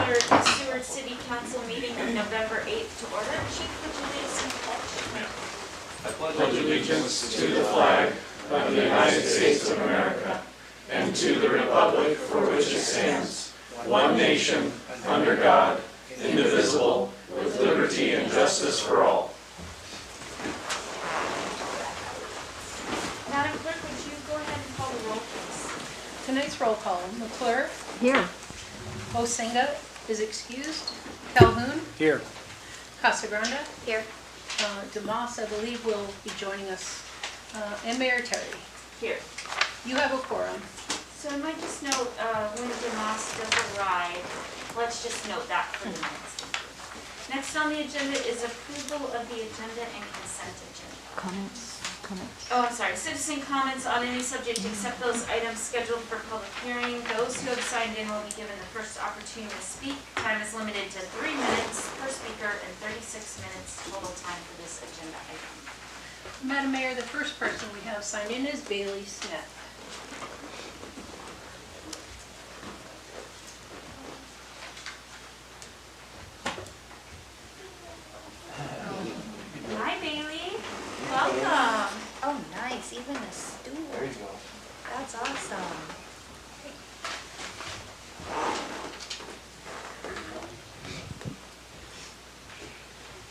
call your Seward City Council meeting of November 8th to order. Chief, would you lead us in pledge? I pledge allegiance to the flag of the United States of America and to the republic for which it stands, one nation, under God, indivisible, with liberty and justice for all. Madam Clerk, would you go ahead and call the roll, please? Tonight's roll call: McClure, Here. Osenga is excused, Calhoun, Here. Casagrande, Here. DeMoss, I believe, will be joining us, and Mayor Terry. Here. You have a quorum. So I might just note, when DeMoss does arrive, let's just note that for the minutes. Next on the agenda is approval of the agenda and consent agenda. Comments. Oh, I'm sorry, citizen comments on any subject except those items scheduled for public hearing. Those who have signed in will be given the first opportunity to speak. Time is limited to 3 minutes per speaker and 36 minutes total time for this agenda item. Madam Mayor, the first person we have signed in is Bailey Smith. Hi, Bailey. Welcome. Oh, nice. Even a stool. There you go. That's awesome.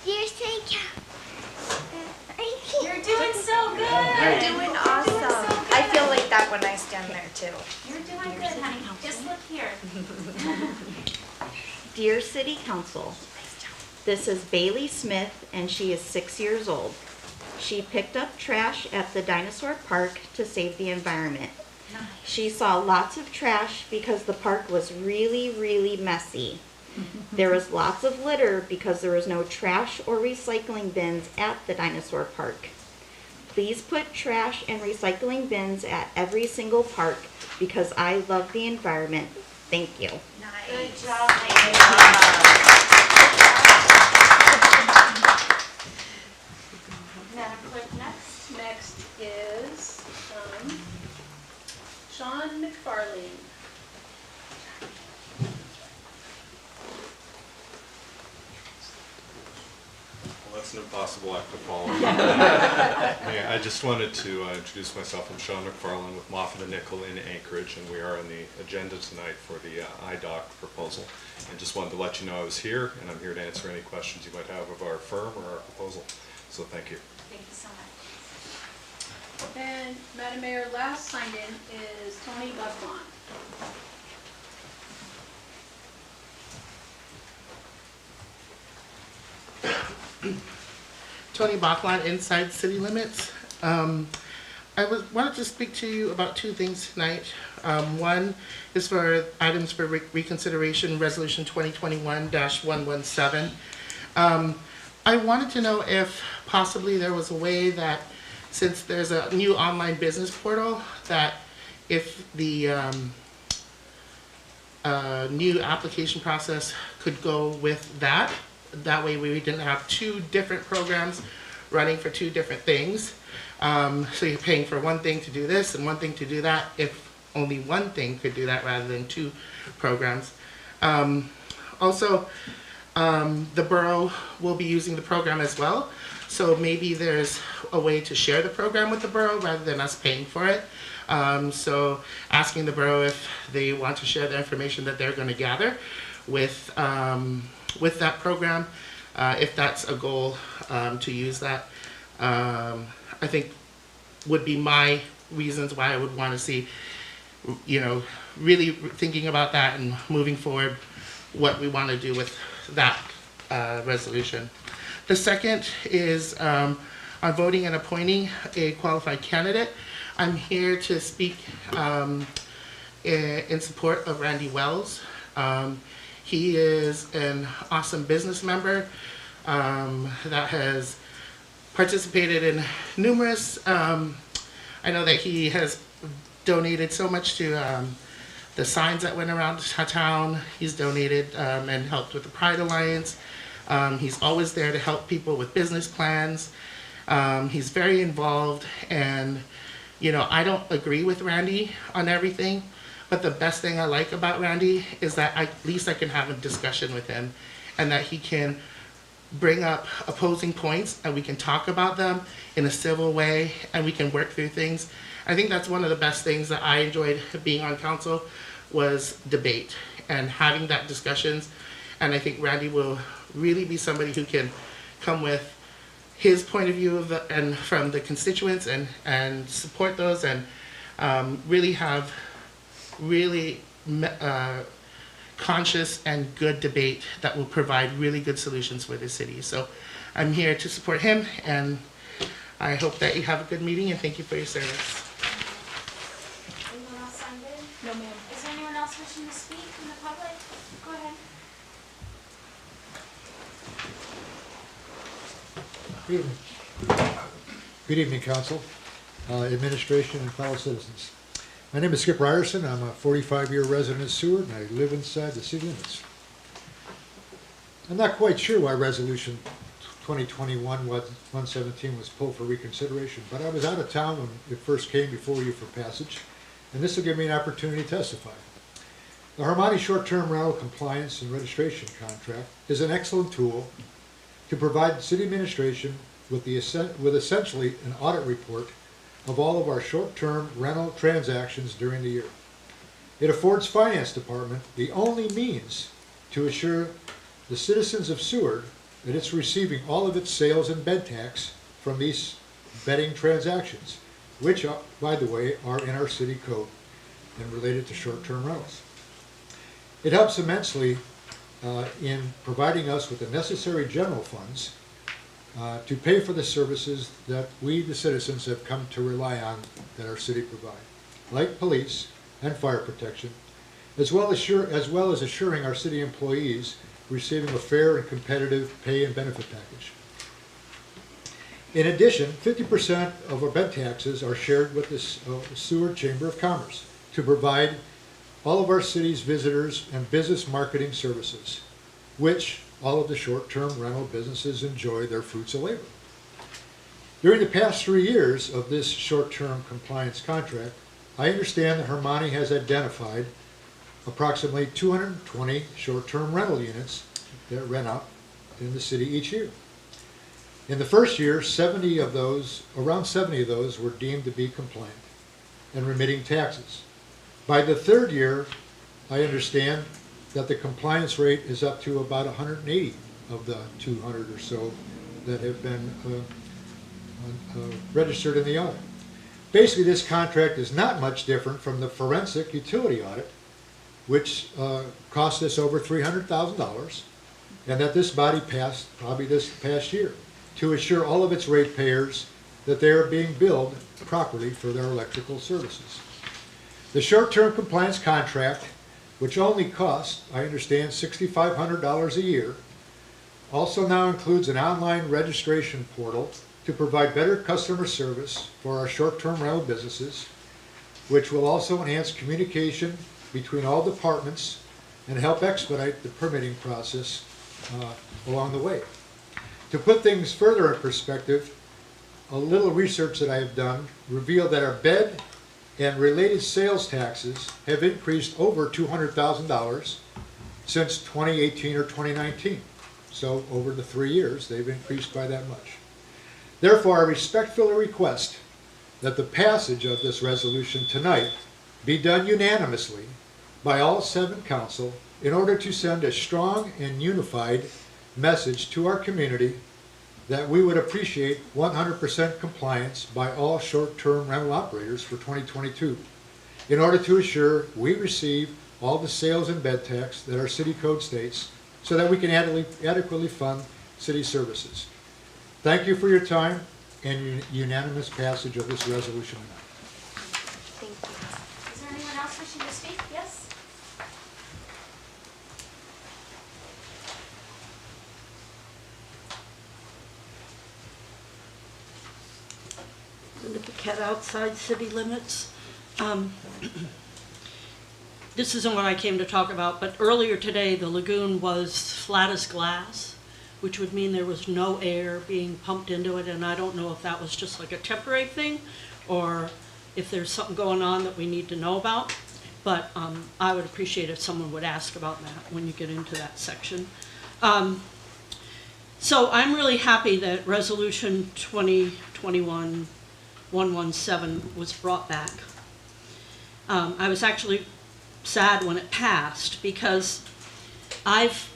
Dear Saint You're doing so good. You're doing awesome. You're doing so good. I feel like that when I stand there too. You're doing good, honey. Just look here. Dear City Council, this is Bailey Smith, and she is 6 years old. She picked up trash at the dinosaur park to save the environment. She saw lots of trash because the park was really, really messy. There was lots of litter because there was no trash or recycling bins at the dinosaur park. Please put trash and recycling bins at every single park because I love the environment. Thank you. Good job. Madam Clerk, next. Next is Sean McFarlane. Well, that's an impossible act to follow. Yeah, I just wanted to introduce myself. I'm Sean McFarlane with Moffett and Nickel in Anchorage, and we are on the agenda tonight for the IDOC proposal. And just wanted to let you know I was here, and I'm here to answer any questions you might have of our firm or our proposal. So thank you. Thank you so much. And Madam Mayor, last signed in is Tony Buckland. Tony Bachlan, Inside City Limits. I wanted to speak to you about two things tonight. One is for items for reconsideration, Resolution 2021-117. I wanted to know if possibly there was a way that, since there's a new online business portal, that if the new application process could go with that. That way we didn't have two different programs running for two different things. So you're paying for one thing to do this and one thing to do that, if only one thing could do that rather than two programs. Also, the borough will be using the program as well. So maybe there's a way to share the program with the borough rather than us paying for it. So asking the borough if they want to share the information that they're going to gather with that program, if that's a goal to use that. I think would be my reasons why I would want to see, really thinking about that and moving forward what we want to do with that resolution. The second is on voting and appointing a qualified candidate. I'm here to speak in support of Randy Wells. He is an awesome business member that has participated in numerous, I know that he has donated so much to the signs that went around town. He's donated and helped with the Pride Alliance. He's always there to help people with business plans. He's very involved, and I don't agree with Randy on everything, But the best thing I like about Randy is that at least I can have a discussion with him, and that he can bring up opposing points and we can talk about them in a civil way and we can work through things. I think that's one of the best things that I enjoyed being on council was debate and having that discussions. And I think Randy will really be somebody who can come with his point of view and from the constituents and support those and really have conscious and good debate that will provide really good solutions for the city. So I'm here to support him, and I hope that you have a good meeting, and thank you for your service. Anyone else signed in? No, ma'am. Is there anyone else wishing to speak from the public? Go ahead. Good evening. Good evening, Council, Administration, and fellow citizens. My name is Skip Ryerson. I'm a 45-year resident of Seward, and I live inside the city limits. I'm not quite sure why Resolution 2021-117 was pulled for reconsideration, but I was out of town when it first came before you for passage, and this will give me an opportunity to testify. The Harmony Short-Term Rental Compliance and Registration Contract is an excellent tool to provide city administration with essentially an audit report of all of our short-term rental transactions during the year. It affords Finance Department the only means to assure the citizens of Seward that it's receiving all of its sales and bed tax from these bedding transactions, which, by the way, are in our city code and related to short-term rentals. It helps immensely in providing us with the necessary general funds to pay for the services that we, the citizens, have come to rely on that our city provides, like police and fire protection, as well as assuring our city employees receiving a fair and competitive pay and benefit package. In addition, 50% of our bed taxes are shared with the Seward Chamber of Commerce to provide all of our city's visitors and business marketing services, which all of the short-term rental businesses enjoy their fruits of labor. During the past 3 years of this short-term compliance contract, I understand that Harmony has identified approximately 220 short-term rental units that rent out in the city each year. In the first year, around 70 of those were deemed to be compliant and remitting taxes. By the third year, I understand that the compliance rate is up to about 180 of the 200 or so that have been registered in the audit. Basically, this contract is not much different from the forensic utility audit, which cost us over $300,000, and that this body passed probably this past year to assure all of its ratepayers that they are being billed properly for their electrical services. The short-term compliance contract, which only costs, I understand, $6,500 a year, also now includes an online registration portal to provide better customer service for our short-term rental businesses, which will also enhance communication between all departments and help expedite the permitting process along the way. To put things further in perspective, a little research that I have done revealed that our bed and related sales taxes have increased over $200,000 since 2018 or 2019. So over the 3 years, they've increased by that much. Therefore, I respectfully request that the passage of this resolution tonight be done unanimously by all 7 council in order to send a strong and unified message to our community that we would appreciate 100% compliance by all short-term rental operators for 2022 in order to assure we receive all the sales and bed tax that our city code states so that we can adequately fund city services. Thank you for your time and unanimous passage of this resolution tonight. Thank you. Is there anyone else wishing to speak? Yes? Linda Paquette, outside city limits. This isn't what I came to talk about, but earlier today the lagoon was flat as glass, which would mean there was no air being pumped into it, and I don't know if that was just like a temporary thing or if there's something going on that we need to know about. but I would appreciate if someone would ask about that when you get into that section. So I'm really happy that Resolution 2021-117 was brought back. I was actually sad when it passed because I've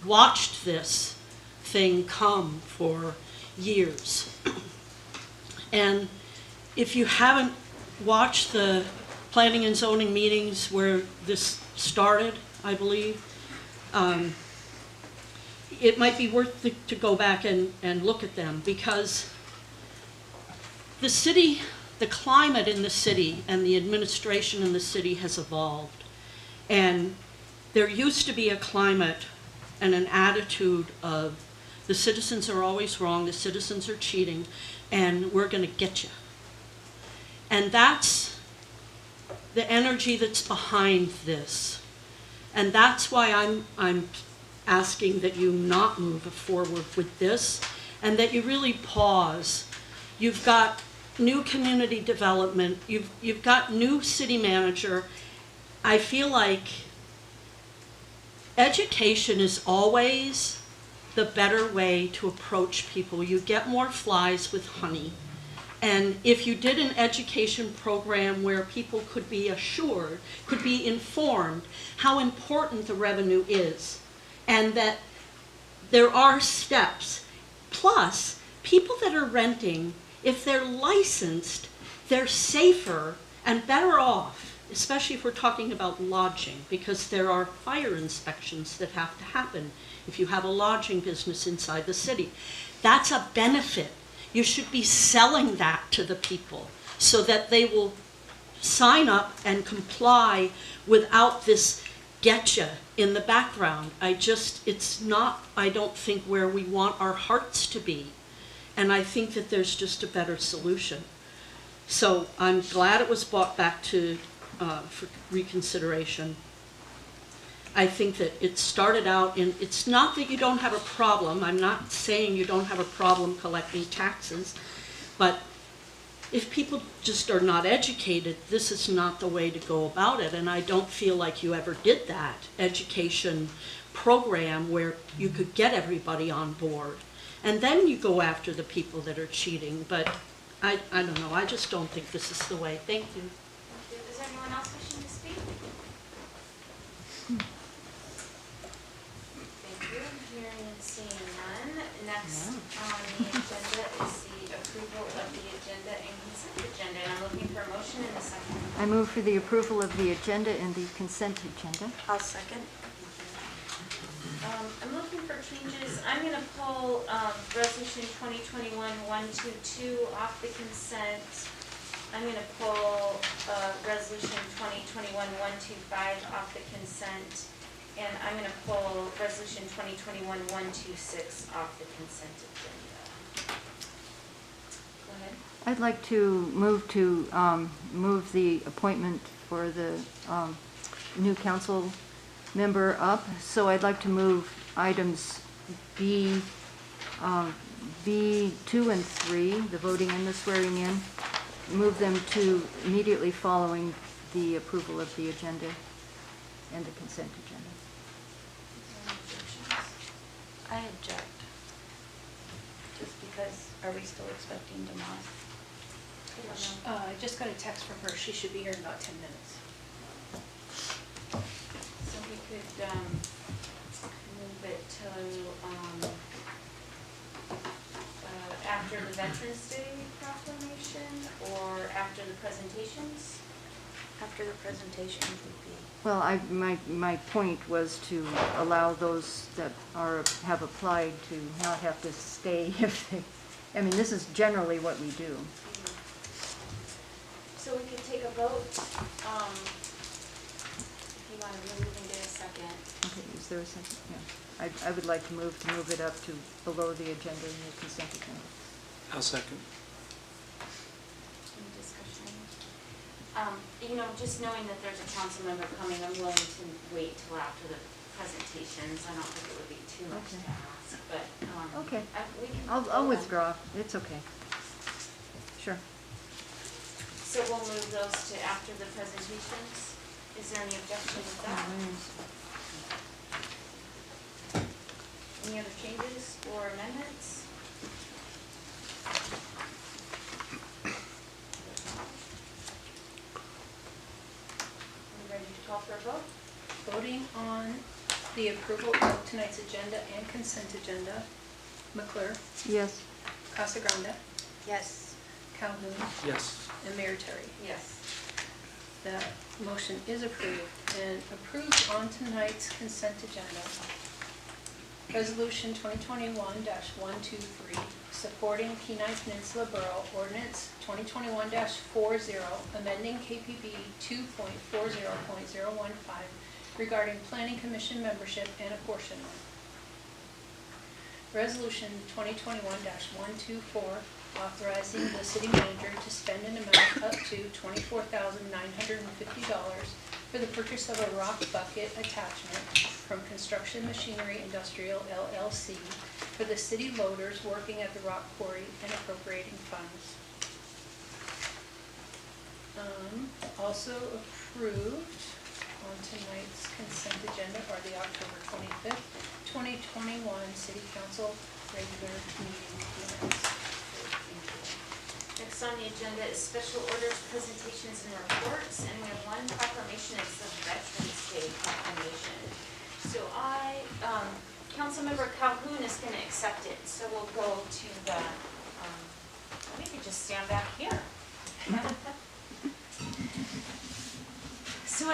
watched this thing come for years. And if you haven't watched the planning and zoning meetings where this started, I believe, it might be worth to go back and look at them, because the city, the climate in the city and the administration in the city has evolved. And there used to be a climate and an attitude of the citizens are always wrong, the citizens are cheating, and we're going to get you. And that's the energy that's behind this. And that's why I'm asking that you not move forward with this, and that you really pause. You've got new community development, you've got new city manager. I feel like education is always the better way to approach people. You get more flies with honey. And if you did an education program where people could be assured, could be informed how important the revenue is, and that there are steps. Plus, people that are renting, if they're licensed, they're safer and better off, especially if we're talking about lodging, because there are fire inspections that have to happen if you have a lodging business inside the city. That's a benefit. You should be selling that to the people so that they will sign up and comply without this getcha in the background. It's not, I don't think, where we want our hearts to be. And I think that there's just a better solution. So I'm glad it was brought back to for reconsideration. I think that it started out in, it's not that you don't have a problem. I'm not saying you don't have a problem collecting taxes, but if people just are not educated, this is not the way to go about it. And I don't feel like you ever did that education program where you could get everybody on board. And then you go after the people that are cheating. But I don't know, I just don't think this is the way. Thank you. Is there anyone else wishing to speak? Thank you. Hearing and seeing none. Next on the agenda is the approval of the agenda and consent agenda. And I'm looking for a motion in a second. I move for the approval of the agenda and the consent agenda. I'll second. I'm looking for changes. I'm going to pull Resolution 2021-122 off the consent. I'm going to pull Resolution 2021-125 off the consent. And I'm going to pull Resolution 2021-126 off the consent agenda. Go ahead. I'd like to move the appointment for the new council member up. So I'd like to move items B2 and 3, the voting and the swearing in, move them to immediately following the approval of the agenda and the consent agenda. I object. Just because, are we still expecting Demoz? I just got a text from her. She should be here in about 10 minutes. So we could move it to after the Veterans Day proclamation or after the presentations? After the presentation would be. Well, my point was to allow those that have applied to not have to stay if they, I mean, this is generally what we do. So we could take a vote, if you want to move and get a second. Okay, is there a second? Yeah. I would like to move it up to below the agenda and the consent agenda. I'll second. Any discussion? You know, just knowing that there's a council member coming, I'm willing to wait till after the presentations. I don't think it would be too much to ask, but, Okay. we can. I'll withdraw. It's okay. Sure. So we'll move those to after the presentations? Is there any objection with that? Any other changes or amendments? Are we ready to call for a vote? Voting on the approval of tonight's agenda and consent agenda. McClure, Yes. Casagrande, Yes. Calhoun, Yes. and Mayor Terry. Yes. That motion is approved and approved on tonight's consent agenda. Resolution 2021-123, supporting Kenai Peninsula Borough Ordinance 2021-40, amending KPB 2.40.015 regarding Planning Commission membership and apportionment. Resolution 2021-124, authorizing the city manager to spend an amount up to $24,950 for the purchase of a rock bucket attachment from Construction Machinery Industrial LLC for the city loaders working at the rock quarry and appropriating funds. Also approved on tonight's consent agenda are the October 25th, 2021 City Council regular meeting minutes. Next on the agenda is special orders, presentations, and reports, and we have one proclamation. It's the Veterans Day proclamation. So Councilmember Calhoun is going to accept it. So we'll go to the, we could just stand back here. So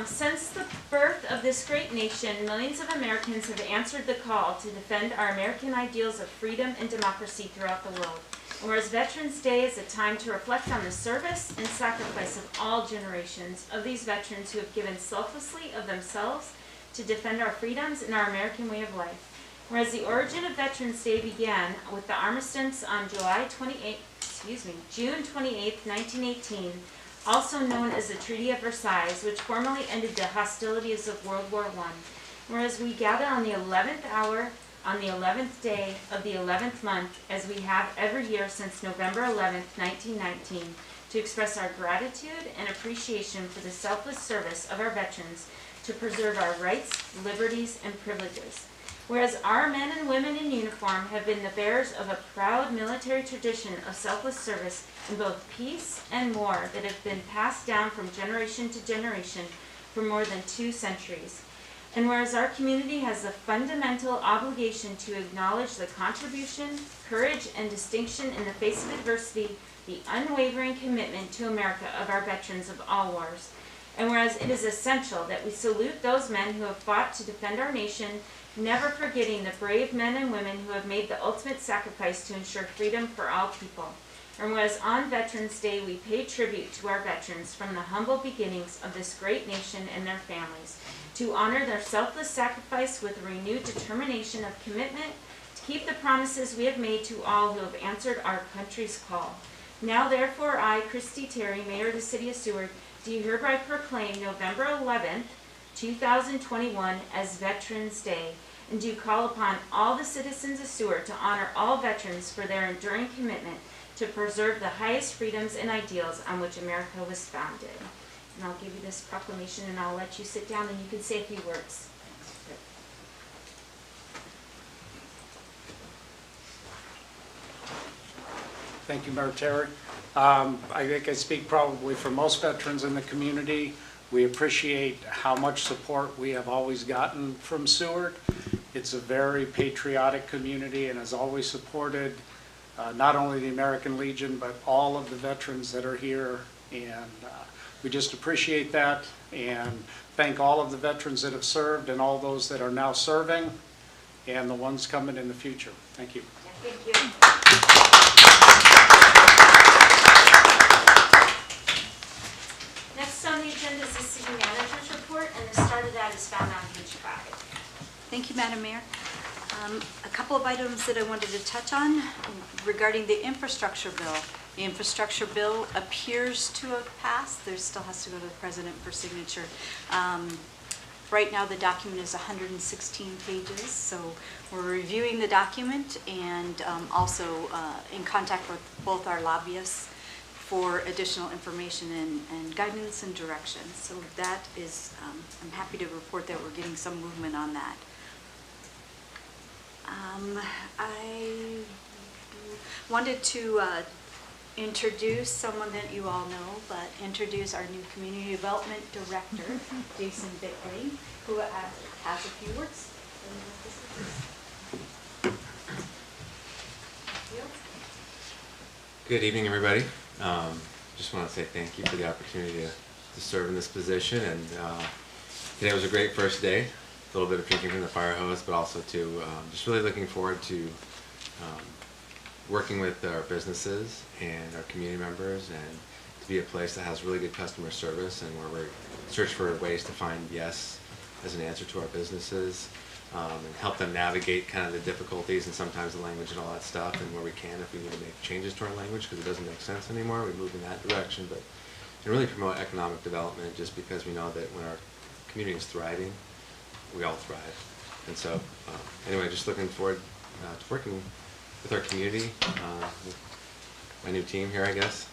since the birth of this great nation, millions of Americans have answered the call to defend our American ideals of freedom and democracy throughout the world. Whereas Veterans Day is a time to reflect on the service and sacrifice of all generations of these veterans who have given selflessly of themselves to defend our freedoms and our American way of life. Whereas the origin of Veterans Day began with the armistice on June 28, 1918, also known as the Treaty of Versailles, which formally ended the hostilities of World War I. Whereas we gather on the 11th hour, on the 11th day of the 11th month, as we have every year since November 11th, 1919, to express our gratitude and appreciation for the selfless service of our veterans to preserve our rights, liberties, and privileges. Whereas our men and women in uniform have been the bearers of a proud military tradition of selfless service in both peace and war that have been passed down from generation to generation for more than 2 centuries. And whereas our community has the fundamental obligation to acknowledge the contribution, courage, and distinction in the face of adversity, the unwavering commitment to America of our veterans of all wars. And whereas it is essential that we salute those men who have fought to defend our nation, never forgetting the brave men and women who have made the ultimate sacrifice to ensure freedom for all people. And whereas on Veterans Day we pay tribute to our veterans from the humble beginnings of this great nation and their families, to honor their selfless sacrifice with a renewed determination of commitment to keep the promises we have made to all who have answered our country's call. Now therefore I, Christy Terry, Mayor of the City of Seward, do hereby proclaim November 11th, 2021 as Veterans Day, and do call upon all the citizens of Seward to honor all veterans for their enduring commitment to preserve the highest freedoms and ideals on which America was founded. And I'll give you this proclamation and I'll let you sit down and you can say a few words. Thank you, Mayor Terry. I think I speak probably for most veterans in the community. We appreciate how much support we have always gotten from Seward. It's a very patriotic community and has always supported not only the American Legion, but all of the veterans that are here. And we just appreciate that and thank all of the veterans that have served and all those that are now serving and the ones coming in the future. Thank you. Yeah, thank you. Next on the agenda is the city manager's report, and the start of that is found on page 5. Thank you, Madam Mayor. A couple of items that I wanted to touch on regarding the infrastructure bill. The infrastructure bill appears to have passed. There still has to go to the president for signature. Right now, the document is 116 pages, so we're reviewing the document and also in contact with both our lobbyists for additional information and guidance and direction. So that is, I'm happy to report that we're getting some movement on that. I wanted to introduce someone that you all know, but introduce our new Community Development Director, Jason Bickley, who has a few words. Good evening, everybody. Just want to say thank you for the opportunity to serve in this position. And today was a great first day. A little bit of drinking from the fire hose, but also to just really looking forward to working with our businesses and our community members, and to be a place that has really good customer service and where we search for ways to find yes as an answer to our businesses, and help them navigate kind of the difficulties and sometimes the language and all that stuff, and where we can, if we need to make changes to our language because it doesn't make sense anymore, we move in that direction. But and really promote economic development, just because we know that when our community is thriving, we all thrive. And so anyway, just looking forward to working with our community, with my new team here, I guess,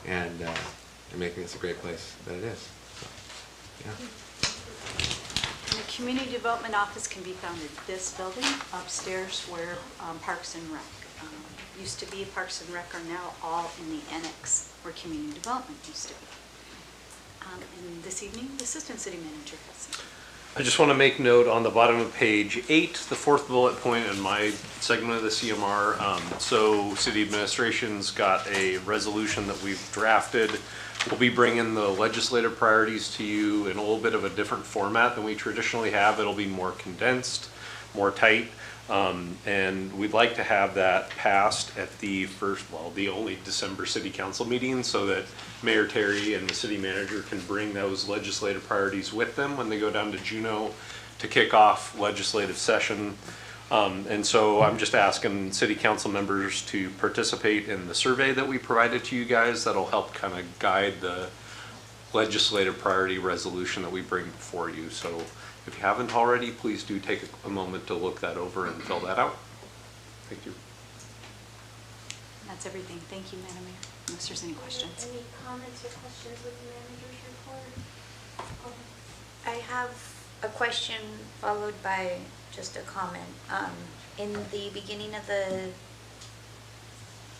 and making this a great place that it is. So, yeah. The Community Development Office can be found in this building upstairs where Parks and Rec used to be. Parks and Rec are now all in the annex where Community Development used to be. And this evening, the Assistant City Manager has some. I just want to make note on the bottom of page 8, the 4th bullet point in my segment of the CMR. So City Administration's got a resolution that we've drafted. We'll be bringing the legislative priorities to you in a little bit of a different format than we traditionally have. It'll be more condensed, more tight. And we'd like to have that passed at the the only December City Council meeting, so that Mayor Terry and the City Manager can bring those legislative priorities with them when they go down to Juneau to kick off legislative session. And so I'm just asking City Council members to participate in the survey that we provided to you guys. That'll help kind of guide the legislative priority resolution that we bring before you. So if you haven't already, please do take a moment to look that over and fill that out. Thank you. That's everything. Thank you, Madam Mayor. Unless there's any questions. Any comments or questions with the manager's report? I have a question followed by just a comment. In the beginning of the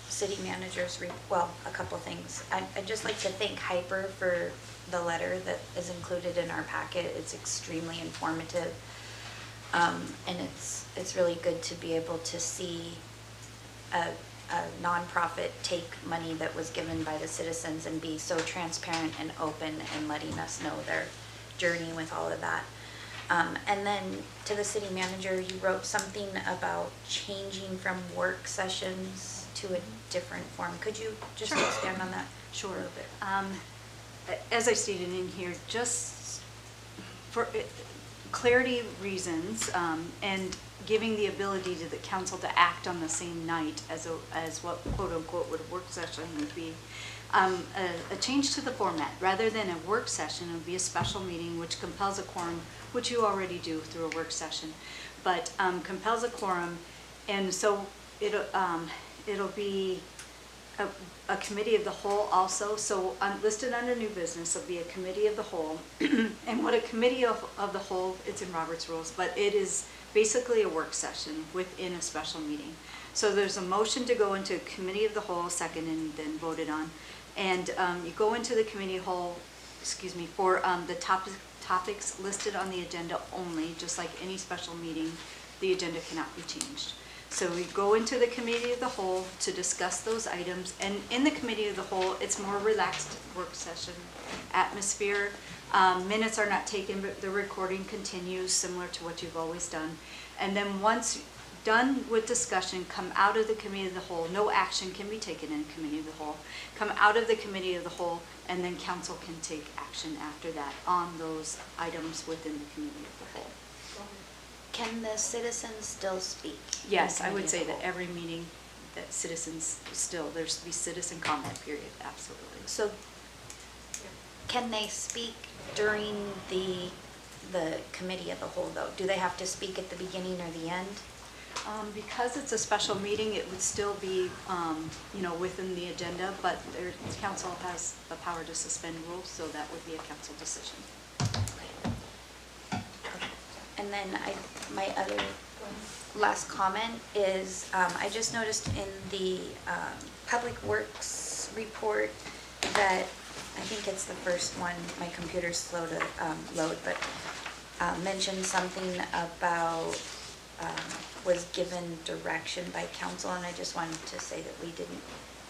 city manager's well, a couple of things. I'd just like to thank Hyper for the letter that is included in our packet. It's extremely informative. And it's really good to be able to see a nonprofit take money that was given by the citizens and be so transparent and open and letting us know their journey with all of that. And then to the city manager, you wrote something about changing from work sessions to a different form. Could you just expand on that? Sure. A little bit. As I stated in here, just for clarity reasons, and giving the ability to the council to act on the same night as what quote unquote would a work session would be, a change to the format. Rather than a work session, it would be a special meeting which compels a quorum, which you already do through a work session, but compels a quorum, and so it'll be a committee of the whole also. So listed under new business will be a committee of the whole. And what a committee of the whole, it's in Robert's rules, but it is basically a work session within a special meeting. So there's a motion to go into a committee of the whole, second, and then voted on. And you go into the committee whole, for the topics listed on the agenda only, just like any special meeting, the agenda cannot be changed. So we go into the committee of the whole to discuss those items, and in the committee of the whole, it's more relaxed work session atmosphere. Minutes are not taken, but the recording continues similar to what you've always done. And then once done with discussion, come out of the committee of the whole. No action can be taken in committee of the whole. Come out of the committee of the whole, and then council can take action after that on those items within the committee of the whole. Can the citizens still speak? Yes, I would say that every meeting that citizens still, there's to be citizen comment period, absolutely. So can they speak during the committee of the whole though? Do they have to speak at the beginning or the end? Because it's a special meeting, it would still be, within the agenda, but council has the power to suspend rules, so that would be a council decision. And then my other last comment is, I just noticed in the Public Works report that, I think it's the first one, my computer's slow to load, but mentioned something about was given direction by council, and I just wanted to say that we didn't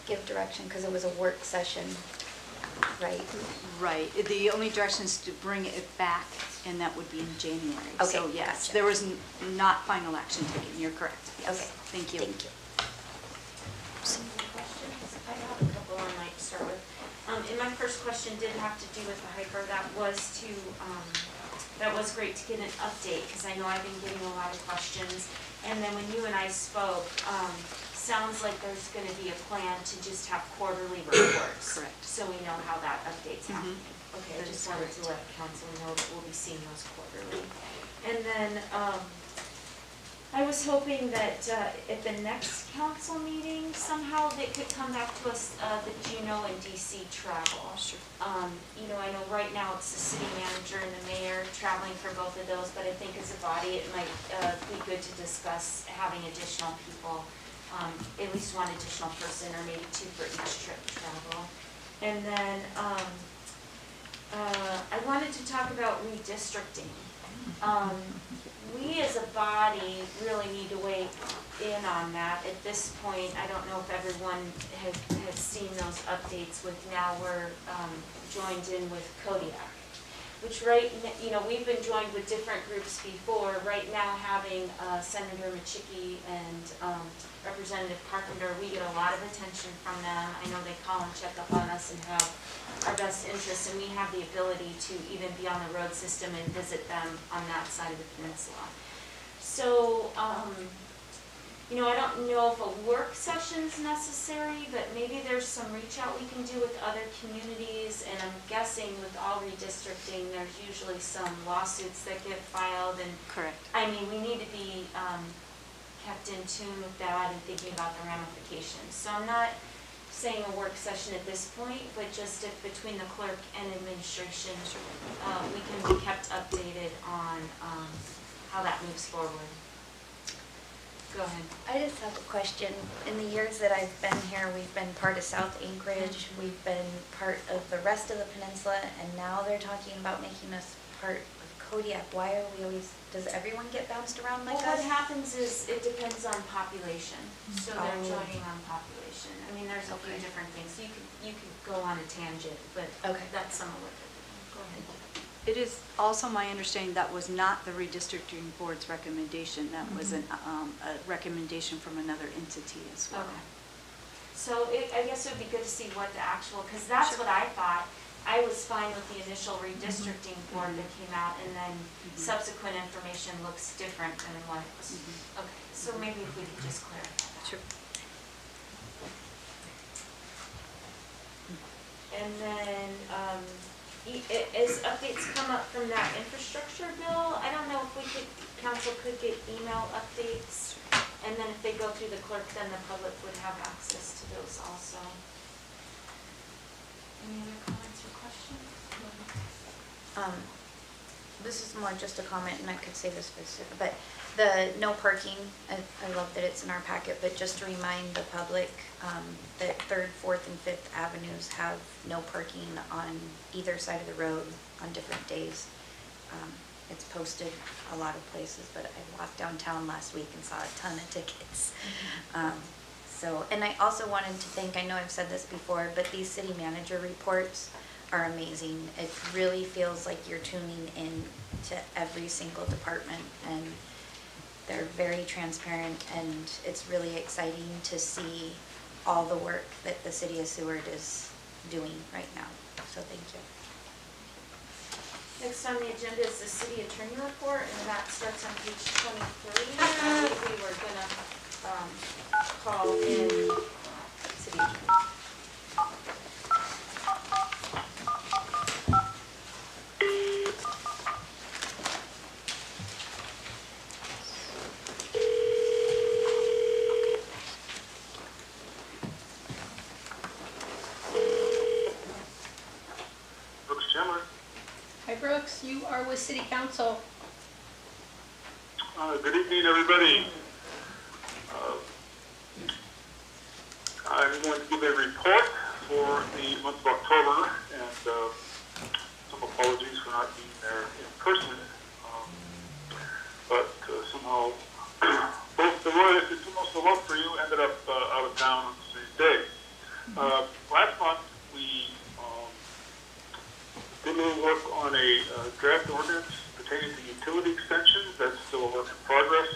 give direction because it was a work session, right? Right. The only direction is to bring it back, and that would be in January. Okay, So yes, gotcha. there was not final action taken. You're correct. Yes. Okay. Thank you. Thank you. Some more questions? I have a couple I might start with. And my first question did have to do with the hyper. That was great to get an update, because I know I've been getting a lot of questions. And then when you and I spoke, sounds like there's going to be a plan to just have quarterly reports. Correct. So we know how that update's happening. Okay, I That just is wanted to correct. let council know that we'll be seeing those quarterly. And then I was hoping that at the next council meeting, somehow they could come back to us, the Juneau and DC travel. Sure. I know right now it's the city manager and the mayor traveling for both of those, but I think as a body, it might be good to discuss having additional people, at least one additional person, or maybe two for each trip travel. And then I wanted to talk about redistricting. We as a body really need to weigh in on that. At this point, I don't know if everyone has seen those updates with now we're joined in with Kodiak, which we've been joined with different groups before. Right now having Senator Machicki and Representative Carpenter, we get a lot of attention from them. I know they call and check up on us and have our best interests, and we have the ability to even be on the road system and visit them on that side of the peninsula. So, I don't know if a work session's necessary, but maybe there's some reach out we can do with other communities, and I'm guessing with all redistricting, there's usually some lawsuits that get filed, and Correct. I mean, we need to be kept in tune with that and thinking about the ramifications. So I'm not saying a work session at this point, but just if between the clerk and administration, we can be kept updated on how that moves forward. Go ahead. I just have a question. In the years that I've been here, we've been part of South Anchorage, we've been part of the rest of the peninsula, and now they're talking about making us part of Kodiak. Why are we always, does everyone get bounced around like Well, us? what happens is it depends on population. So they're Oh. joining on population. I mean, there's a few Okay. different things. You could go on a tangent, but Okay. that's some of what they're doing. Go ahead. It is also my understanding that was not the redistricting board's recommendation. That was a recommendation from another entity as well. Okay. So I guess it would be good to see what the actual, because that's Sure. what I thought. I was fine with the initial redistricting board that came out, and then subsequent information looks different than what. Okay, so maybe if we could just clarify that. Sure. And then, as updates come up from that infrastructure bill, I don't know if council could get email updates, and then if they go through the clerk, then the public would have access to those also. Any other comments or questions? This is more just a comment, and I could say this specific, but the no parking, I love that it's in our packet, but just to remind the public that 3rd, 4th, and 5th Avenues have no parking on either side of the road on different days. It's posted a lot of places, but I walked downtown last week and saw a ton of tickets. And I also wanted to thank, I know I've said this before, but these city manager reports are amazing. It really feels like you're tuning in to every single department, and they're very transparent, and it's really exciting to see all the work that the city of Seward is doing right now. So thank you. Next on the agenda is the city attorney report, and that starts on page 23. I believe we were gonna call in city attorney. Parks, you are with City Council. Good evening, everybody. I'm going to give a report for the month of October, and some apologies for not being there in person. But somehow, both the Royals and most of love for you ended up out of town on the same day. Last month, we did a little work on a draft ordinance pertaining to utility extensions. That's still a work in progress.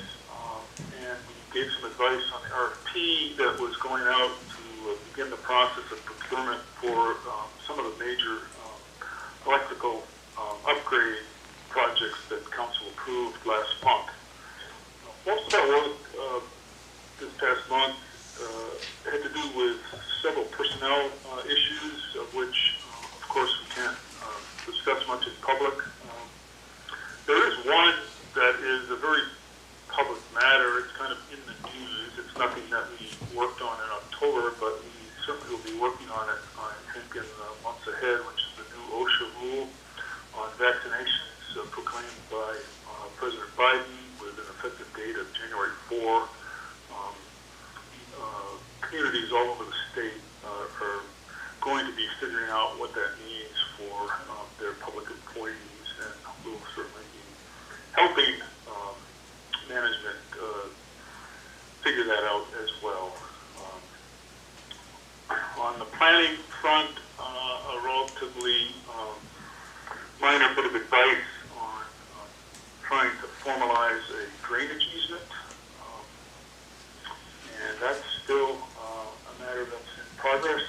And we gave some advice on the RFP that was going out to begin the process of procurement for some of the major electrical upgrade projects that council approved last month. Most of our work this past month had to do with several personnel issues, of which, of course, we can't discuss much in public. There is one that is a very public matter. It's kind of in the news. It's nothing that we worked on in October, but we certainly will be working on it, I think, in the months ahead, which is the new OSHA rule on vaccinations proclaimed by President Biden with an effective date of January 4. Communities all over the state are going to be figuring out what that means for their public employees, and will certainly be helping management figure that out as well. On the planning front, a relatively minor bit of advice on trying to formalize a drainage easement, and that's still a matter that's in progress.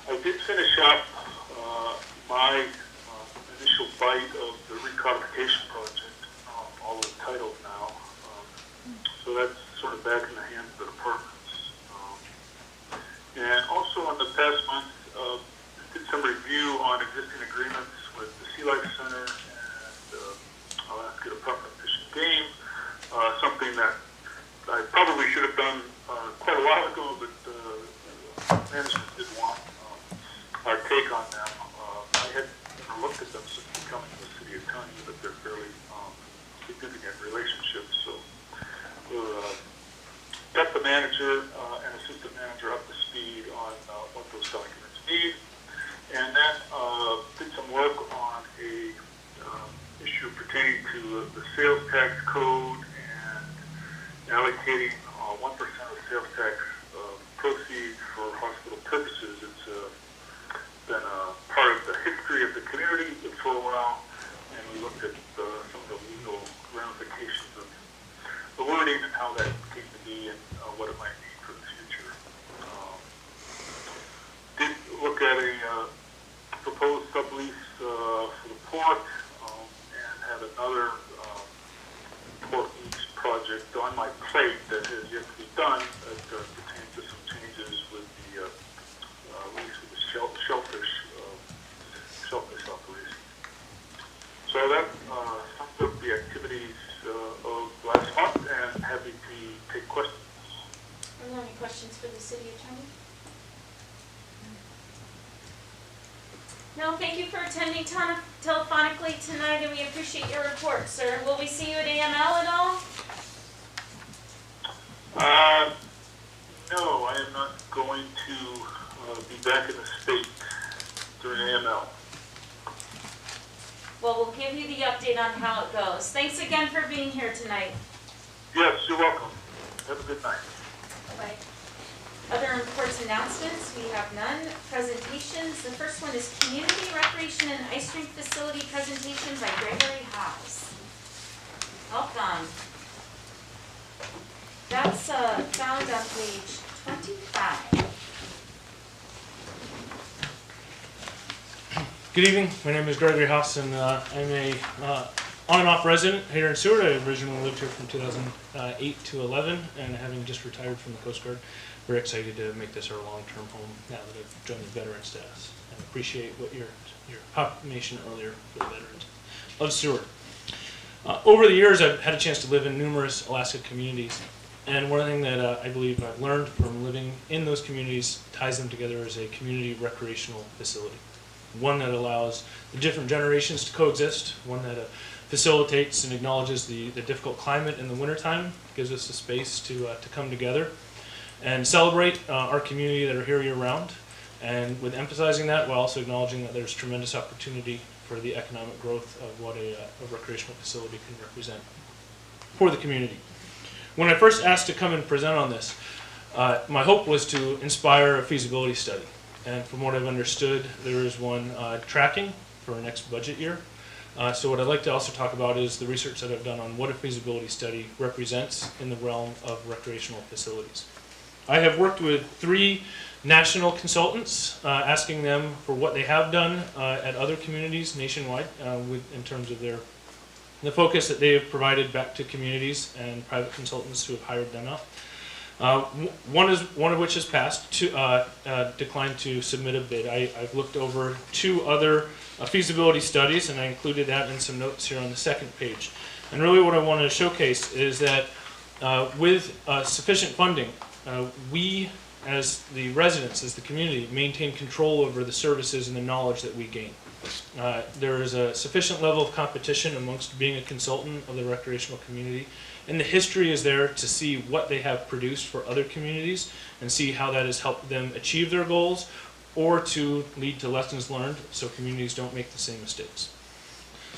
I did finish up my initial bite of the recodification project, although it's titled now. So that's sort of back in the hands of the departments. And also in the past month, did some review on existing agreements with the Sea Life Center and Alaska Department of Fish and Game, something that I probably should have done quite a while ago, but management did want our take on them. I had never looked at them since becoming the city attorney, but they're fairly significant relationships. So we'll get the manager and assistant manager up to speed on what those documents need. And then did some work on a issue pertaining to the sales tax code and allocating 1% of sales tax proceeds for hospital purposes. It's been a part of the history of the community for a while, and we looked at some of the legal ramifications of the wording and how that came to be and what it might mean for the future. Did look at a proposed sublease for the port, and had another port lease project on my plate that has yet to be done that pertains to some changes with the lease with the shellfish operation. So that sums up the activities of last month, and happy to take questions. Are there any questions for the city attorney? No, thank you for attending telephonically tonight, and we appreciate your report, sir. Will we see you at AML at all? No, I am not going to be back in the state during AML. Well, we'll give you the update on how it goes. Thanks again for being here tonight. Yes, you're welcome. Have a good night. Bye-bye. Other reports, announcements, we have none. Presentations, the first one is Community Recreation and Ice Rink Facility presentation by Gregory Haas. Welcome. That's found on page 25. Good evening, my name is Gregory Haas, and I'm a on and off resident here in Seward. I originally lived here from 2008 to 11, and having just retired from the Coast Guard, we're excited to make this our long-term home now that I've joined the veteran status, and appreciate what your proclamation earlier for the veterans of Seward. Over the years, I've had a chance to live in numerous Alaska communities, and one thing that I believe I've learned from living in those communities ties them together as a community recreational facility. one that allows the different generations to coexist, one that facilitates and acknowledges the difficult climate in the wintertime, gives us a space to come together and celebrate our community that are here year-round, and with emphasizing that while also acknowledging that there's tremendous opportunity for the economic growth of what a recreational facility can represent for the community. When I first asked to come and present on this, my hope was to inspire a feasibility study. And from what I've understood, there is one tracking for next budget year. So what I'd like to also talk about is the research that I've done on what a feasibility study represents in the realm of recreational facilities. I have worked with 3 national consultants, asking them for what they have done at other communities nationwide in terms of the focus that they have provided back to communities and private consultants who have hired them out. One of which has passed, declined to submit a bid. I've looked over 2 other feasibility studies, and I included that in some notes here on the second page. And really what I want to showcase is that with sufficient funding, we as the residents, as the community, maintain control over the services and the knowledge that we gain. There is a sufficient level of competition amongst being a consultant of the recreational community, and the history is there to see what they have produced for other communities and see how that has helped them achieve their goals or to lead to lessons learned so communities don't make the same mistakes.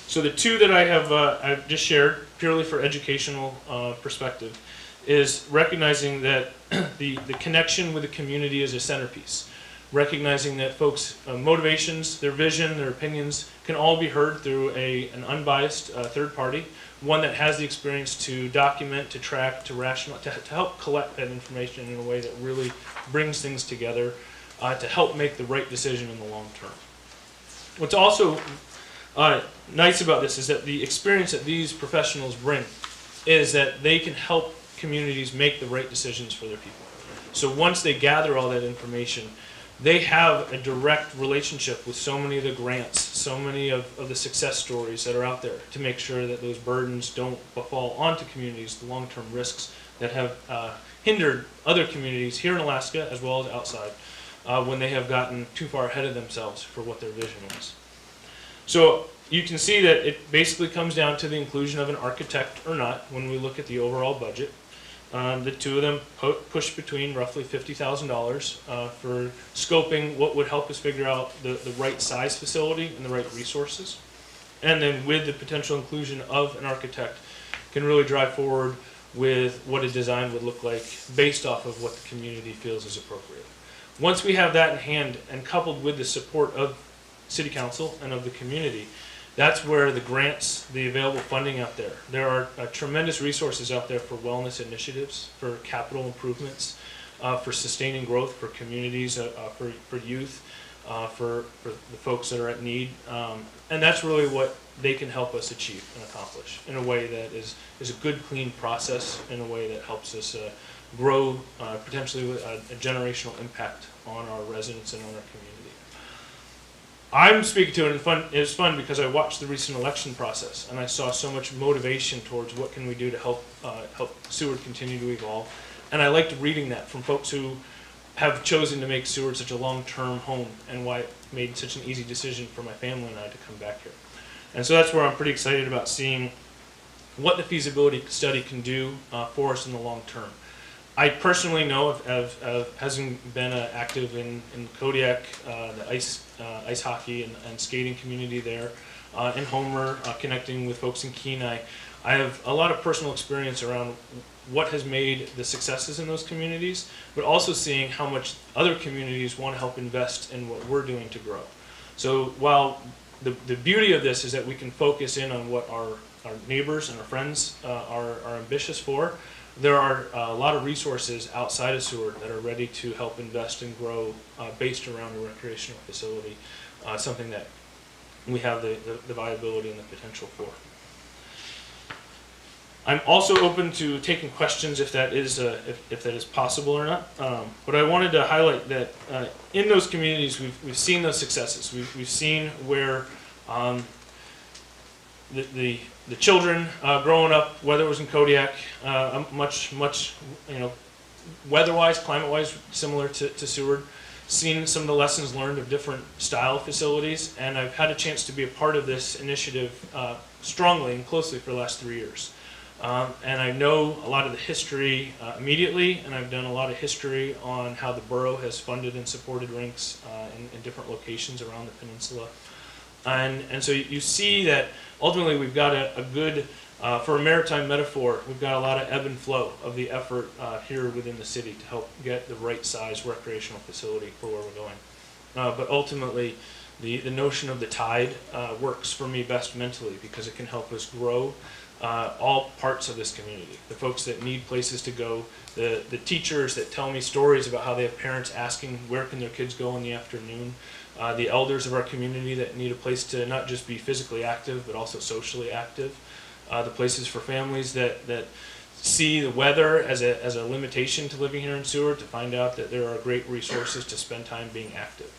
So the 2 that I have I've just shared purely for educational perspective is recognizing that the connection with the community is a centerpiece. Recognizing that folks' motivations, their vision, their opinions can all be heard through an unbiased third party, one that has the experience to document, to track, to rationalize, to help collect that information in a way that really brings things together to help make the right decision in the long term. What's also nice about this is that the experience that these professionals bring is that they can help communities make the right decisions for their people. So once they gather all that information, they have a direct relationship with so many of the grants, so many of the success stories that are out there to make sure that those burdens don't fall onto communities, the long-term risks that have hindered other communities here in Alaska as well as outside when they have gotten too far ahead of themselves for what their vision was. So you can see that it basically comes down to the inclusion of an architect or not when we look at the overall budget. The 2 of them push between roughly $50,000 for scoping what would help us figure out the right size facility and the right resources. And then with the potential inclusion of an architect can really drive forward with what a design would look like based off of what the community feels is appropriate. Once we have that in hand and coupled with the support of City Council and of the community, that's where the grants, the available funding out there. There are tremendous resources out there for wellness initiatives, for capital improvements, for sustaining growth for communities, for youth, for the folks that are at need. And that's really what they can help us achieve and accomplish in a way that is a good, clean process, in a way that helps us grow potentially a generational impact on our residents and on our community. I'm speaking to it, and it was fun because I watched the recent election process and I saw so much motivation towards what can we do to help Seward continue to evolve. And I liked reading that from folks who have chosen to make Seward such a long-term home and why it made such an easy decision for my family and I to come back here. And so that's where I'm pretty excited about seeing what the feasibility study can do for us in the long term. I personally know of having been active in Kodiak, the ice hockey and skating community there, in Homer, connecting with folks in Kenai. I have a lot of personal experience around what has made the successes in those communities, but also seeing how much other communities want to help invest in what we're doing to grow. So while the beauty of this is that we can focus in on what our neighbors and our friends are ambitious for, there are a lot of resources outside of Seward that are ready to help invest and grow based around a recreational facility, something that we have the viability and the potential for. I'm also open to taking questions if that is possible or not. But I wanted to highlight that in those communities we've seen those successes. We've seen where the children growing up, whether it was in Kodiak, much weather-wise, climate-wise, similar to Seward, seen some of the lessons learned of different style facilities, and I've had a chance to be a part of this initiative strongly and closely for the last 3 years. And I know a lot of the history immediately, and I've done a lot of history on how the borough has funded and supported rinks in different locations around the peninsula. And so you see that ultimately we've got a good, for a maritime metaphor, we've got a lot of ebb and flow of the effort here within the city to help get the right size recreational facility for where we're going. But ultimately, the notion of the tide works for me best mentally because it can help us grow all parts of this community. The folks that need places to go, the teachers that tell me stories about how they have parents asking where can their kids go in the afternoon, the elders of our community that need a place to not just be physically active but also socially active, the places for families that see the weather as a limitation to living here in Seward, to find out that there are great resources to spend time being active.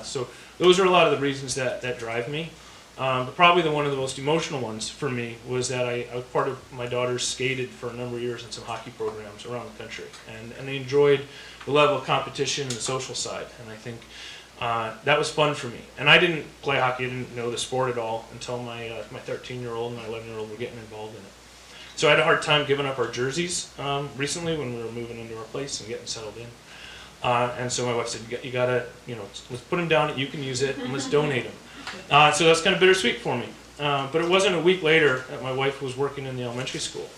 So those are a lot of the reasons that drive me. But probably one of the most emotional ones for me was that I was part of my daughters skated for a number of years in some hockey programs around the country, and they enjoyed the level of competition and the social side, and I think that was fun for me. And I didn't play hockey, I didn't know the sport at all until my 13-year-old and my 11-year-old were getting involved in it. So I had a hard time giving up our jerseys recently when we were moving into our place and getting settled in. And so my wife said, you gotta, let's put them down, you can use it, and let's donate them. So that's kind of bittersweet for me. But it wasn't a week later that my wife was working in the elementary school,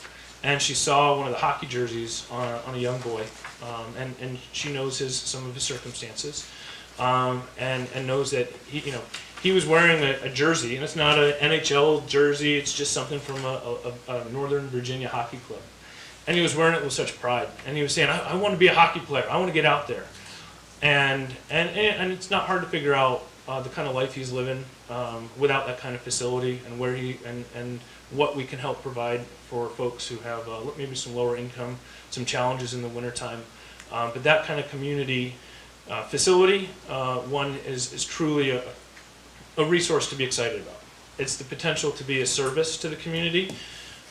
and she saw one of the hockey jerseys on a young boy, and she knows some of his circumstances, and knows that he was wearing a jersey, and it's not an NHL jersey, it's just something from a Northern Virginia hockey club. And he was wearing it with such pride, and he was saying, I want to be a hockey player, I want to get out there. And it's not hard to figure out the kind of life he's living without that kind of facility, and where and what we can help provide for folks who have maybe some lower income, some challenges in the wintertime. But that kind of community facility, one is truly a resource to be excited about. It's the potential to be a service to the community.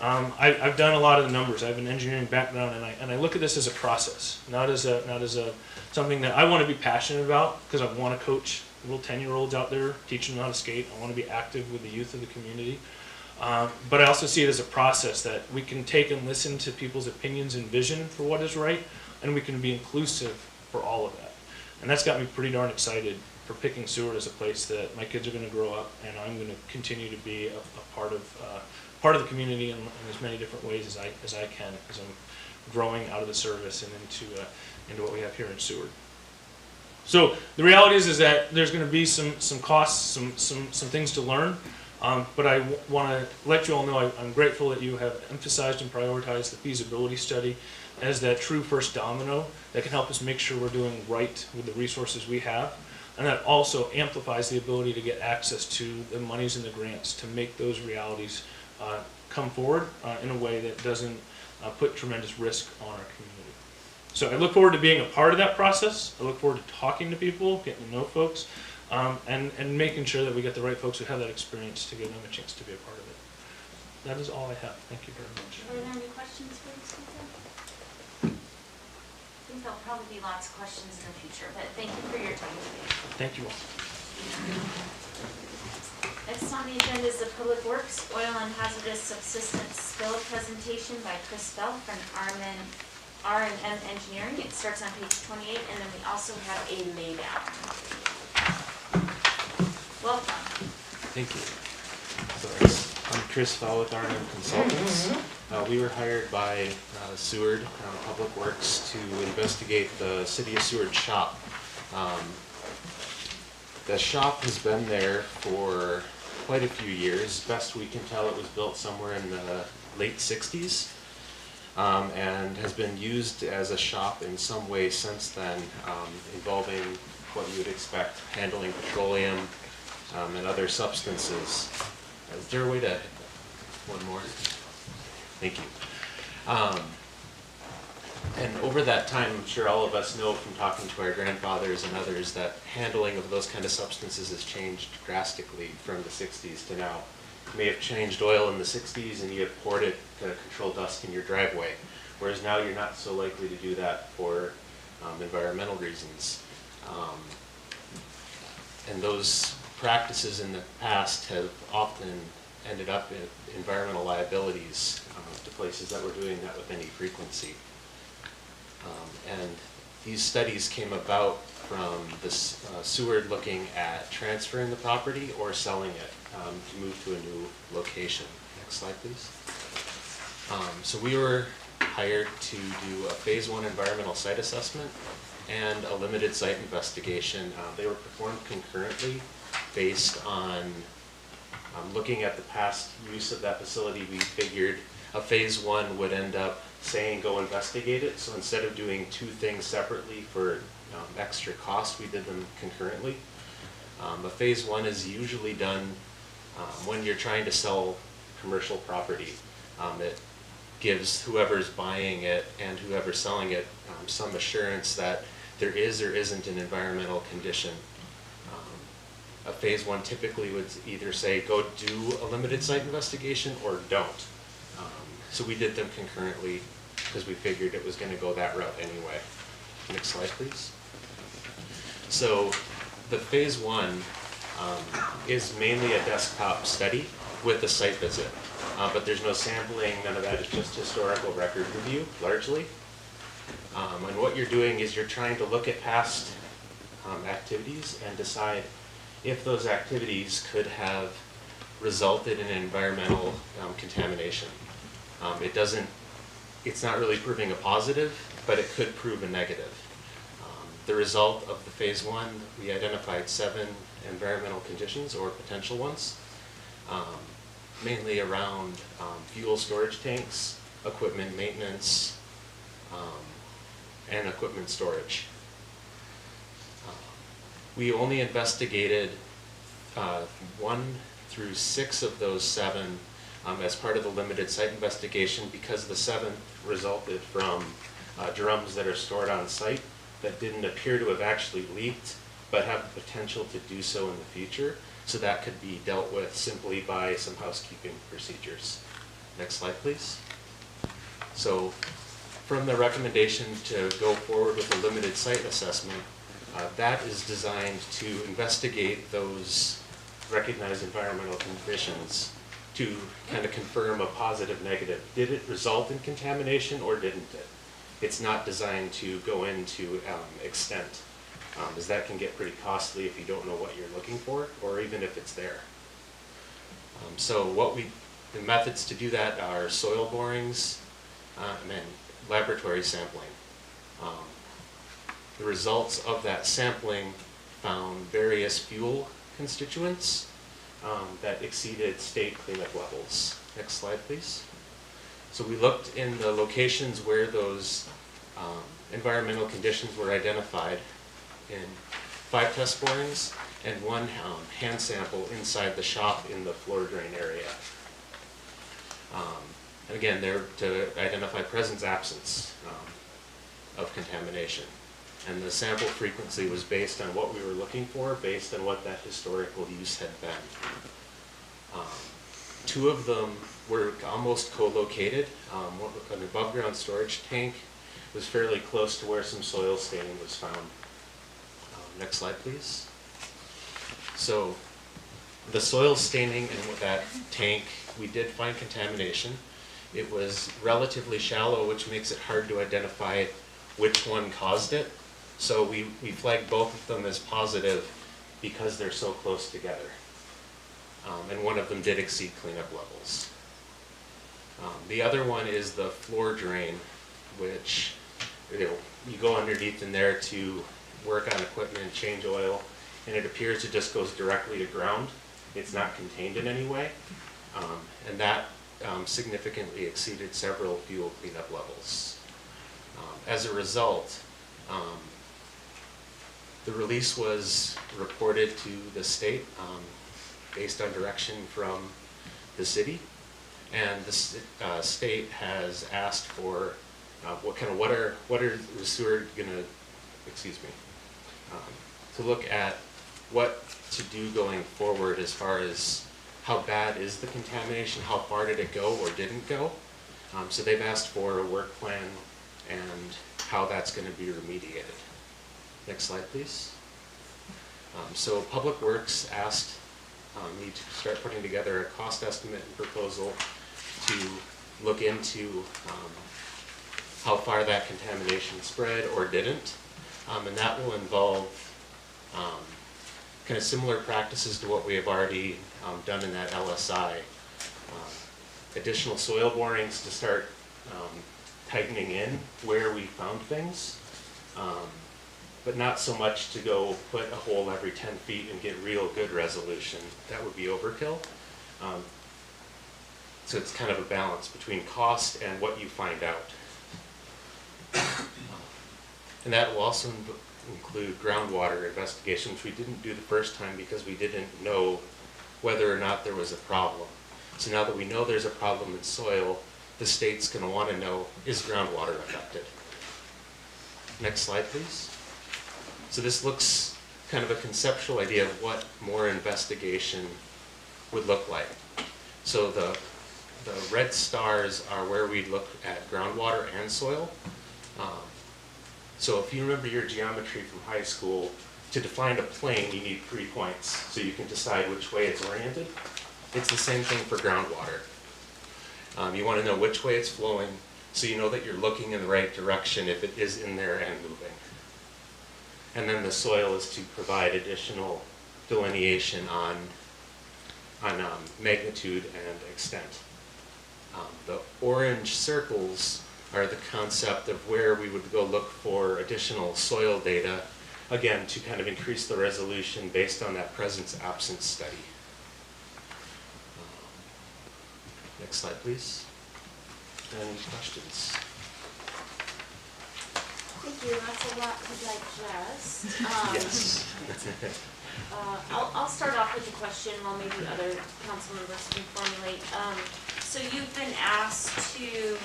I've done a lot of the numbers. I have an engineering background, and I look at this as a process, not as something that I want to be passionate about, because I want to coach little 10-year-olds out there, teaching them how to skate. I want to be active with the youth of the community. But I also see it as a process that we can take and listen to people's opinions and vision for what is right, and we can be inclusive for all of that. And that's got me pretty darn excited for picking Seward as a place that my kids are going to grow up, and I'm going to continue to be a part of the community in as many different ways as I can, as I'm growing out of the service and into what we have here in Seward. So the reality is that there's going to be some costs, some things to learn, but I want to let you all know I'm grateful that you have emphasized and prioritized the feasibility study as that true first domino that can help us make sure we're doing right with the resources we have, and that also amplifies the ability to get access to the monies and the grants to make those realities come forward in a way that doesn't put tremendous risk on our community. So I look forward to being a part of that process. I look forward to talking to people, getting to know folks, and making sure that we get the right folks who have that experience to give them a chance to be a part of it. That is all I have. Thank you very much. Are there any questions for the speaker? I think there'll probably be lots of questions in the future, but thank you for your time today. Thank you all. Next on the agenda is the Public Works Oil and Hazardous Subsistence Spill presentation by Chris Bell from R&M Engineering. It starts on page 28, and then we also have a laydown. Welcome. Thank you. So I'm Chris Bell with R&M Consultants. We were hired by Seward Public Works to investigate the City of Seward shop. The shop has been there for quite a few years. Best we can tell, it was built somewhere in the late 60s. And has been used as a shop in some way since then, involving what you would expect, handling petroleum and other substances. Is there a way to, one more? Thank you. And over that time, I'm sure all of us know from talking to our grandfathers and others that handling of those kind of substances has changed drastically from the 60s to now. You may have changed oil in the 60s and you have poured it to control dust in your driveway, whereas now you're not so likely to do that for environmental reasons. And those practices in the past have often ended up in environmental liabilities to places that were doing that with any frequency. And these studies came about from the Seward looking at transferring the property or selling it to move to a new location. Next slide, please. So we were hired to do a phase 1 environmental site assessment and a limited site investigation. They were performed concurrently based on looking at the past use of that facility. We figured a phase 1 would end up saying go investigate it. So instead of doing 2 things separately for extra cost, we did them concurrently. A phase 1 is usually done when you're trying to sell commercial property. It gives whoever's buying it and whoever's selling it some assurance that there is or isn't an environmental condition. A phase 1 typically would either say go do a limited site investigation or don't. So we did them concurrently because we figured it was going to go that route anyway. Next slide, please. So the phase 1 is mainly a desktop study with a site visit. But there's no sampling, none of that. It's just historical record review, largely. And what you're doing is you're trying to look at past activities and decide if those activities could have resulted in environmental contamination. It's not really proving a positive, but it could prove a negative. The result of the phase 1, we identified 7 environmental conditions or potential ones. Mainly around fuel storage tanks, equipment maintenance, and equipment storage. We only investigated 1 through 6 of those 7 as part of the limited site investigation because the 7th resulted from drums that are stored on site that didn't appear to have actually leaked but have the potential to do so in the future. So that could be dealt with simply by some housekeeping procedures. Next slide, please. So from the recommendation to go forward with a limited site assessment, that is designed to investigate those recognized environmental conditions to kind of confirm a positive, negative. Did it result in contamination or didn't it? It's not designed to go into extent. As that can get pretty costly if you don't know what you're looking for, or even if it's there. So the methods to do that are soil borings and then laboratory sampling. The results of that sampling found various fuel constituents that exceeded state cleanup levels. Next slide, please. So we looked in the locations where those environmental conditions were identified in 5 test borings and 1 hand sample inside the shop in the floor drain area. And again, they're to identify presence, absence of contamination. And the sample frequency was based on what we were looking for, based on what that historical use had been. 2 of them were almost co-located. An above-ground storage tank was fairly close to where some soil staining was found. Next slide, please. So the soil staining in that tank, we did find contamination. It was relatively shallow, which makes it hard to identify which one caused it. So we flagged both of them as positive because they're so close together. And one of them did exceed cleanup levels. The other one is the floor drain, which you go underneath in there to work on equipment, change oil, and it appears it just goes directly to ground. It's not contained in any way. And that significantly exceeded several fuel cleanup levels. As a result, the release was reported to the state based on direction from the city, and the state has asked for what are the sewer gonna, to look at what to do going forward as far as how bad is the contamination, how far did it go or didn't go. So they've asked for a work plan and how that's going to be remediated. Next slide, please. So Public Works asked me to start putting together a cost estimate and proposal to look into how far that contamination spread or didn't. And that will involve kind of similar practices to what we have already done in that LSI. Additional soil borings to start tightening in where we found things, but not so much to go put a hole every 10 feet and get real good resolution. That would be overkill. So it's kind of a balance between cost and what you find out. And that will also include groundwater investigation, which we didn't do the first time because we didn't know whether or not there was a problem. So now that we know there's a problem in soil, the state's going to want to know, is groundwater affected? Next slide, please. So this looks kind of a conceptual idea of what more investigation would look like. So the red stars are where we look at groundwater and soil. So if you remember your geometry from high school, to define a plane you need 3 points so you can decide which way it's oriented. It's the same thing for groundwater. You want to know which way it's flowing so you know that you're looking in the right direction if it is in there and moving. And then the soil is to provide additional delineation on magnitude and extent. The orange circles are the concept of where we would go look for additional soil data, again, to kind of increase the resolution based on that presence-absence study. Next slide, please. Any questions? Thank you, that's a lot to digest. Yes. I'll start off with a question while maybe other council members can formulate. So you've been asked to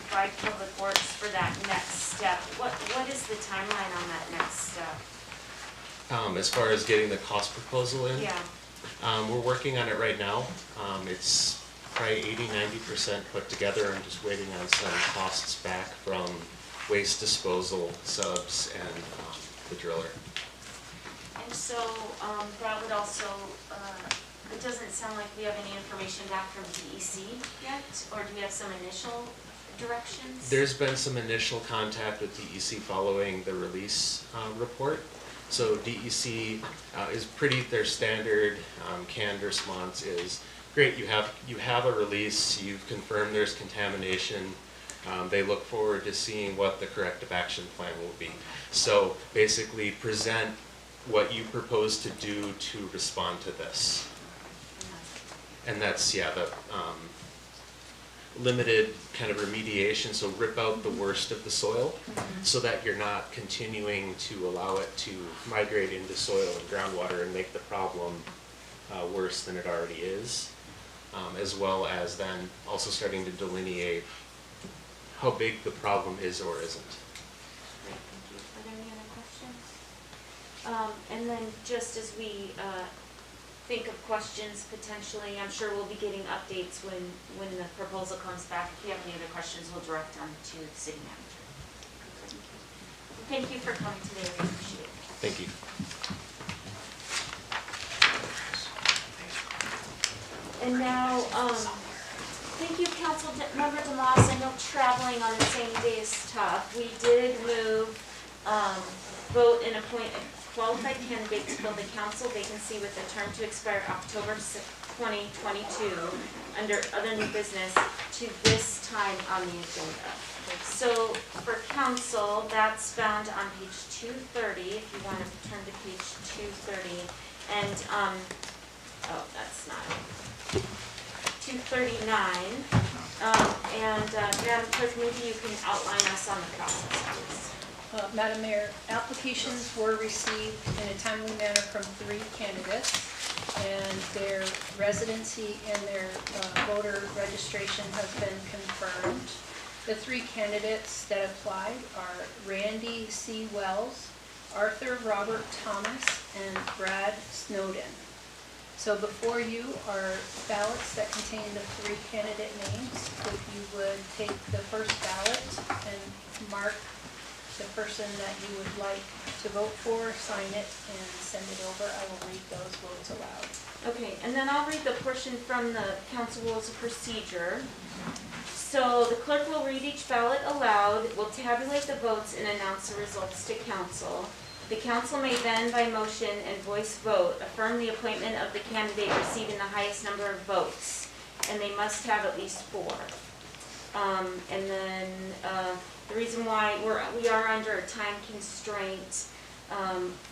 provide Public Works for that next step. What is the timeline on that next step? As far as getting the cost proposal in? Yeah. We're working on it right now. It's probably 80–90% put together. I'm just waiting on some costs back from waste disposal, subs, and the driller. And so that would also, it doesn't sound like we have any information back from DEC yet, or do we have some initial directions? There's been some initial contact with DEC following the release report. So DEC is their standard canned response is, great, you have a release, you've confirmed there's contamination. They look forward to seeing what the corrective action plan will be. So basically present what you propose to do to respond to this. And that's, the limited kind of remediation, so rip out the worst of the soil so that you're not continuing to allow it to migrate into soil and groundwater and make the problem worse than it already is, as well as then also starting to delineate how big the problem is or isn't. Great, thank you. Are there any other questions? And then just as we think of questions potentially, I'm sure we'll be getting updates when the proposal comes back. If you have any other questions, we'll direct them to the city manager. Thank you for coming today, we appreciate it. Thank you. And now, thank you, Council Member DeMoss. I know traveling on the same day is tough. We did move, vote and appoint a qualified candidate to fill the council vacancy with a term to expire October 2022 under other new business to this time on the agenda. So for council, that's found on page 230, if you want to turn to page 230. And, oh, that's not it. 239. Madam Clerk, maybe you can outline us on the process, please. Madam Mayor, applications were received in a timely manner from 3 candidates, and their residency and their voter registration has been confirmed. The 3 candidates that applied are Randy C. Wells, Arthur Robert Thomas, and Brad Snowden. So before you are ballots that contain the 3 candidate names. If you would take the first ballot and mark the person that you would like to vote for, sign it and send it over. I will read those votes aloud. Okay, and then I'll read the portion from the council rules of procedure. So the clerk will read each ballot aloud, will tabulate the votes and announce the results to council. The council may then, by motion and voice vote, affirm the appointment of the candidate receiving the highest number of votes, and they must have at least 4. And then the reason why we are under a time constraint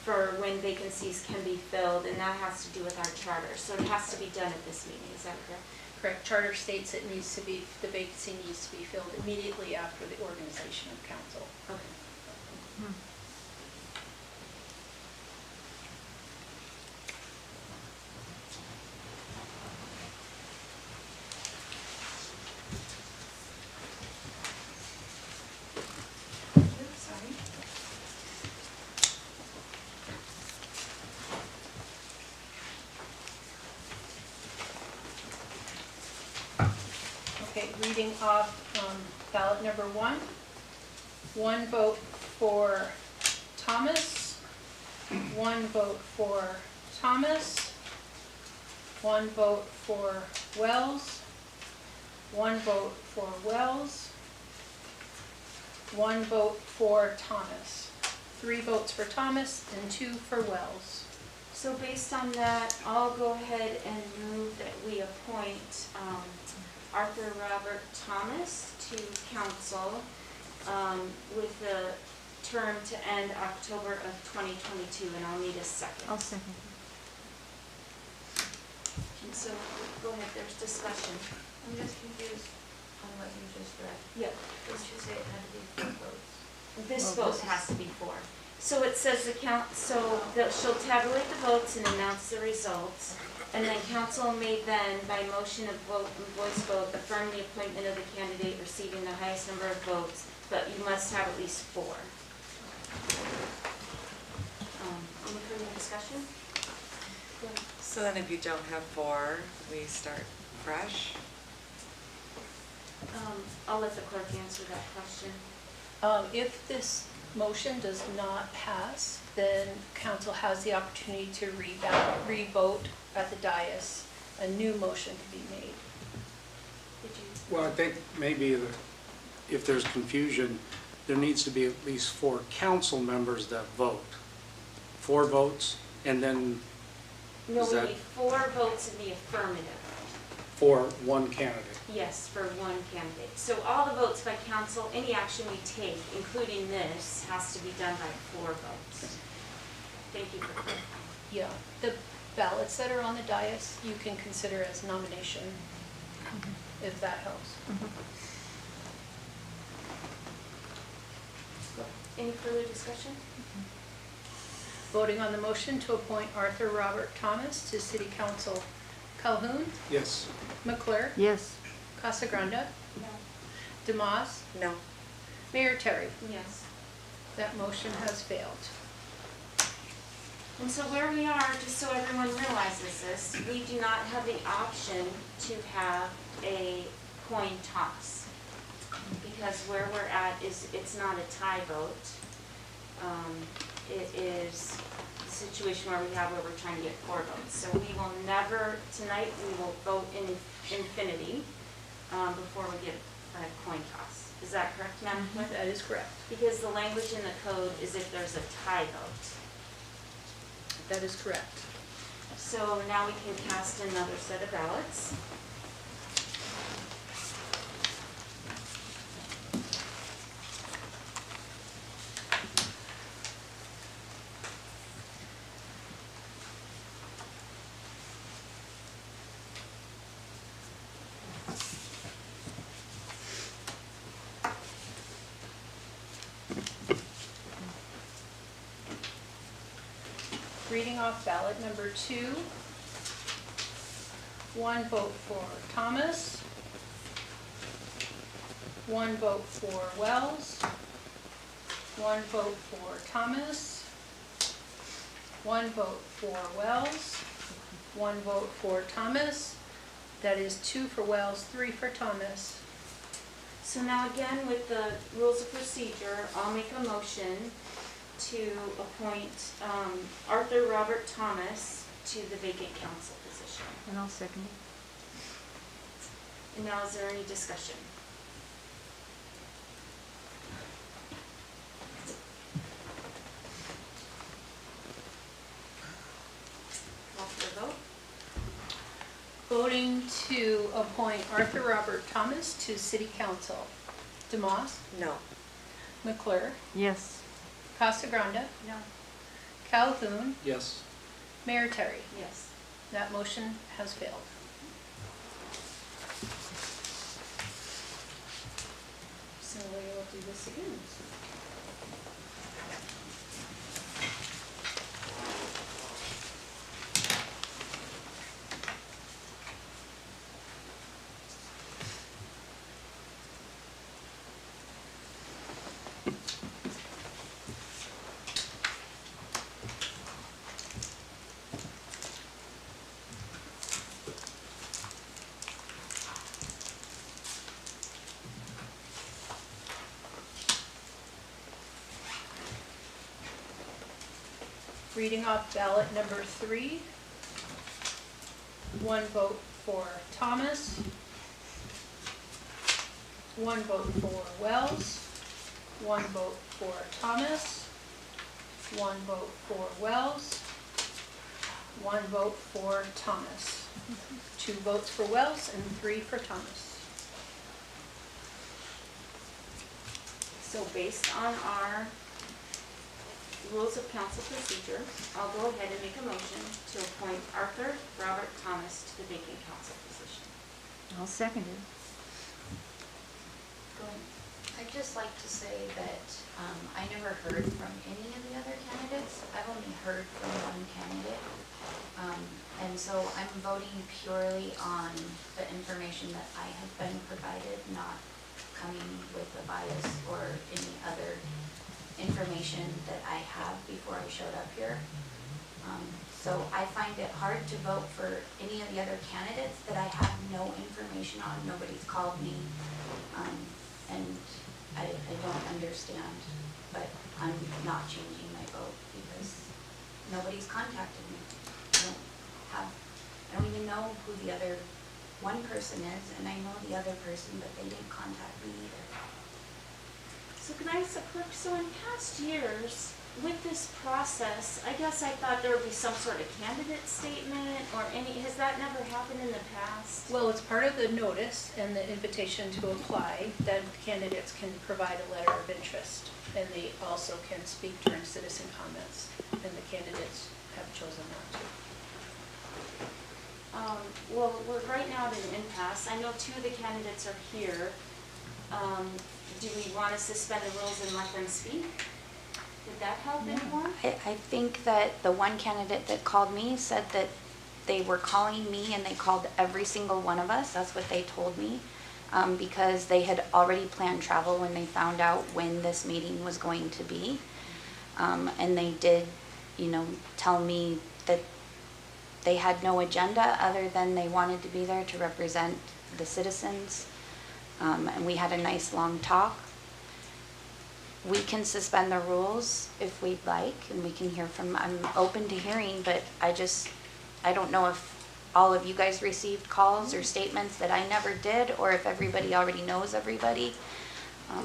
for when vacancies can be filled, and that has to do with our charter. So it has to be done at this meeting, is that correct? Correct. Charter states it needs to be, the vacancy needs to be filled immediately after the organization of council. Okay. Sorry. Okay, reading off ballot number 1. 1 vote for Thomas. 1 vote for Thomas. 1 vote for Wells. 1 vote for Wells. 1 vote for Thomas. 3 votes for Thomas and 2 for Wells. So based on that, I'll go ahead and move that we appoint Arthur Robert Thomas to council with the term to end October of 2022, and I'll need a second. I'll second. And so, go ahead, there's discussion. I'm just confused on what you just read. Yep. Didn't you say it had to be 4 votes? This Well, vote this has to be 4. So it says she'll tabulate the votes and announce the results, and then council may then, by motion of vote and voice vote, affirm the appointment of the candidate receiving the highest number of votes, but you must have at least 4. Any further discussion? So then if you don't have 4, we start fresh? I'll let the clerk answer that question. If this motion does not pass, then council has the opportunity to re-vote at the dais. A new motion can be made. Well, I think maybe if there's confusion, there needs to be at least 4 council members that vote. 4 votes, and then No, is we that need 4 votes in the affirmative. for one candidate? Yes, for one candidate. So all the votes by council, any action we take, including this, has to be done by 4 votes. Thank you for clarifying. Yeah, the ballots that are on the dais, you can consider as nomination, if that helps. Any further discussion? Voting on the motion to appoint Arthur Robert Thomas to City Council. Calhoun, Yes. McClure, Yes. Casagranda, No. Demas, No. Mayor Terry. Yes. That motion has failed. And so where we are, just so everyone realizes this, we do not have the option to have a coin toss. Because where we're at is, it's not a tie vote. It is a situation where we're trying to get 4 votes. So we will never, tonight, we will vote in infinity before we get a coin toss. Is that correct, Madam Clerk? That is correct. Because the language in the code is if there's a tie vote. That is correct. So now we can cast another set of ballots. Reading off ballot number 2. 1 vote for Thomas. 1 vote for Wells. 1 vote for Thomas. 1 vote for Wells. 1 vote for Thomas. That is 2 for Wells, 3 for Thomas. So now again, with the rules of procedure, I'll make a motion to appoint Arthur Robert Thomas to the vacant council position. And I'll second it. And now is there any discussion? Call for the vote. Voting to appoint Arthur Robert Thomas to city council. DeMoss? No. McClure? Yes. Casagrande? No. Calhoun? Yes. Mayor Terry? Yes. That motion has failed. So we will do this again. Reading off ballot number 3. 1 vote for Thomas. 1 vote for Wells. 1 vote for Thomas. 1 vote for Wells. 1 vote for Thomas. 2 votes for Wells and 3 for Thomas. So based on our rules of council procedure, I'll go ahead and make a motion to appoint Arthur Robert Thomas to the vacant council position. I'll second it. Go ahead. I'd just like to say that I never heard from any of the other candidates. I've only heard from one candidate. And so I'm voting purely on the information that I have been provided, not coming with a bias or any other information that I have before I showed up here. So I find it hard to vote for any of the other candidates that I have no information on. Nobody's called me. And I don't understand, but I'm not changing my vote because nobody's contacted me. I don't even know who the other one person is, and I know the other person, but they didn't contact me either. So can I ask the clerk, so in past years, with this process, I guess I thought there would be some sort of candidate statement or any, has that never happened in the past? Well, it's part of the notice and the invitation to apply that candidates can provide a letter of interest. And they also can speak during citizen comments, and the candidates have chosen not to. Well, we're right now at an impasse. I know 2 of the candidates are here. Do we want to suspend the rules and let them speak? Would that help anyone? I think that the one candidate that called me said that they were calling me and they called every single one of us. That's what they told me. Because they had already planned travel when they found out when this meeting was going to be. And they did, tell me that they had no agenda other than they wanted to be there to represent the citizens. And we had a nice long talk. We can suspend the rules if we'd like, and we can hear from, I'm open to hearing, but I don't know if all of you guys received calls or statements that I never did, or if everybody already knows everybody.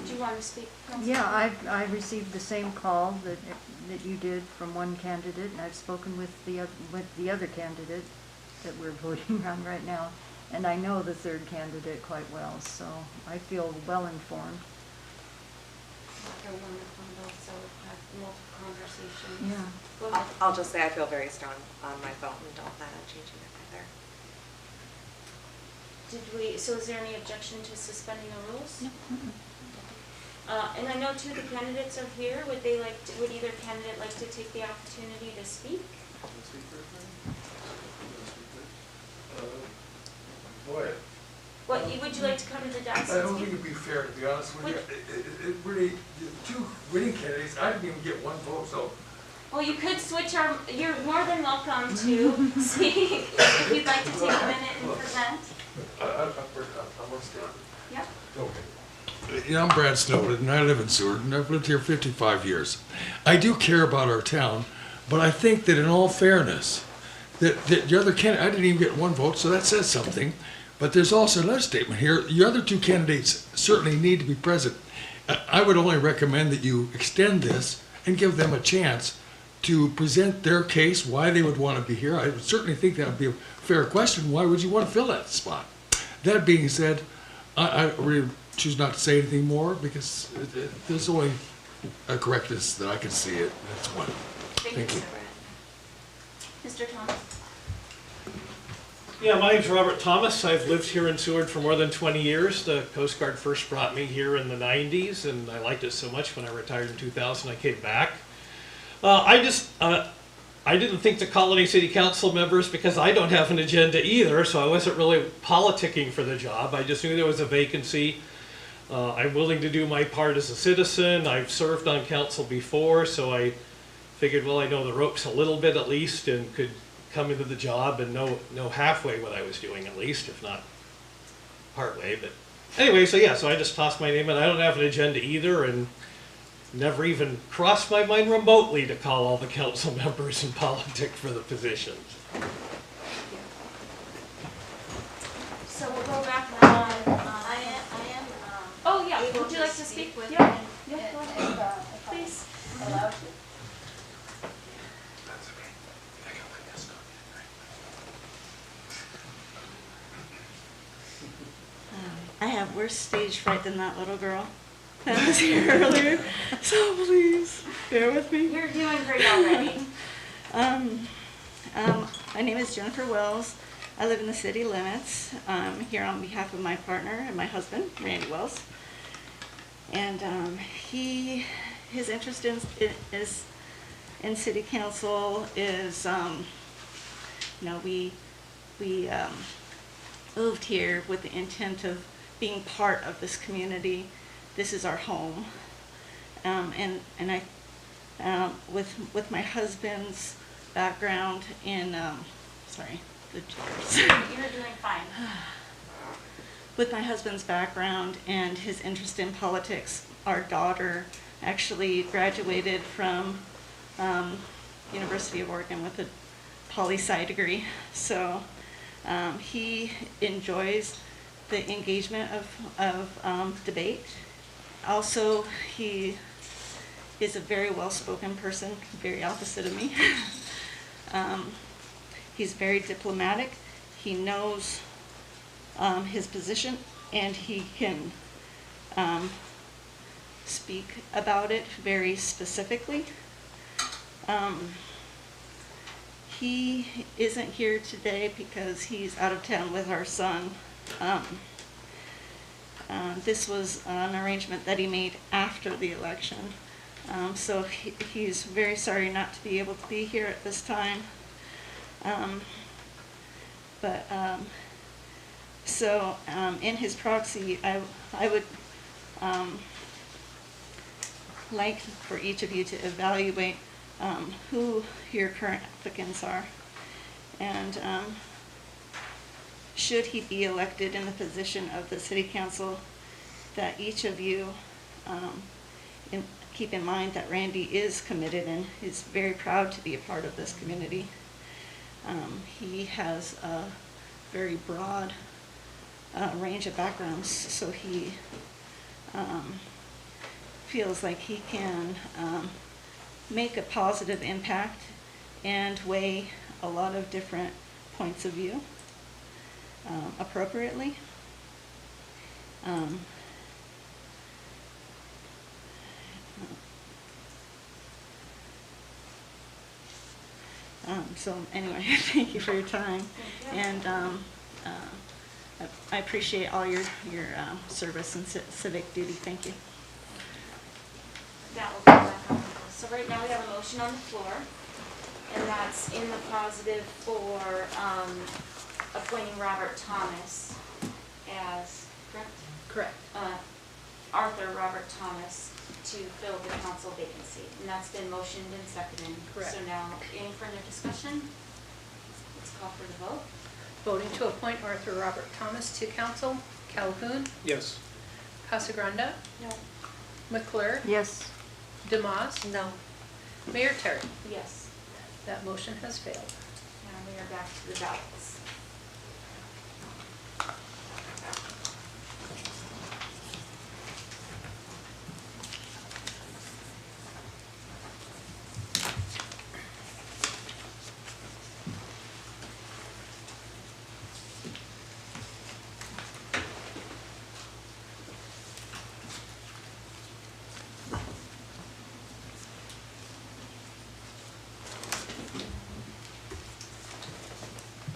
Do you want to speak? Yeah, I received the same call that you did from one candidate, and I've spoken with the other candidate that we're voting on right now, and I know the third candidate quite well, so I feel well informed. They're wonderful, so we've had multiple conversations. Yeah. Go ahead. I'll just say I feel very strong on my vote and don't plan on changing it either. So is there any objection to suspending the rules? No. And I know 2 of the candidates are here. Would either candidate like to take the opportunity to speak? Boy. Would you like to come to the dais? I don't think it'd be fair, to be honest with you. It really, the 2 winning candidates, I didn't even get 1 vote, so. Well, you could switch you're more than welcome to speak if you'd like to take a minute and present. I'm more standing. Yep. Okay. I'm Brad Snowden, and I live in Seward, and I've lived here 55 years. I do care about our town, but I think that in all fairness, that the other candidate, I didn't even get one vote, so that says something. But there's also another statement here. Your other two candidates certainly need to be present. I would only recommend that you extend this and give them a chance to present their case, why they would want to be here. I would certainly think that would be a fair question. Why would you want to fill that spot? That being said, I really choose not to say anything more because there's only a correctness that I can see it. That's one. Thank you. Mr. Thomas? Yeah, my name's Robert Thomas. I've lived here in Seward for more than 20 years. The Coast Guard first brought me here in the 90s, and I liked it so much when I retired in 2000 I came back. I didn't think to call any city council members because I don't have an agenda either, so I wasn't really politicking for the job. I just knew there was a vacancy. I'm willing to do my part as a citizen. I've served on council before, so I figured, well, I know the ropes a little bit at least and could come into the job and know halfway what I was doing at least, if not partway. But anyway, so yeah, so I just tossed my name in. I don't have an agenda either, and never even crossed my mind remotely to call all the council members and politic for the positions. So we'll go back now. I am. Oh, yeah, able would you to like to speak speak? with Yeah, you. yeah, go ahead. Please. Allowed to? We're stage fright than that little girl that was here earlier, so please bear with me. You're doing great already. My name is Jennifer Wells. I live in the city limits. I'm here on behalf of my partner and my husband, Randy Wells. And his interest in city council is, we moved here with the intent of being part of this community. This is our home. And I, with my husband's background in, sorry, the chairs. You're doing fine. With my husband's background and his interest in politics, our daughter actually graduated from University of Oregon with a poli-sci degree. So he enjoys the engagement of debate. Also, he is a very well-spoken person, very opposite of me. He's very diplomatic. He knows his position, and he can speak about it very specifically. He isn't here today because he's out of town with our son. This was an arrangement that he made after the election. So he's very sorry not to be able to be here at this time. In his proxy, I would like for each of you to evaluate who your current applicants are. And should he be elected in the position of the city council, that each of you keep in mind that Randy is committed and is very proud to be a part of this community. He has a very broad range of backgrounds, so he feels like he can make a positive impact and weigh a lot of different points of view appropriately. So anyway, thank you for your time, and I appreciate all your service and civic duty. Thank you. That will go back on. So right now we have a motion on the floor, and that's in the positive for appointing Robert Thomas as, correct? Correct. Arthur Robert Thomas to fill the council vacancy, and that's been motioned and seconded. Correct. So now, any further discussion? Let's call for the vote. Voting to appoint Arthur Robert Thomas to council. Calhoun, Yes. Casagranda? No. McClure? Yes. Demas? No. Mayor Terry? Yes. That motion has failed. Now we are back to the ballots.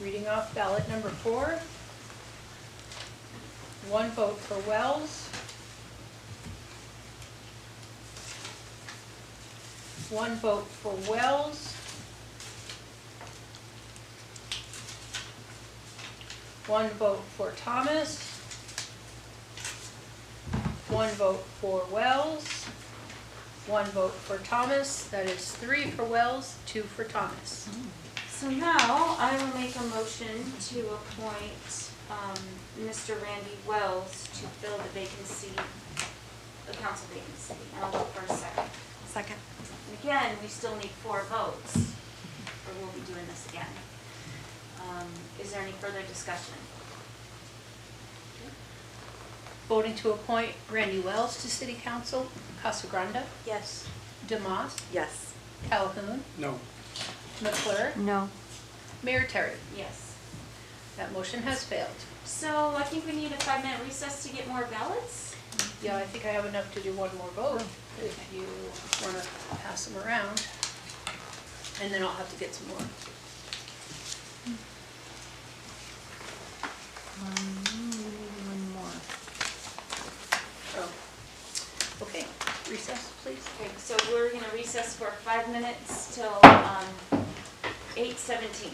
Reading off ballot number 4. 1 vote for Wells. 1 vote for Wells. 1 vote for Thomas. 1 vote for Wells. 1 vote for Thomas. That is 3 for Wells, 2 for Thomas. So now I will make a motion to appoint Mr. Randy Wells to fill the vacancy, the council vacancy. And I'll look for a second. Second. And again, we still need 4 votes, or we'll be doing this again. Is there any further discussion? Voting to appoint Randy Wells to City Council. Casagranda? Yes. Demas? Yes. Calhoun? No. McClure? No. Mayor Terry? Yes. That motion has failed. So I think we need a 5-minute recess to get more ballots. Yeah, I think I have enough to do 1 more vote if you want to pass them around. And then I'll have to get some more. One more. Oh. Okay, recess, please. Okay, so we're gonna recess for 5 minutes till 8:17.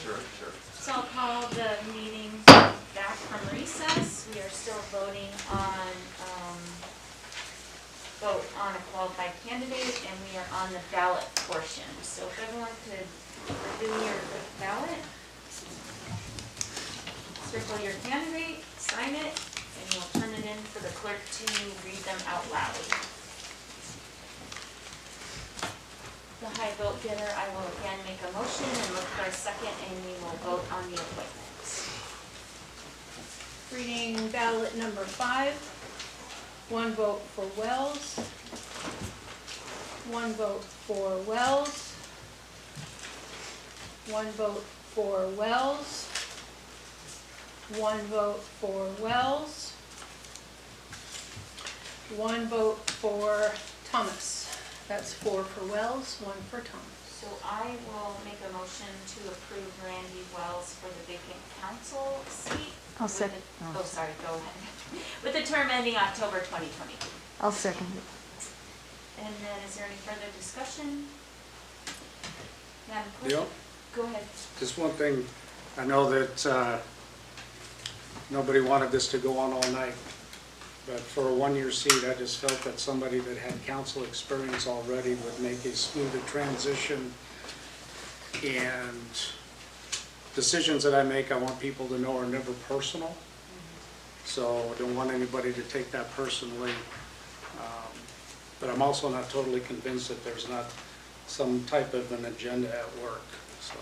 Sure. So I'll call the meeting back from recess. We are still voting on, vote on a qualified candidate, and we are on the ballot portion. So if everyone could review your ballot, circle your candidate, sign it, and you'll turn it in for the clerk to read them out loud. The high vote getter, I will again make a motion and look for a second, and we will vote on the appointments. Reading ballot number 5, 1 vote for Wells, 1 vote for Wells, 1 vote for Wells, 1 vote for Wells, 1 vote for Thomas. That's 4 for Wells, 1 for Thomas. So I will make a motion to approve Randy Wells for the vacant council seat. I'll second. Oh, sorry, go ahead. With the term ending October 2022. I'll second it. And then is there any further discussion? Madam Clerk? Yep. Go ahead. Just one thing, I know that nobody wanted this to go on all night, but for a one-year seat, I just felt that somebody that had council experience already would make a smoother transition. And decisions that I make, I want people to know are never personal. So I don't want anybody to take that personally. But I'm also not totally convinced that there's not some type of an agenda at work, so.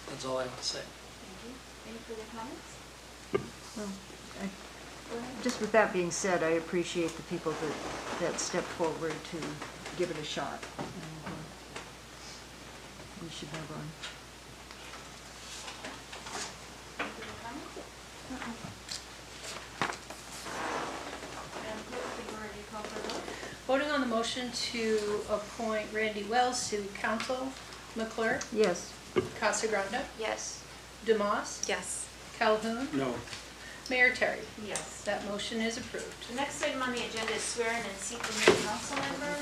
That's all I have to say. Thank you. Any further comments? Well, Go ahead. just with that being said, I appreciate the people that stepped forward to give it a shot. And, we should move on. Any further comments? Madam Clerk, I think we're ready to call for a vote. Voting on the motion to appoint Randy Wells to council, McClure, Yes. Casagrande, Yes. Demas, Yes. Calhoun, No. Mayor Terry. Yes. That motion is approved. The next item on the agenda is swear in and seat the new council member,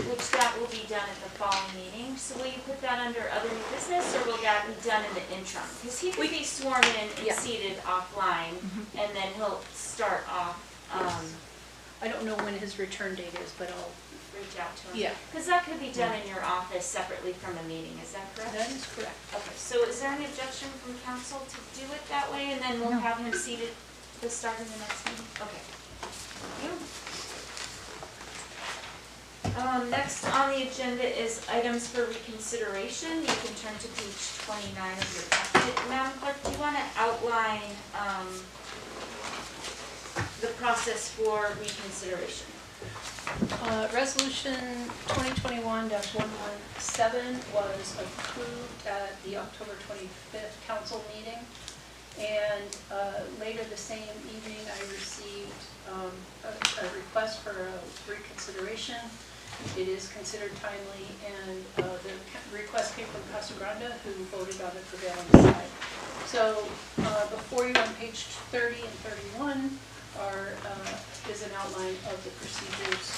which that will be done at the following meeting. So will you put that under other new business, or will that be done in the interim? Because he could be sworn in and Yeah. seated offline, and then he'll start off, I don't know when his return date is, but I'll, reach out to him. Yeah. Because that could be done in your office separately from a meeting, is that correct? that is correct. Okay, so is there any objection from council to do it that way, and then we'll have him seated to start in the next meeting? Okay. Thank you. Next on the agenda is items for reconsideration. You can turn to page 29 of your packet. Madam Clerk, do you want to outline the process for reconsideration? Resolution 2021-117 was approved at the October 25th council meeting. And later the same evening, I received a request for a reconsideration. It is considered timely, and the request came from Casagrande, who voted on the prevailing side. So before you on page 30 and 31 is an outline of the procedures.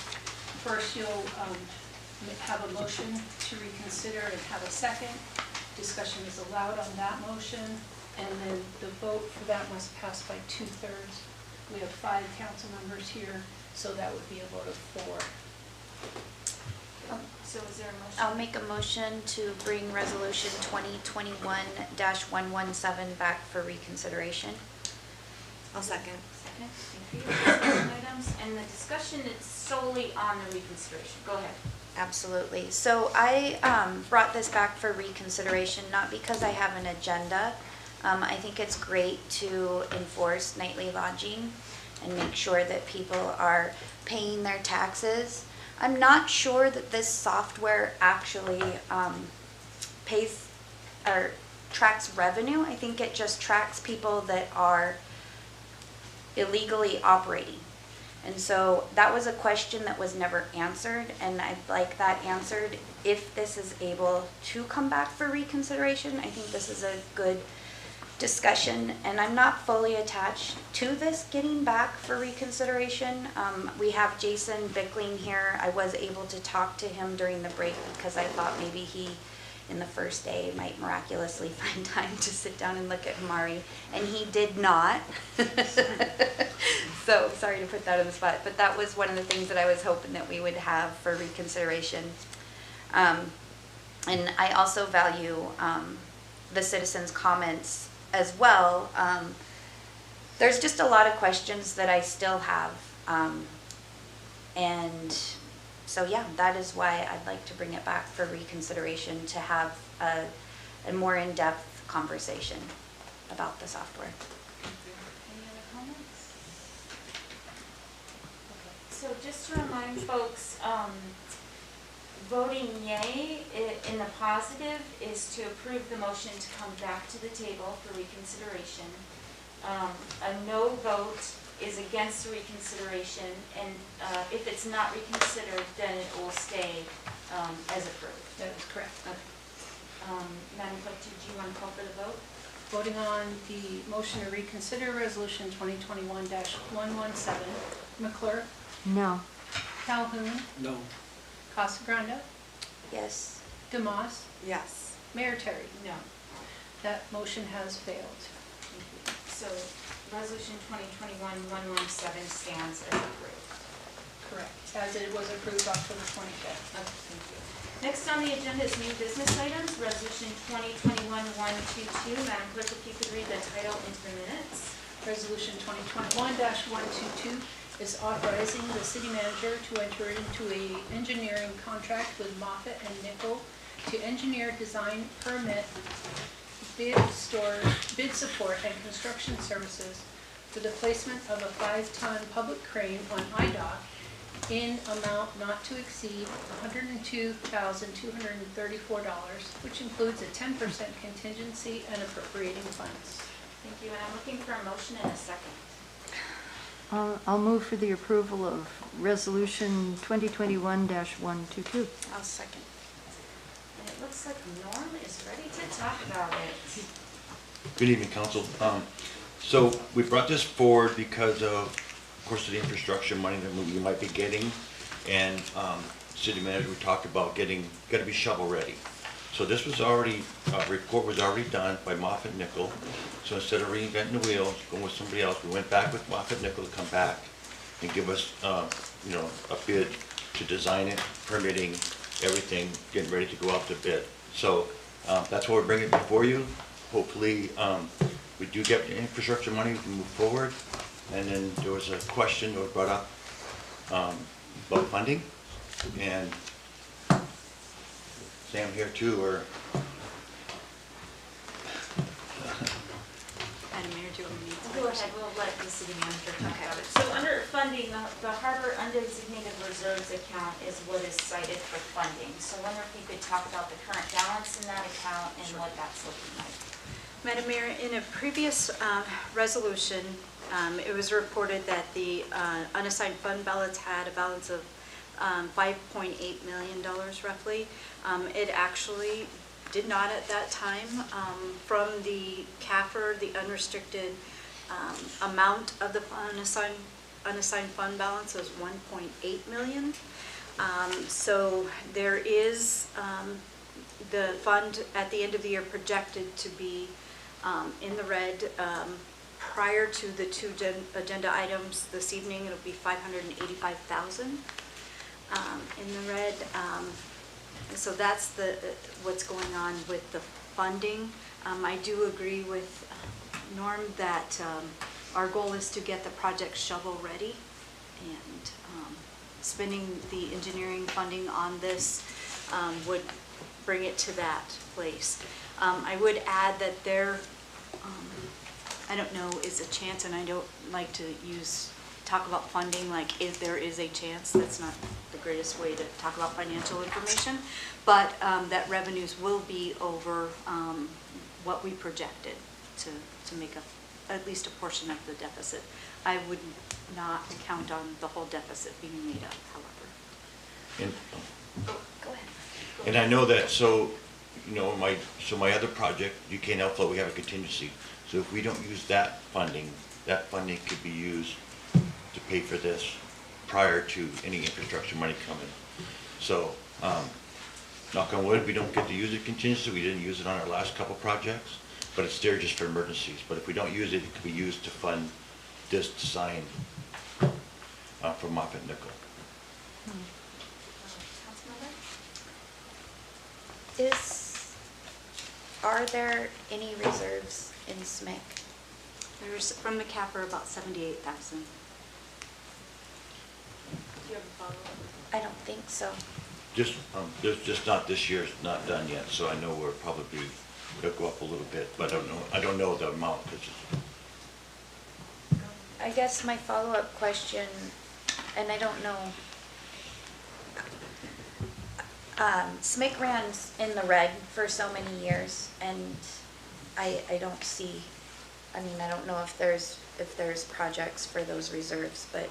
First, you'll have a motion to reconsider and have a second. Discussion is allowed on that motion, and then the vote for that must pass by 2/3. We have 5 council members here, so that would be a vote of 4. So is there a motion? I'll make a motion to bring resolution 2021-117 back for reconsideration. I'll second. Second, thank you. Discussion items, and the discussion is solely on the reconsideration. Go ahead. Absolutely. So I brought this back for reconsideration, not because I have an agenda. I think it's great to enforce nightly lodging and make sure that people are paying their taxes. I'm not sure that this software actually pays or tracks revenue. I think it just tracks people that are illegally operating. And so that was a question that was never answered, and I'd like that answered. If this is able to come back for reconsideration, I think this is a good discussion, and I'm not fully attached to this getting back for reconsideration. We have Jason Bickling here. I was able to talk to him during the break because I thought maybe he, in the first day, might miraculously find time to sit down and look at Hamari, and he did not. So sorry to put that on the spot, but that was one of the things that I was hoping that we would have for reconsideration. And I also value the citizens' comments as well. There's just a lot of questions that I still have. And so, yeah, that is why I'd like to bring it back for reconsideration, to have a more in-depth conversation about the software. Any other comments? Okay. So just to remind folks, voting yay in the positive is to approve the motion to come back to the table for reconsideration. A no vote is against reconsideration, and if it's not reconsidered, then it will stay as approved. That is correct. Madam Clerk, do you want to call for the vote? Voting on the motion to reconsider Resolution 2021-117, McClure, No. Calhoun, No. Casagrande, Yes. Demas, Yes. Mayor Terry. No. That motion has failed. So Resolution 2021-117 stands as approved. Correct. As it was approved October 25th. Okay, thank you. Next on the agenda is new business items, Resolution 2021-122. Madam Clerk, if you could read the title into the minutes. Resolution 2021-122 is authorizing the city manager to enter into a engineering contract with Moffitt and Nickel to engineer, design, permit, bid support, and construction services for the placement of a 5-ton public crane on IDOT in amount not to exceed $102,234, which includes a 10% contingency and appropriating funds. Thank you, and I'm looking for a motion and a second. I'll move for the approval of Resolution 2021-122. I'll second. And it looks like Norm is ready to talk about it. Good evening, Council. So we brought this forward because of course, of the infrastructure money that we might be getting, and city manager, we talked about got to be shovel ready. So this was already, report was already done by Moffitt Nickel. So instead of reinventing the wheels, going with somebody else, we went back with Moffitt Nickel to come back and give us, you know, a bid to design it, permitting, everything, getting ready to go out to bid. So that's why we're bringing it before you. Hopefully, we do get the infrastructure money, we can move forward. And then there was a question that was brought up about funding, and Sam here too, or Madam Mayor, do you want me to? Go ahead, we'll let the city manager talk about it. So under funding, the Harbor Undesignated Reserves account is what is cited for funding. So I wonder if you could talk about the current balance in that account and what that's looking like. Madam Mayor, in a previous resolution, it was reported that the unassigned fund balance had a balance of $5.8 million roughly. It actually did not at that time. From the CAFR, the unrestricted amount of the unassigned fund balance was $1.8 million. So there is the fund at the end of the year projected to be in the red. Prior to the two agenda items this evening, it'll be $585,000 in the red. So that's what's going on with the funding. I do agree with Norm that our goal is to get the project shovel ready, and spending the engineering funding on this would bring it to that place. I would add that there, I don't know, is a chance, and I don't like to talk about funding like if there is a chance. That's not the greatest way to talk about financial information, but that revenues will be over what we projected to make at least a portion of the deficit. I would not count on the whole deficit being made up, however. And, Go ahead. and I know that, so, you know, my other project, UK Outflow, we have a contingency. So if we don't use that funding could be used to pay for this prior to any infrastructure money coming. So, knock on wood, we don't get to use it contingency. We didn't use it on our last couple projects, but it's there just for emergencies. But if we don't use it, it could be used to fund this design for Moffett Nickel. Are there any reserves in SMIC? There's, from the capper, about 78,000. Do you have a follow-up? I don't think so. Just, there's just not, this year's not done yet, so I know we're probably, it'll go up a little bit, but I don't know the amount, 'cause I guess my follow-up question, and I don't know, SMIC ran in the red for so many years, and I don't see, I mean, I don't know if there's projects for those reserves, but,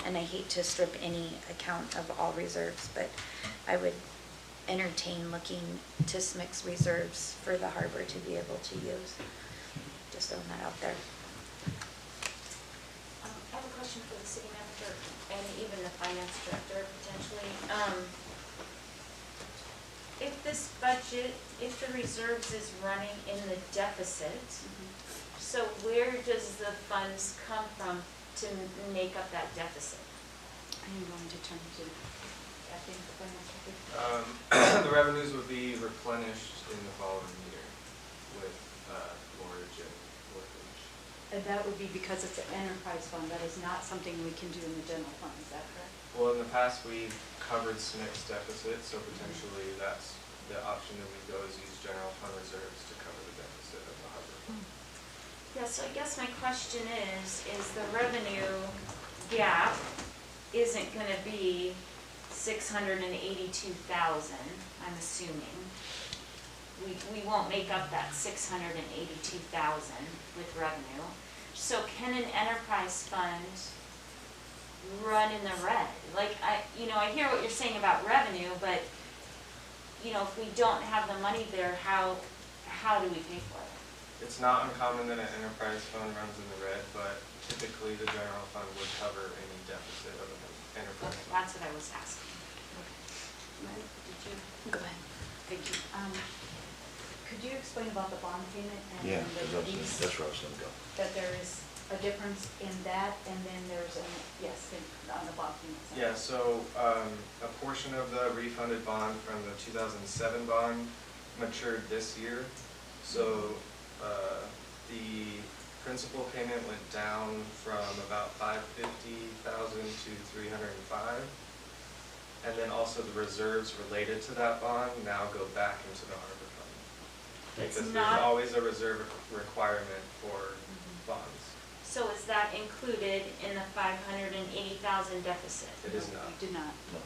and I hate to strip any account of all reserves, but I would entertain looking to SMIC's reserves for the harbor to be able to use. Just throwing that out there. I have a question for the city manager and even the finance director potentially. If this budget, if the reserves is running in the deficit, so where does the funds come from to make up that deficit? I'm going to turn to, I think, the finance director. The revenues would be replenished in the following year with mortgage and workage. And that would be because it's an enterprise fund, that is not something we can do in the general fund, is that correct? Well, in the past, we've covered SNC's deficit, so potentially that's the option that we go is use general fund reserves to cover the deficit of the harbor fund. Yeah, so I guess my question is the revenue gap isn't gonna be 682,000, I'm assuming. We won't make up that 682,000 with revenue. So can an enterprise fund run in the red? Like, I hear what you're saying about revenue, but, if we don't have the money there, how do we pay for it? It's not uncommon that an enterprise fund runs in the red, but typically the general fund would cover any deficit of an enterprise fund. That's what I was asking. Did you? Go ahead. Thank you. Could you explain about the bond payment and yeah, the release? that's where I was gonna go. That there is a difference in that, and then there's on the bond payment side. Yeah, so a portion of the refunded bond from the 2007 bond matured this year. So the principal payment went down from about $550,000 to $305,000. And then also the reserves related to that bond now go back into the harbor fund. Because there's always a reserve requirement for bonds. So is that included in the 580,000 deficit? It is not. You did not. No.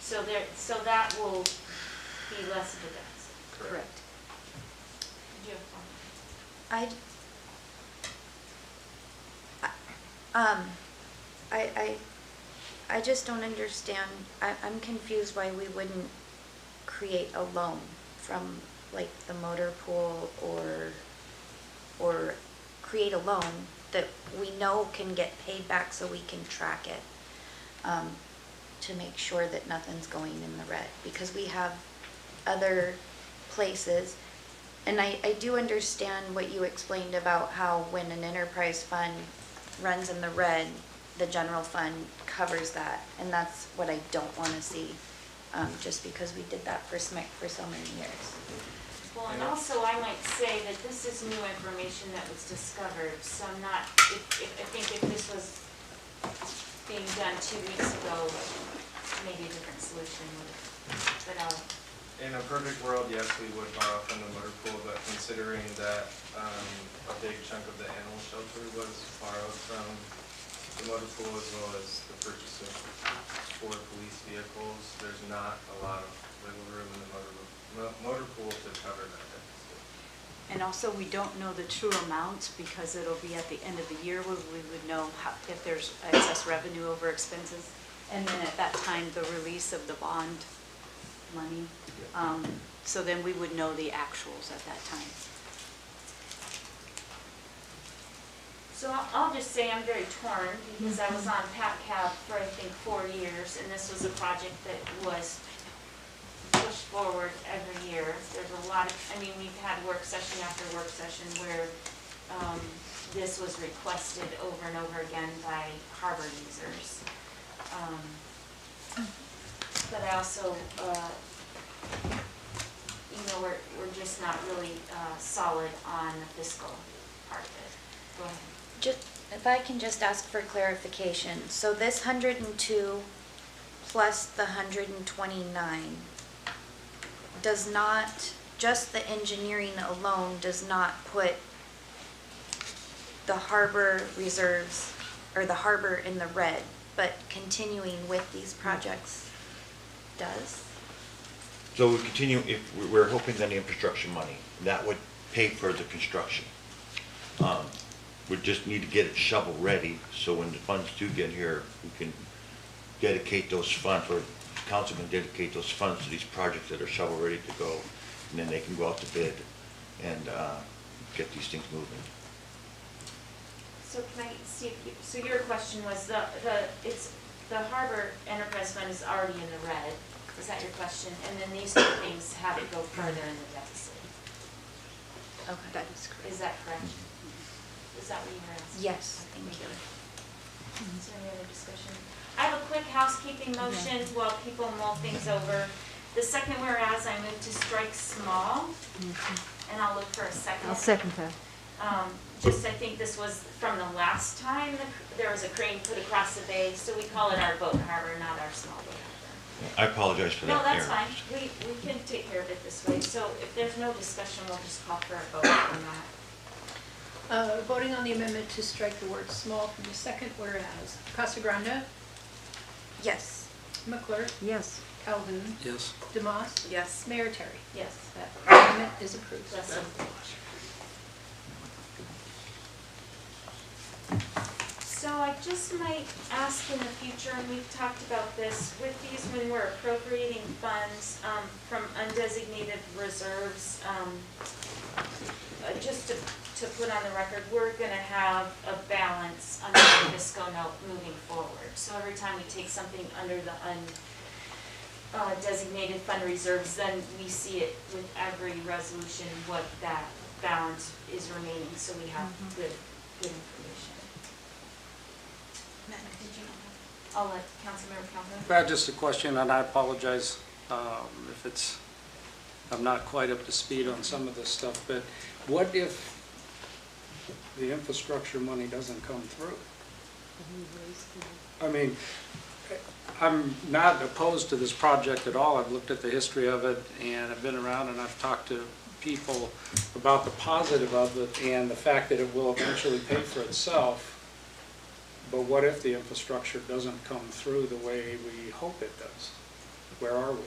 So that will be less of a deficit. Correct. Did you have I just don't understand. I'm confused why we wouldn't create a loan from like the motor pool or create a loan that we know can get paid back so we can track it to make sure that nothing's going in the red, because we have other places. And I do understand what you explained about how when an enterprise fund runs in the red, the general fund covers that, and that's what I don't want to see, just because we did that for SMIC for so many years. Well, and also I might say that this is new information that was discovered, so I'm not, I think if this was being done 2 weeks ago, maybe a different solution would, but In a perfect world, yes, we would borrow from the motor pool, but considering that a big chunk of the animal shelter was borrowed from the motor pool as well as the purchase of 4 police vehicles, there's not a lot of wiggle room in the motor pool to cover that deficit. And also, we don't know the true amounts because it'll be at the end of the year where we would know if there's excess revenue over expenses. And then at that time, the release of the bond money. So then we would know the actuals at that time. So I'll just say I'm very torn because I was on PACCAB for I think 4 years, and this was a project that was pushed forward every year. There's a lot of, I mean, we've had work session after work session where this was requested over and over again by harbor users. But I also, you know, we're just not really solid on the fiscal part of it. Go ahead. Just, if I can just ask for clarification, so this 102 plus the 129 does not, just the engineering alone does not put the harbor reserves, or the harbor in the red, but continuing with these projects does? So we continue, if we're hoping that the infrastructure money, that would pay for the construction. We just need to get it shovel ready, so when the funds do get here, we can dedicate those funds, or council can dedicate those funds to these projects that are shovel ready to go, and then they can go out to bid and get these things moving. So can I see, so your question was the harbor enterprise fund is already in the red, is that your question? And then these two things have it go further in the deficit. Okay. That is correct. Is that correct? Is that what you were asking? Yes, thank you. Is there any other discussion? I have a quick housekeeping motion while people mull things over. The second whereas, I move to strike small, and I'll look for a second. I'll second that. Just, I think this was from the last time there was a crane put across the bay, so we call it our boat harbor, not our small boat harbor. I apologize for that. No, that's error. fine. We can take care of it this way. So if there's no discussion, we'll just call for a vote on that. Voting on the amendment to strike the word small from the second whereas. Casagrande? Yes. McClure? Yes. Calhoun? Yes. Demas? Yes. Mayor Terry? Yes. That amendment is approved. Bless them. So I just might ask in the future, and we've talked about this, with these when we're appropriating funds from undesignated reserves, just to put on the record, we're gonna have a balance under the fiscal note moving forward. So every time we take something under the undesignated fund reserves, then we see it with every resolution what that balance is remaining, so we have good information. I'll let Councilmember Calhoun. Just a question, and I apologize if I'm not quite up to speed on some of this stuff, but what if the infrastructure money doesn't come through? I mean, I'm not opposed to this project at all. I've looked at the history of it, and I've been around and I've talked to people about the positive of it and the fact that it will eventually pay for itself. But what if the infrastructure doesn't come through the way we hope it does? Where are we?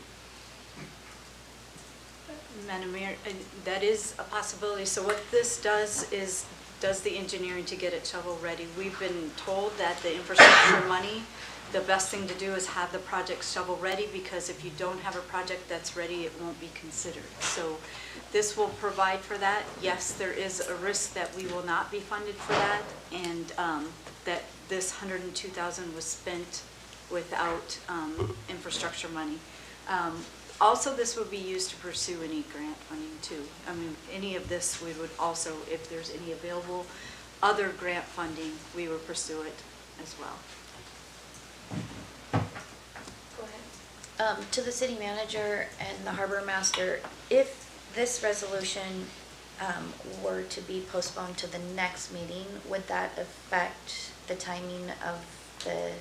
Madam Mayor, that is a possibility. So what this does is, does the engineering to get it shovel ready. We've been told that the infrastructure money, the best thing to do is have the project shovel ready, because if you don't have a project that's ready, it won't be considered. So this will provide for that. Yes, there is a risk that we will not be funded for that, and that this $102,000 was spent without infrastructure money. Also, this would be used to pursue any grant funding too. I mean, any of this, we would also, if there's any available other grant funding, we would pursue it as well. Go ahead. To the city manager and the harbor master, if this resolution were to be postponed to the next meeting, would that affect the timing of the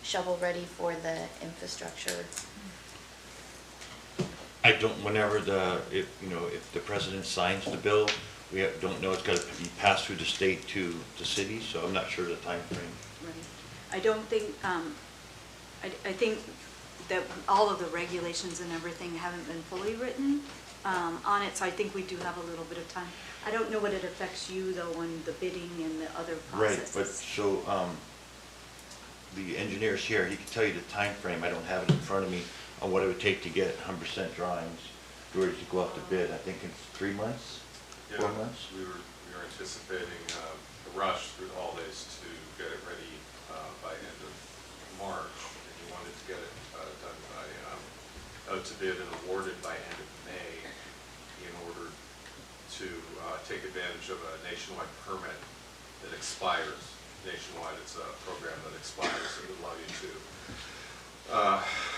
shovel ready for the infrastructure? I don't, whenever if the president signs the bill, we don't know, it's got to be passed through the state to the city, so I'm not sure the time frame. Right. I don't think, I think that all of the regulations and everything haven't been fully written on it, so I think we do have a little bit of time. I don't know what it affects you though on the bidding and the other processes. Right, but so the engineer's here, he can tell you the time frame. I don't have it in front of me on what it would take to get 100% drawings ready to go out to bid. I think it's 3 months, 4 months. We were anticipating rush through the holidays to get it ready by end of March, and you wanted to get it done by, out to bid and awarded by end of May in order to take advantage of a nationwide permit that expires nationwide. It's a program that expires and would allow you to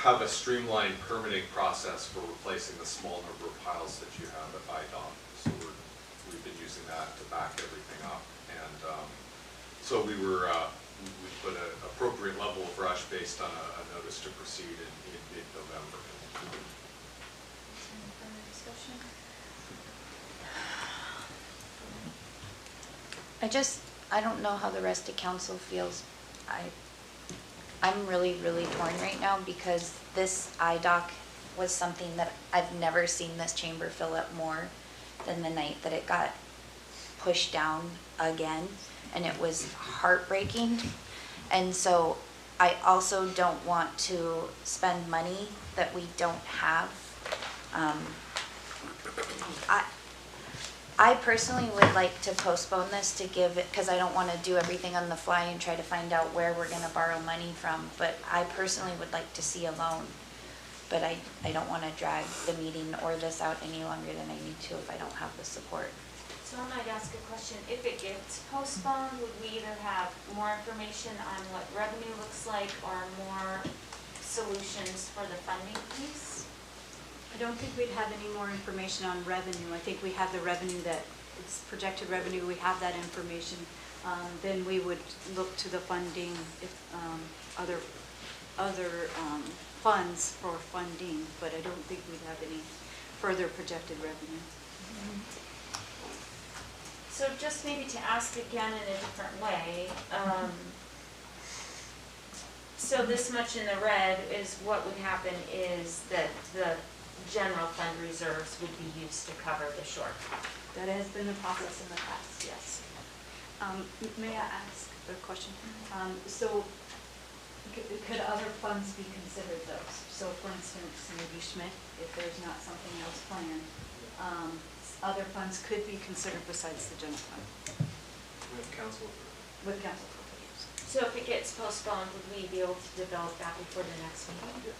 have a streamlined permitting process for replacing the small number of piles that you have at IDOT. So we've been using that to back everything up. And so we put an appropriate level of rush based on a notice to proceed in mid-November. Any further discussion? I don't know how the rest of council feels. I'm really, really torn right now because this IDOC was something that I've never seen this chamber fill up more than the night that it got pushed down again, and it was heartbreaking. And so I also don't want to spend money that we don't have. I personally would like to postpone this to give it, because I don't want to do everything on the fly and try to find out where we're going to borrow money from, but I personally would like to see a loan. But I don't want to drag the meeting or this out any longer than I need to if I don't have the support. So I might ask a question. If it gets postponed, would we either have more information on what revenue looks like or more solutions for the funding piece? I don't think we'd have any more information on revenue. I think we have the revenue that, it's projected revenue, we have that information. Then we would look to the funding, if other funds for funding, but I don't think we'd have any further projected revenue. So just maybe to ask again in a different way, so this much in the red is what would happen is that the general fund reserves would be used to cover the shortfall. That has been the process in the past, yes. May I ask a question? So could other funds be considered those? So for instance, maybe Schmidt, if there's not something else planned, other funds could be considered besides the general fund? With council approval. With council approval, yes. So if it gets postponed, would we be able to develop that before the next meeting? Yeah.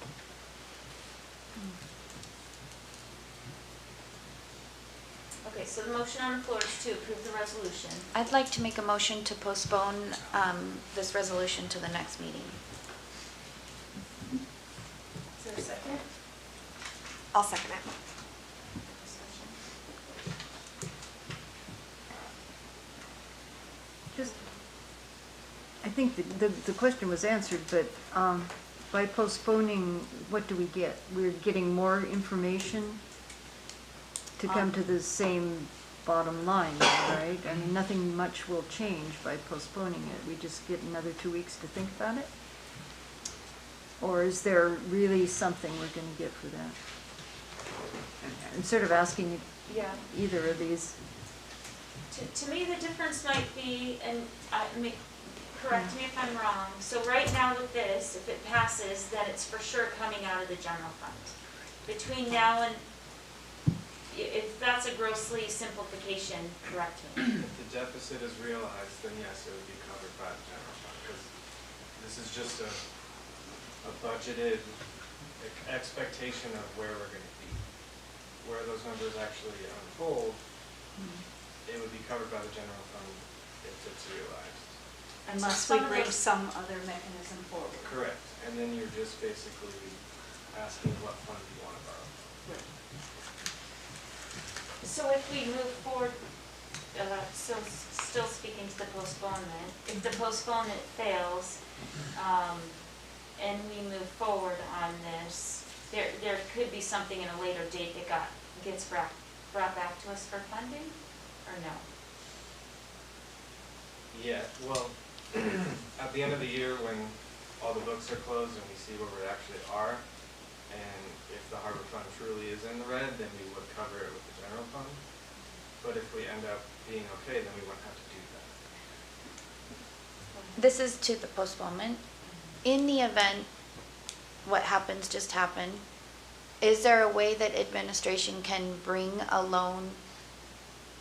Okay, so the motion on the floor is to approve the resolution. I'd like to make a motion to postpone this resolution to the next meeting. Is there a second? I'll second it. Discussion. Just, I think the question was answered, but by postponing, what do we get? We're getting more information to come to the same bottom line, right? I mean, nothing much will change by postponing it. We just get another 2 weeks to think about it? Or is there really something we're going to get for that? I'm sort of asking you Yeah. either of these. To me, the difference might be, and correct me if I'm wrong, so right now with this, if it passes, then it's for sure coming out of the general fund. Between now and, if that's a grossly simplification, correct me. If the deficit is realized, then yes, it would be covered by the general fund, because this is just a budgeted expectation of where we're gonna be. Where those numbers actually unfold, it would be covered by the general fund if it's realized. Unless we bring some other mechanism forward. Correct, and then you're just basically asking what fund you wanna borrow. Right. So if we move forward, so still speaking to the postponement, if the postponement fails, and we move forward on this, there could be something in a later date that gets brought back to us for funding, or no? Yeah, well, at the end of the year, when all the books are closed and we see where we actually are, and if the harbor fund truly is in the red, then we would cover it with the general fund. But if we end up being okay, then we wouldn't have to do that. This is to the postponement. In the event what happens just happened, is there a way that administration can bring a loan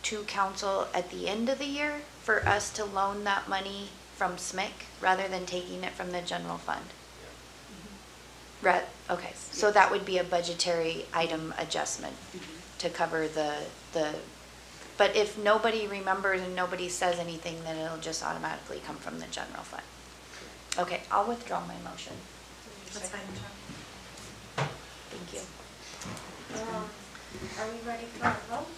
to council at the end of the year for us to loan that money from SMIC rather than taking it from the general fund? Right, okay, so that would be a budgetary item adjustment to cover the, but if nobody remembers and nobody says anything, then it'll just automatically come from the general fund. Okay, I'll withdraw my motion. That's fine, Thank you. Are we ready for our vote?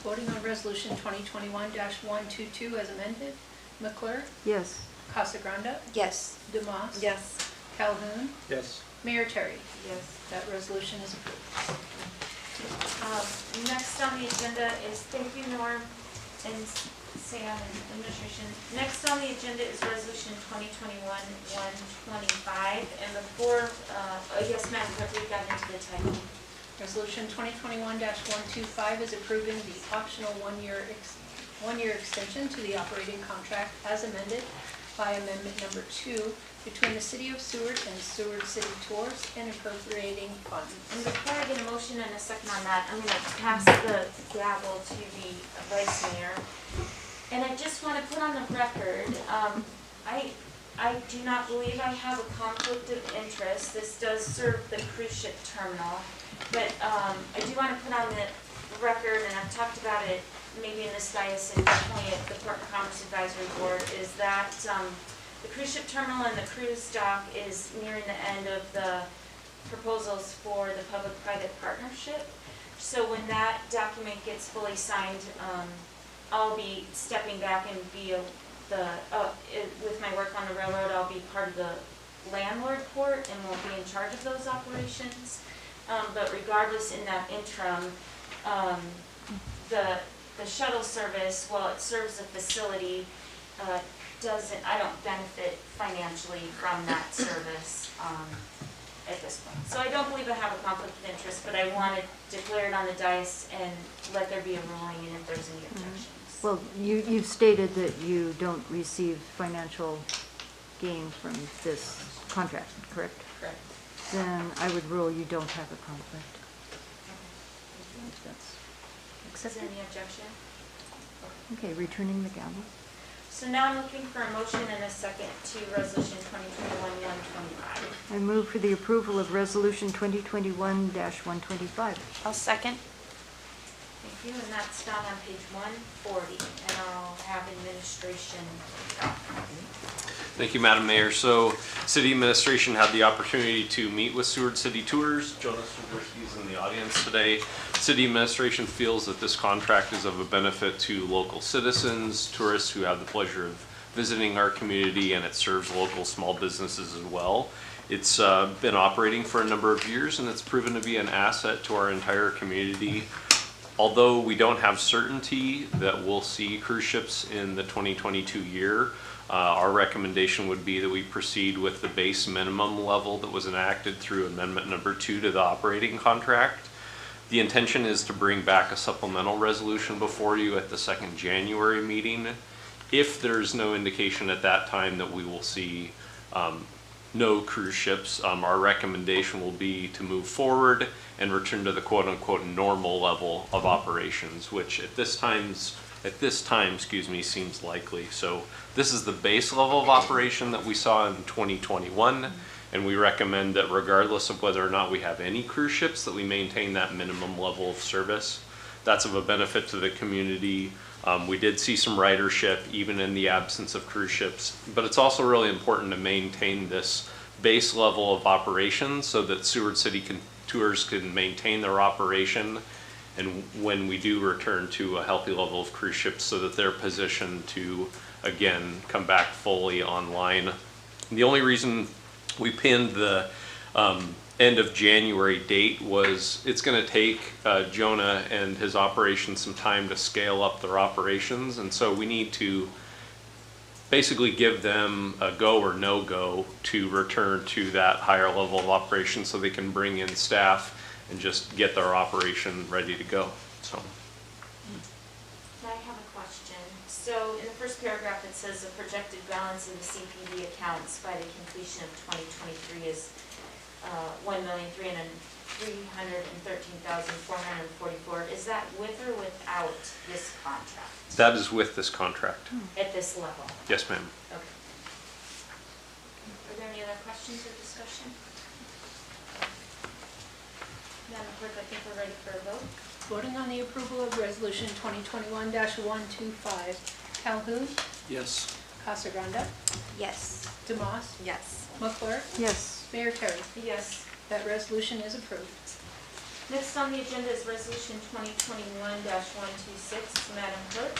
Voting on resolution 2021-122 as amended. McClure, Yes. Casagranda, Yes. Demas. Yes. Calhoun, Yes. Mayor Terry. Yes. That resolution is approved. Next on the agenda is, thank you, Norm and Sam and administration. Next on the agenda is resolution 2021-125. And before, yes, Madam Clerk, we got into the title. Resolution 2021-125 is approving the optional one-year extension to the operating contract as amended by amendment number 2 between the City of Seward and Seward City Tours and appropriating funds. And before I get a motion and a second on that, I'm going to pass the gavel to the Vice Mayor. And I just want to put on the record, I do not believe I have a conflict of interest. This does serve the cruise ship terminal. But I do want to put on the record, and I've talked about it maybe in this dais and definitely at the Port Commerce Advisory Board, is that the cruise ship terminal and the cruise dock is nearing the end of the proposals for the public-private partnership. So when that document gets fully signed, I'll be stepping back and be with my work on the railroad, I'll be part of the landlord port and will be in charge of those operations. But regardless, in that interim, the shuttle service, while it serves the facility, I don't benefit financially from that service at this point. So I don't believe I have a conflict of interest, but I want to declare it on the dais and let there be a ruling, and if there's any objections. Well, you've stated that you don't receive financial gain from this contract, correct? Correct. Then I would rule you don't have a conflict. That's Is there any objection? okay, returning the gavel. So now I'm looking for a motion and a second to resolution 2021-125. I move for the approval of resolution 2021-125. I'll second. Thank you, and that's down on page 140, and I'll have administration. Thank you, Madam Mayor. So, City Administration had the opportunity to meet with Seward City Tours. Jonas Zabriskie is in the audience today. City Administration feels that this contract is of a benefit to local citizens, tourists who have the pleasure of visiting our community, and it serves local small businesses as well. It's been operating for a number of years, and it's proven to be an asset to our entire community. Although we don't have certainty that we'll see cruise ships in the 2022 year, our recommendation would be that we proceed with the base minimum level that was enacted through amendment number 2 to the operating contract. The intention is to bring back a supplemental resolution before you at the second January meeting. If there's no indication at that time that we will see no cruise ships, our recommendation will be to move forward and return to the quote-unquote normal level of operations, which at this time, seems likely. So this is the base level of operation that we saw in 2021, and we recommend that regardless of whether or not we have any cruise ships, that we maintain that minimum level of service. That's of a benefit to the community. We did see some ridership even in the absence of cruise ships, but it's also really important to maintain this base level of operation so that Seward City Tours can maintain their operation, and when we do return to a healthy level of cruise ships, so that they're positioned to again come back fully online. The only reason we pinned the end of January date was it's going to take Jonah and his operation some time to scale up their operations, and so we need to basically give them a go or no go to return to that higher level of operation so they can bring in staff and just get their operation ready to go. So. I have a question. So in the first paragraph it says the projected balance in the CPD accounts by the completion of 2023 is $313,444. Is that with or without this contract That is with this contract. at this level? Yes, ma'am. Okay. Are there any other questions or discussion? Madam Clerk, I think we're ready for a vote. Voting on the approval of Resolution 2021-125, Calhoun, Yes. Casagranda, Yes. Demas, Yes. McClure, Yes. Mayor Terry. Yes. That resolution is approved. Next on the agenda is Resolution 2021-126. Madam Clerk?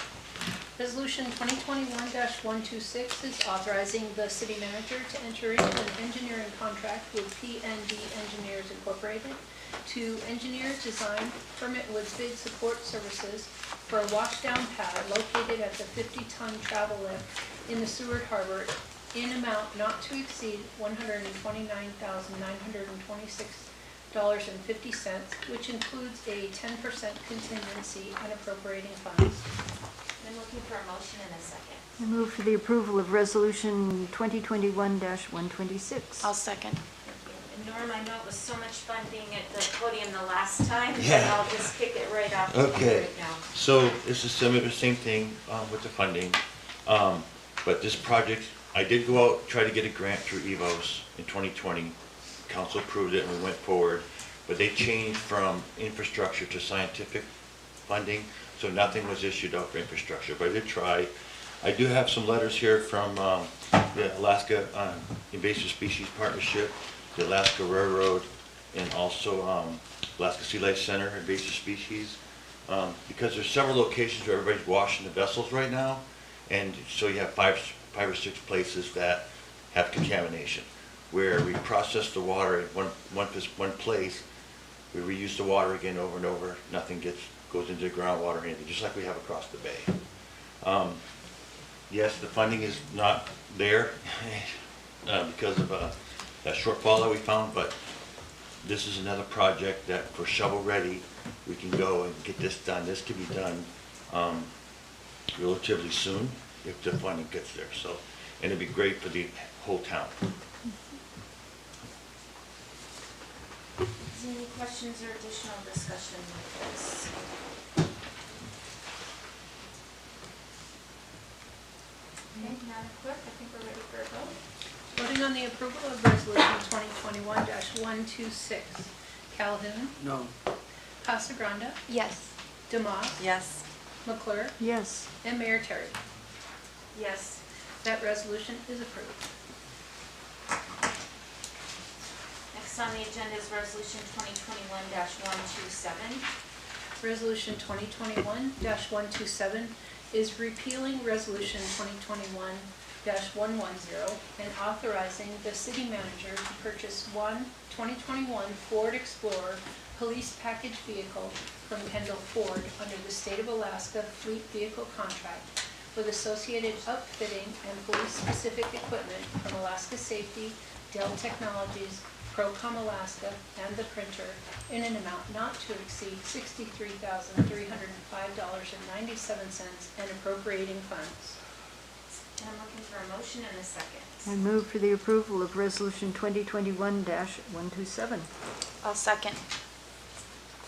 Resolution 2021-126 is authorizing the city manager to enter into an engineering contract with PND Engineers Incorporated to engineer, design, permit with bid support services for a washdown pad located at the 50-ton travel lift in the Seward Harbor in amount not to exceed $129,926.50, which includes a 10% contingency and appropriating funds. I'm looking for a motion in a second. I move for the approval of Resolution 2021-126. I'll second. Thank you. And Norm, I know it was so much fun being at the podium the last time, but Yeah. I'll just kick it right off Okay, right now. so it's a similar, same thing with the funding. But this project, I did go out, try to get a grant through EVOS in 2020. Council approved it and we went forward. But they changed from infrastructure to scientific funding, so nothing was issued out for infrastructure. But I did try. I do have some letters here from the Alaska Invasive Species Partnership, the Alaska Railroad, and also Alaska Sea Life Center, Invasive Species. Because there's several locations where everybody's washing the vessels right now, and so you have five or six places that have contamination, where we process the water in one place, we reuse the water again over and over, nothing goes into the groundwater or anything, just like we have across the bay. Yes, the funding is not there because of that shortfall that we found, but this is another project that for shovel ready, we can go and get this done. This can be done relatively soon if the funding gets there. So, and it'd be great for the whole town. Is there any questions or additional discussion with this? Okay, Madam Clerk, I think we're ready for a vote. Voting on the approval of Resolution 2021-126, Calhoun, No. Casagranda, Yes. Demas, Yes. McClure, Yes. and Mayor Terry. Yes. That resolution is approved. Next on the agenda is Resolution 2021-127. Resolution 2021-127 is repealing Resolution 2021-110 and authorizing the city manager to purchase one 2021 Ford Explorer police package vehicle from Kendall Ford under the State of Alaska Fleet Vehicle Contract with associated upfitting and police-specific equipment from Alaska Safety, Dell Technologies, Procom Alaska, and the printer in an amount not to exceed $63,305.97 and appropriating funds. And I'm looking for a motion in a second. I move for the approval of Resolution 2021-127. I'll second.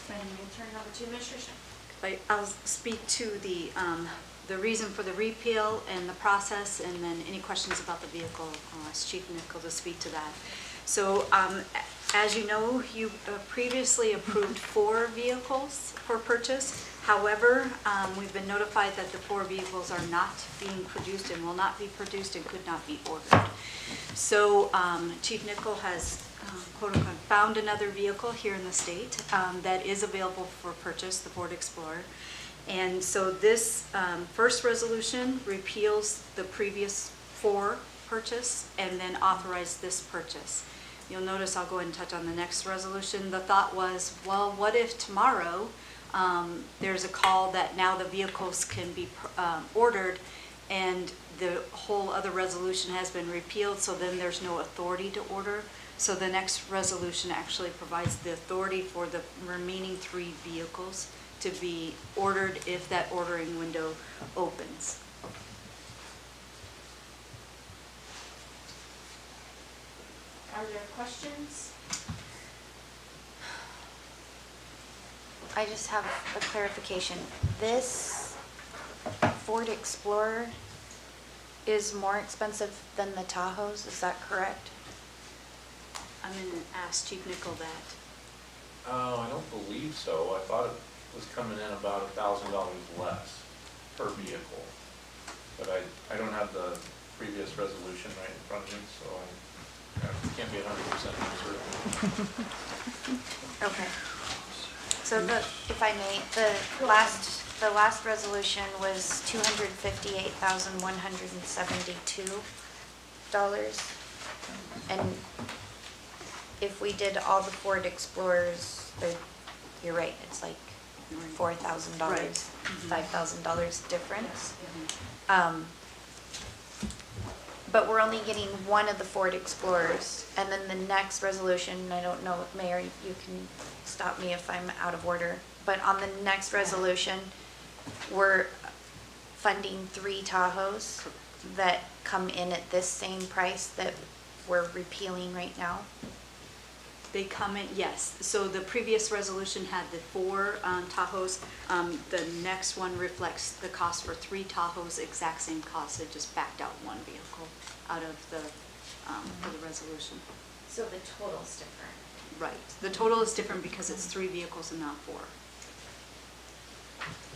And we'll turn it over to Administration. I'll speak to the reason for the repeal and the process, and then any questions about the vehicle, I'll ask Chief Nichol to speak to that. So, as you know, you previously approved 4 vehicles for purchase. However, we've been notified that the 4 vehicles are not being produced and will not be produced and could not be ordered. So, Chief Nichol has quote unquote found another vehicle here in the state that is available for purchase, the Ford Explorer. And so this first resolution repeals the previous 4 purchase and then authorize this purchase. You'll notice I'll go ahead and touch on the next resolution. The thought was, well, what if tomorrow there's a call that now the vehicles can be ordered and the whole other resolution has been repealed, so then there's no authority to order. So the next resolution actually provides the authority for the remaining 3 vehicles to be ordered if that ordering window opens. Are there questions? I just have a clarification. This Ford Explorer is more expensive than the Tahoes, is that correct? I'm gonna ask Chief Nickel that. I don't believe so. I thought it was coming in about $1,000 less per vehicle. But I don't have the previous resolution right in front of me, so I can't be 100% certain. Okay. So if I may, the last resolution was $258,172. And if we did all the Ford Explorers, you're right, it's like $4,000, Right. $5,000 difference. But we're only getting one of the Ford Explorers. And then the next resolution, I don't know, Mayor, you can stop me if I'm out of order, but on the next resolution, we're funding 3 Tahoes that come in at this same price that we're repealing right now. They come in, yes. So the previous resolution had the 4 Tahoes. The next one reflects the cost for 3 Tahoes, exact same cost. It just backed out 1 vehicle out of the, for the resolution. So the total's different. Right. The total is different because it's 3 vehicles and not 4.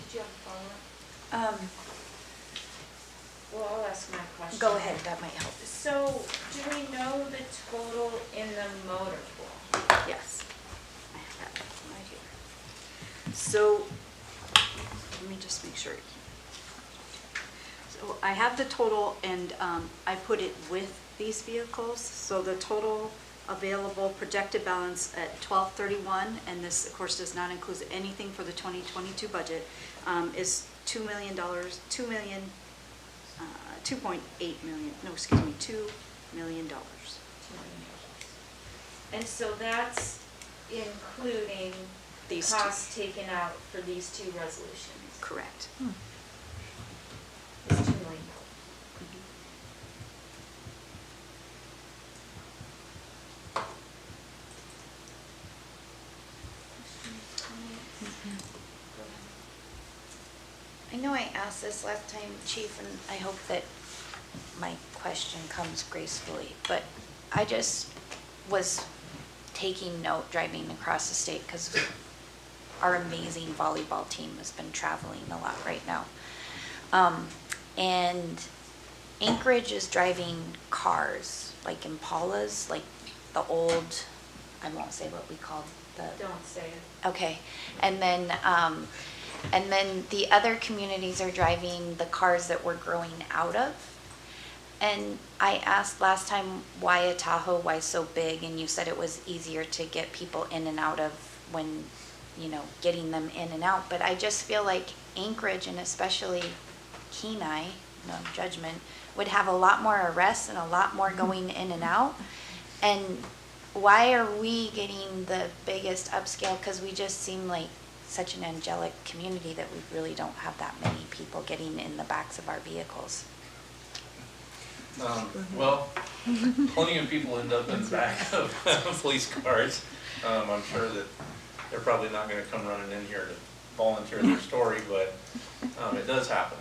Did you have a follow-up? Well, I'll ask my question. Go ahead, that might help. So, do we know the total in the motor pool? Yes. I have that right here. So, let me just make sure. So I have the total and I put it with these vehicles. So the total available projected balance at 12/31, and this of course does not include anything for the 2022 budget, is $2 million, $2.8 million, no, excuse me, $2 million. And so that's including These costs taken out for these 2 resolutions? Correct. It's $2 million. I know I asked this last time, Chief, and I hope that my question comes gracefully, but I just was taking note driving across the state because our amazing volleyball team has been traveling a lot right now. And Anchorage is driving cars, like Impalas, like the old, I won't say what we call the. Don't say it. Okay, and then the other communities are driving the cars that we're growing out of. And I asked last time why a Tahoe, why so big, and you said it was easier to get people in and out of when, you know, getting them in and out. But I just feel like Anchorage and especially Kenai, no judgment, would have a lot more arrests and a lot more going in and out. And why are we getting the biggest upscale? Because we just seem like such an angelic community that we really don't have that many people getting in the backs of our vehicles. Well, plenty of people end up in the back of police cars. I'm sure that they're probably not going to come running in here to volunteer their story, but it does happen.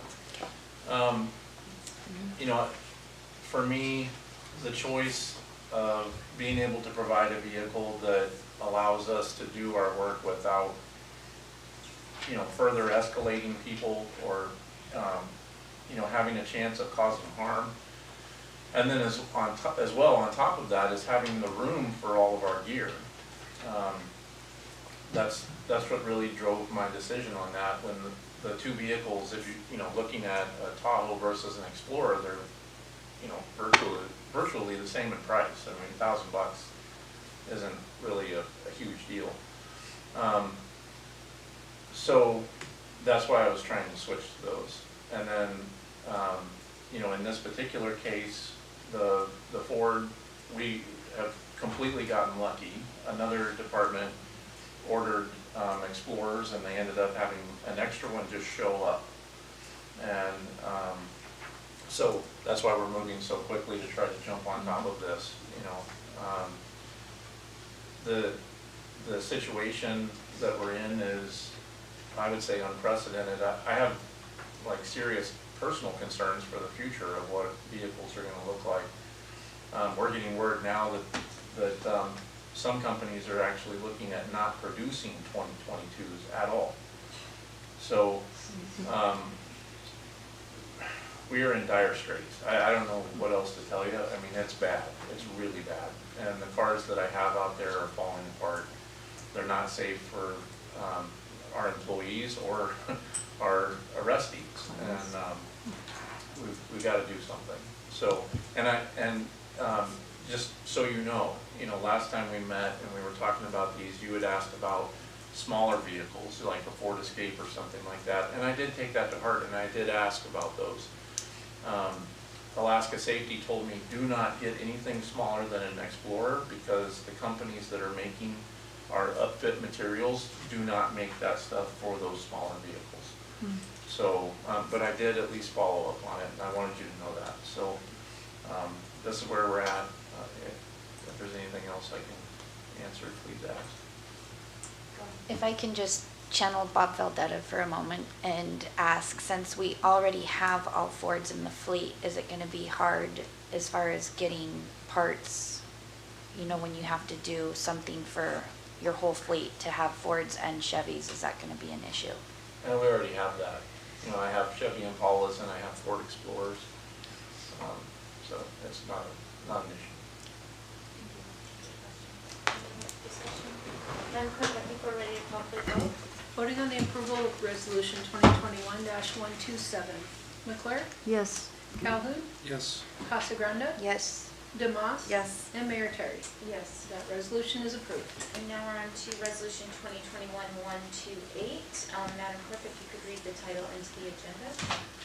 You know, for me, the choice of being able to provide a vehicle that allows us to do our work without, you know, further escalating people or, you know, having a chance of causing harm. And then as well on top of that is having the room for all of our gear. That's what really drove my decision on that. When the 2 vehicles, if you know, looking at a Tahoe versus an Explorer, they're, you know, virtually the same in price. I mean, $1,000 isn't really a huge deal. So that's why I was trying to switch to those. And then, you know, in this particular case, the Ford, we have completely gotten lucky. Another department ordered Explorers, and they ended up having an extra one just show up. And so that's why we're moving so quickly to try to jump on top of this. You know, the situation that we're in is, I would say, unprecedented. I have like serious personal concerns for the future of what vehicles are going to look like. We're getting word now that some companies are actually looking at not producing 2022s at all. So we are in dire straits. I don't know what else to tell you. I mean, it's bad. It's really bad. And the cars that I have out there are falling apart. They're not safe for our employees or our arrestees. And we've got to do something. So, just so you know, last time we met and we were talking about these, you had asked about smaller vehicles, like a Ford Escape or something like that. And I did take that to heart, and I did ask about those. Alaska Safety told me, do not get anything smaller than an Explorer, because the companies that are making our upfit materials do not make that stuff for those smaller vehicles. So, but I did at least follow up on it, and I wanted you to know that. So this is where we're at. If there's anything else I can answer, please ask. If I can just channel Bob Valdetta for a moment and ask, since we already have all Fords in the fleet, is it going to be hard as far as getting parts, when you have to do something for your whole fleet to have Fords and Chevys? Is that going to be an issue? And we already have that. I have Chevy Impalas and I have Ford Explorers. So it's not an issue. Madam Clerk, I think we're ready to call for the vote. Voting on the approval of Resolution 2021-127. McClure? Yes. Calhoun? Yes. Casagranda? Yes. Demas? Yes. And Mayor Terry. Yes. That resolution is approved. And now we're on to Resolution 2021-128. Madam Clerk, if you could read the title into the agenda.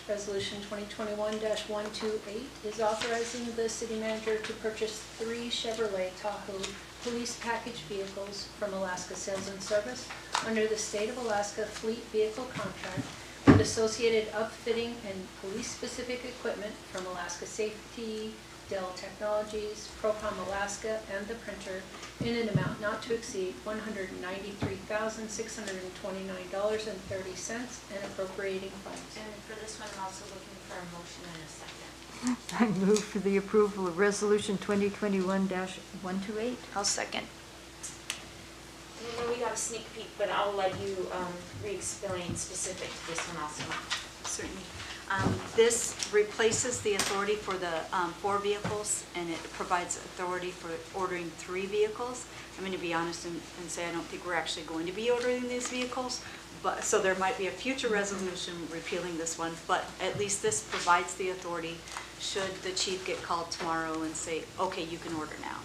Resolution 2021-128 is authorizing the city manager to purchase 3 Chevrolet Tahoe police package vehicles from Alaska Sales and Service under the State of Alaska Fleet Vehicle Contract with associated upfitting and police-specific equipment from Alaska Safety, Dell Technologies, Procom Alaska, and the printer in an amount not to exceed $193,629.30 and appropriating funds. And for this one, I'm also looking for a motion and a second. I move for the approval of Resolution 2021-128. I'll second. We got a sneak peek, but I'll let you re-explain specific to this one also. Certainly. This replaces the authority for the 4 vehicles, and it provides authority for ordering 3 vehicles. I'm going to be honest and say I don't think we're actually going to be ordering these vehicles, but so there might be a future resolution repealing this one, but at least this provides the authority should the chief get called tomorrow and say, okay, you can order now.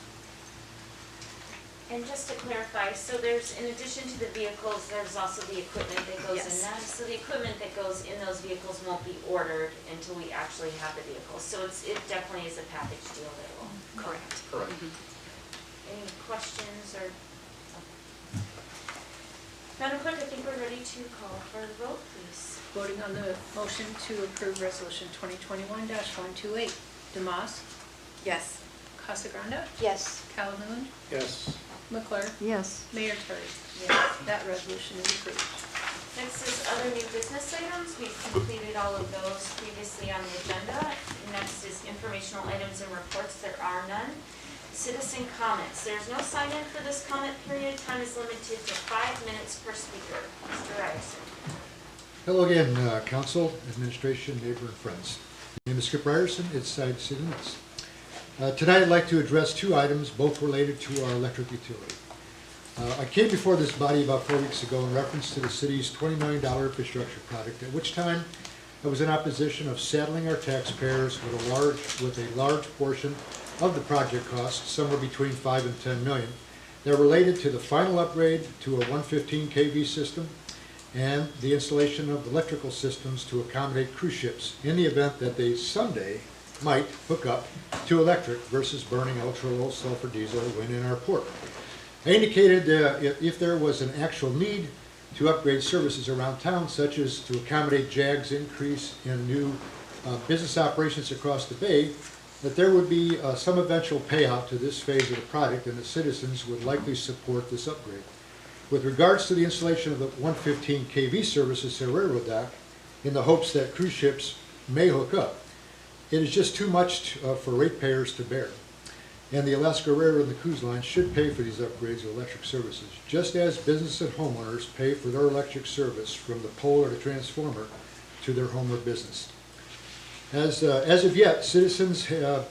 And just to clarify, so there's, in addition to the vehicles, there's also the equipment that goes in Yes. that. So the equipment that goes in those vehicles won't be ordered until we actually have the vehicles. So it definitely is a package deal that will. Correct. Correct. Any questions or? Madam Clerk, I think we're ready to call for the vote, please. Voting on the motion to approve Resolution 2021-128. Demas? Yes. Casagranda? Yes. Calhoun? Yes. McClure? Yes. Mayor Terry. Yes. That resolution is approved. Next is other new business items. We've completed all of those previously on the agenda. Next is informational items and reports. There are none. Citizen comments. There's no sign-in for this comment period. Time is limited to 5 minutes per speaker. Mr. Ryerson. Hello again, Council, Administration, neighbor, and friends. My name is Skip Ryerson. It's Side City Limits. Tonight I'd like to address 2 items, both related to our electric utility. I came before this body about 4 weeks ago in reference to the city's $20 million infrastructure project, at which time I was in opposition of saddling our taxpayers with a large portion of the project costs, somewhere between 5 and 10 million, that related to the final upgrade to a 115 kV system and the installation of electrical systems to accommodate cruise ships in the event that they someday might hook up to electric versus burning ultra-low sulfur diesel when in our port. I indicated if there was an actual need to upgrade services around town, such as to accommodate JAG's increase in new business operations across the bay, that there would be some eventual payout to this phase of the project and that citizens would likely support this upgrade. With regards to the installation of the 115 kV services at railroad dock, in the hopes that cruise ships may hook up, it is just too much for ratepayers to bear. And the Alaska Railroad and the cruise line should pay for these upgrades of electric services, just as business and homeowners pay for their electric service from the pole or the transformer to their home or business. As of yet, citizens have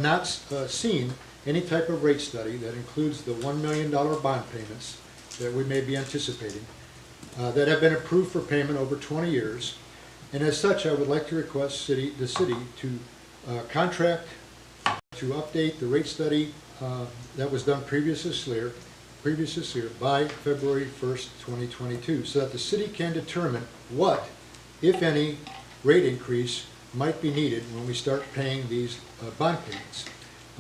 not seen any type of rate study that includes the $1 million bond payments that we may be anticipating that have been approved for payment over 20 years. And as such, I would like to request the city to contract to update the rate study that was done previous this year by February 1st, 2022, so that the city can determine what, if any, rate increase might be needed when we start paying these bond payments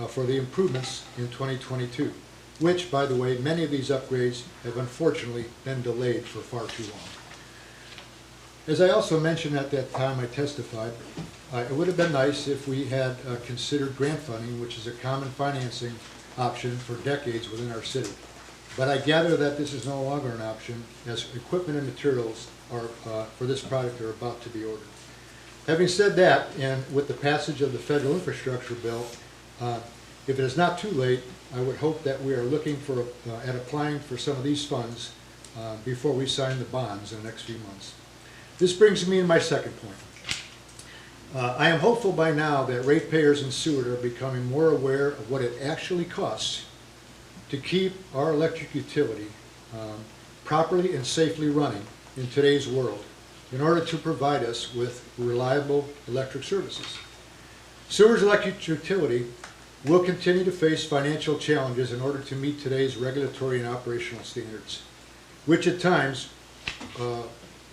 for the improvements in 2022, which, by the way, many of these upgrades have unfortunately been delayed for far too long. As I also mentioned at that time I testified, it would have been nice if we had considered grant funding, which is a common financing option for decades within our city. But I gather that this is no longer an option, as equipment and materials for this project are about to be ordered. Having said that, and with the passage of the federal infrastructure bill, if it is not too late, I would hope that we are looking at applying for some of these funds before we sign the bonds in the next few months. This brings me to my second point. I am hopeful by now that ratepayers in Seward are becoming more aware of what it actually costs to keep our electric utility properly and safely running in today's world in order to provide us with reliable electric services. Seward's electric utility will continue to face financial challenges in order to meet today's regulatory and operational standards, which at times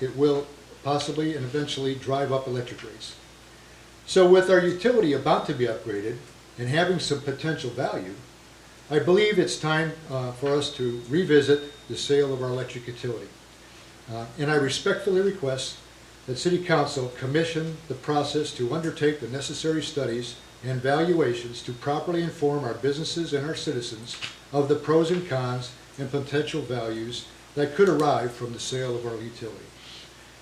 it will possibly and eventually drive up electric rates. So with our utility about to be upgraded and having some potential value, I believe it's time for us to revisit the sale of our electric utility. And I respectfully request that City Council commission the process to undertake the necessary studies and valuations to properly inform our businesses and our citizens of the pros and cons and potential values that could arise from the sale of our utility.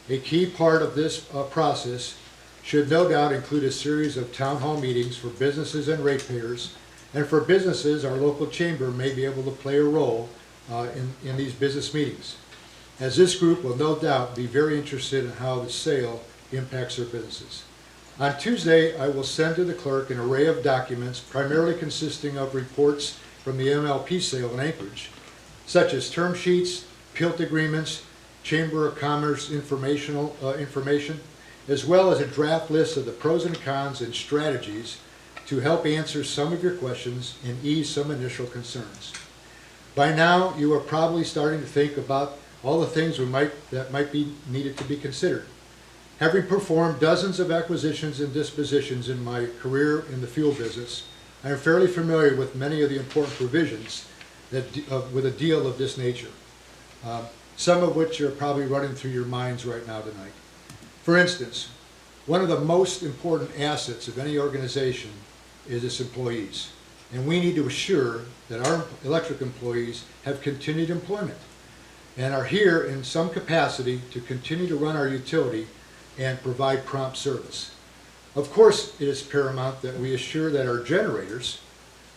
A key part of this process should no doubt include a series of town hall meetings for businesses and ratepayers, and for businesses, our local chamber may be able to play a role in these business meetings, as this group will no doubt be very interested in how the sale impacts their businesses. On Tuesday, I will send to the clerk an array of documents primarily consisting of reports from the MLP sale in Anchorage, such as term sheets, PILT agreements, Chamber of Commerce information, as well as a draft list of the pros and cons and strategies to help answer some of your questions and ease some initial concerns. By now, you are probably starting to think about all the things that might be needed to be considered. Having performed dozens of acquisitions and dispositions in my career in the fuel business, I am fairly familiar with many of the important provisions with a deal of this nature, some of which are probably running through your minds right now tonight. For instance, one of the most important assets of any organization is its employees, and we need to assure that our electric employees have continued employment and are here in some capacity to continue to run our utility and provide prompt service. Of course, it is paramount that we assure that our generators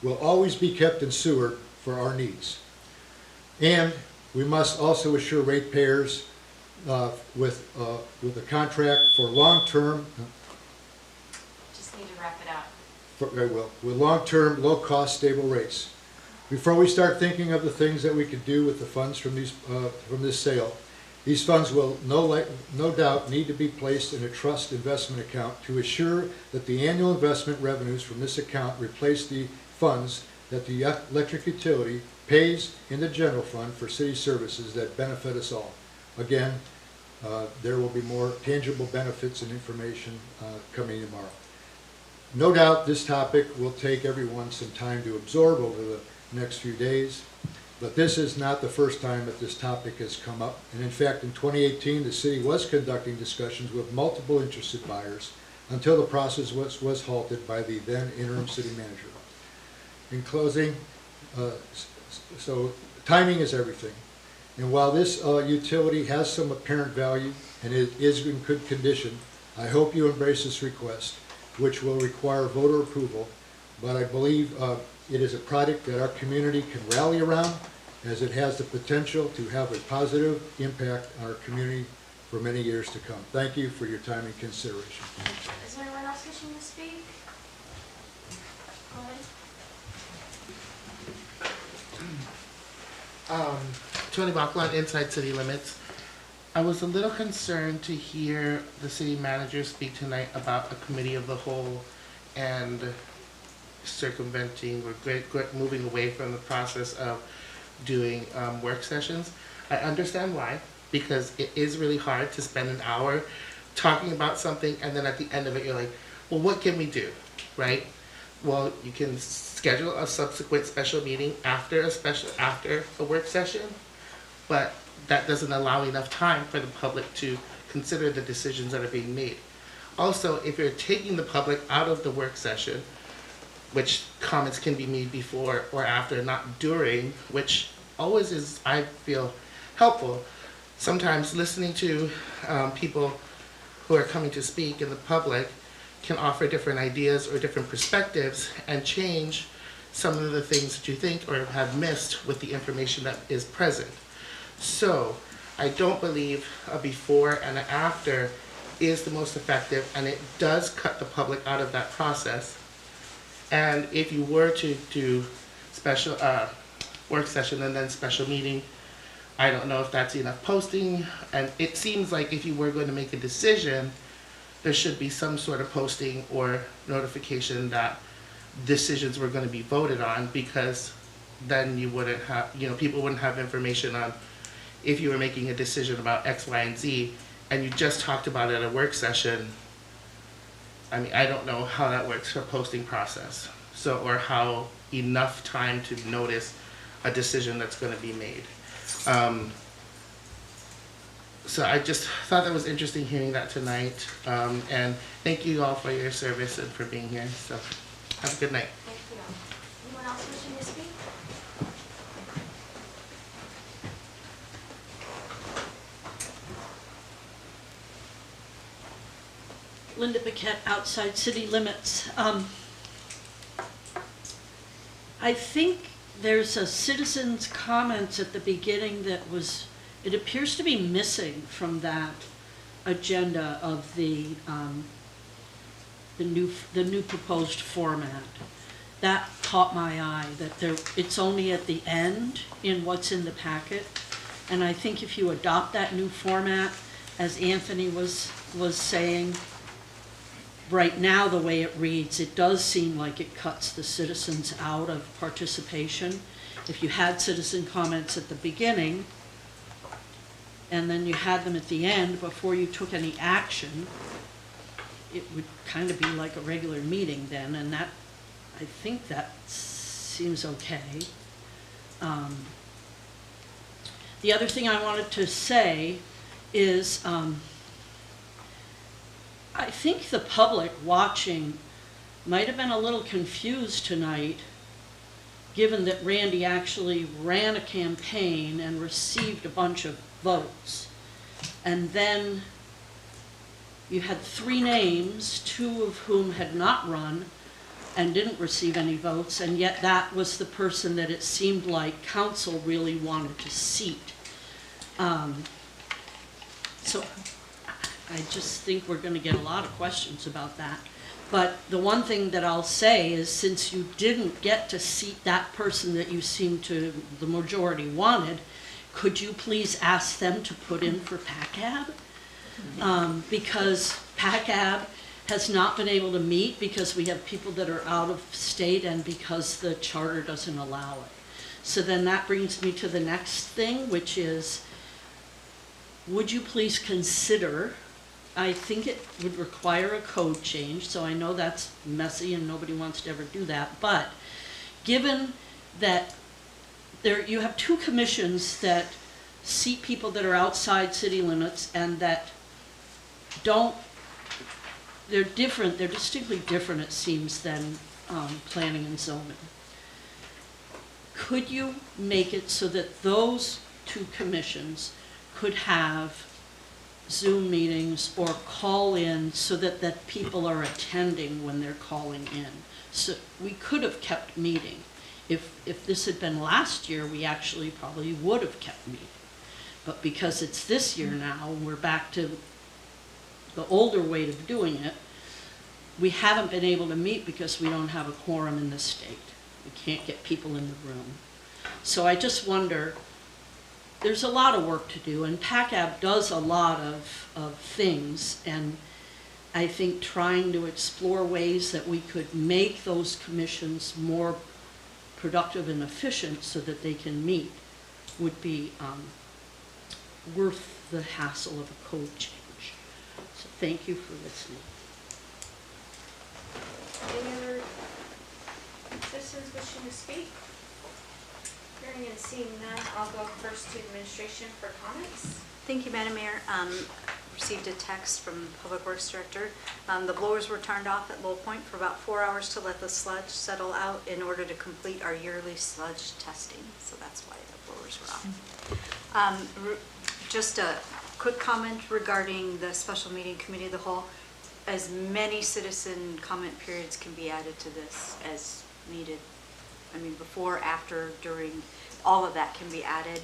will always be kept in Seward for our needs. And we must also assure ratepayers with a contract for long-term. Just need to wrap it up. With long-term, low-cost, stable rates. Before we start thinking of the things that we could do with the funds from this sale, these funds will no doubt need to be placed in a trust investment account to assure that the annual investment revenues from this account replace the funds that the electric utility pays in the general fund for city services that benefit us all. Again, there will be more tangible benefits and information coming tomorrow. No doubt this topic will take everyone some time to absorb over the next few days, but this is not the first time that this topic has come up. And in fact, in 2018, the city was conducting discussions with multiple interested buyers until the process was halted by the then interim city manager. In closing, so timing is everything. And while this utility has some apparent value and it is in good condition, I hope you embrace this request, which will require voter approval. But I believe it is a product that our community can rally around, as it has the potential to have a positive impact on our community for many years to come. Thank you for your time and consideration. Is there anyone else wishing to speak? Go ahead. Tony Bachlan, Inside City Limits. I was a little concerned to hear the city manager speak tonight about a committee of the whole and circumventing or moving away from the process of doing work sessions. I understand why, because it is really hard to spend an hour talking about something and then at the end of it you're like, well, what can we do, right? Well, you can schedule a subsequent special meeting after a work session, but that doesn't allow enough time for the public to consider the decisions that are being made. Also, if you're taking the public out of the work session, which comments can be made before or after, not during, which always is, I feel, helpful. Sometimes listening to people who are coming to speak in the public can offer different ideas or different perspectives and change some of the things that you think or have missed with the information that is present. So I don't believe a before and an after is the most effective, and it does cut the public out of that process. And if you were to do special work session and then special meeting, I don't know if that's enough posting. And it seems like if you were going to make a decision, there should be some sort of posting or notification that decisions were going to be voted on, because then you wouldn't have, people wouldn't have information on if you were making a decision about X, Y, and Z, and you just talked about it at a work session. I mean, I don't know how that works for posting process. So, or how enough time to notice a decision that's going to be made. So I just thought that was interesting hearing that tonight. And thank you all for your service and for being here. So have a good night. Thank you. Anyone else wishing to speak? Linda Paquette, Outside City Limits. I think there's a citizen's comments at the beginning that it appears to be missing from that agenda of the new proposed format. That caught my eye, that it's only at the end in what's in the packet. And I think if you adopt that new format, as Anthony was saying, right now, the way it reads, it does seem like it cuts the citizens out of participation. If you had citizen comments at the beginning, and then you had them at the end before you took any action, it would kind of be like a regular meeting then, and that, I think that seems okay. The other thing I wanted to say is, I think the public watching might have been a little confused tonight, given that Randy actually ran a campaign and received a bunch of votes. And then you had 3 names, 2 of whom had not run and didn't receive any votes, and yet that was the person that it seemed like council really wanted to seat. So I just think we're going to get a lot of questions about that. But the one thing that I'll say is, since you didn't get to seat that person that you seem to, the majority wanted, could you please ask them to put in for PACAB? Because PACAB has not been able to meet because we have people that are out of state and because the charter doesn't allow it. So then that brings me to the next thing, which is, would you please consider, I think it would require a code change, so I know that's messy and nobody wants to ever do that, but given that you have 2 commissions that seat people that are outside city limits and that they're different, they're distinctly different, it seems, than planning and zoning. could you make it so that those two commissions could have Zoom meetings or call in so that people are attending when they're calling in? So we could have kept meeting. If this had been last year, we actually probably would have kept meeting. But because it's this year now, we're back to the older way of doing it, we haven't been able to meet because we don't have a quorum in the state. We can't get people in the room. So I just wonder, there's a lot of work to do, and PACAB does a lot of things, and I think trying to explore ways that we could make those commissions more productive and efficient so that they can meet would be worth the hassle of a code change. So thank you for listening. Any other citizens wishing to speak? Hearing and seeing none, I'll go first to administration for comments. Thank you, Madam Mayor. Received a text from the Public Works Director. The blowers were turned off at Low Point for about 4 hours to let the sludge settle out in order to complete our yearly sludge testing. So that's why the blowers were off. Just a quick comment regarding the special meeting committee of the whole. As many citizen comment periods can be added to this as needed. I mean, before, after, during, all of that can be added.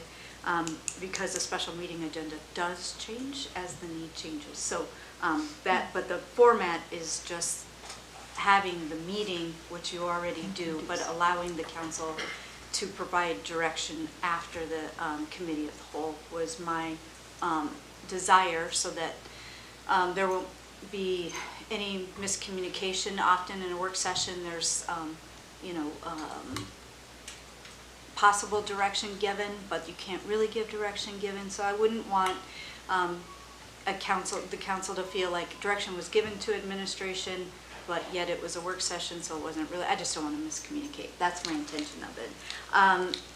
Because the special meeting agenda does change as the need changes. So but the format is just having the meeting, which you already do, but allowing the council to provide direction after the committee of the whole was my desire, so that there won't be any miscommunication. Often in a work session, there's possible direction given, but you can't really give direction given. So I wouldn't want the council to feel like direction was given to administration, but yet it was a work session, so it wasn't really. I just don't want to miscommunicate. That's my intention of it.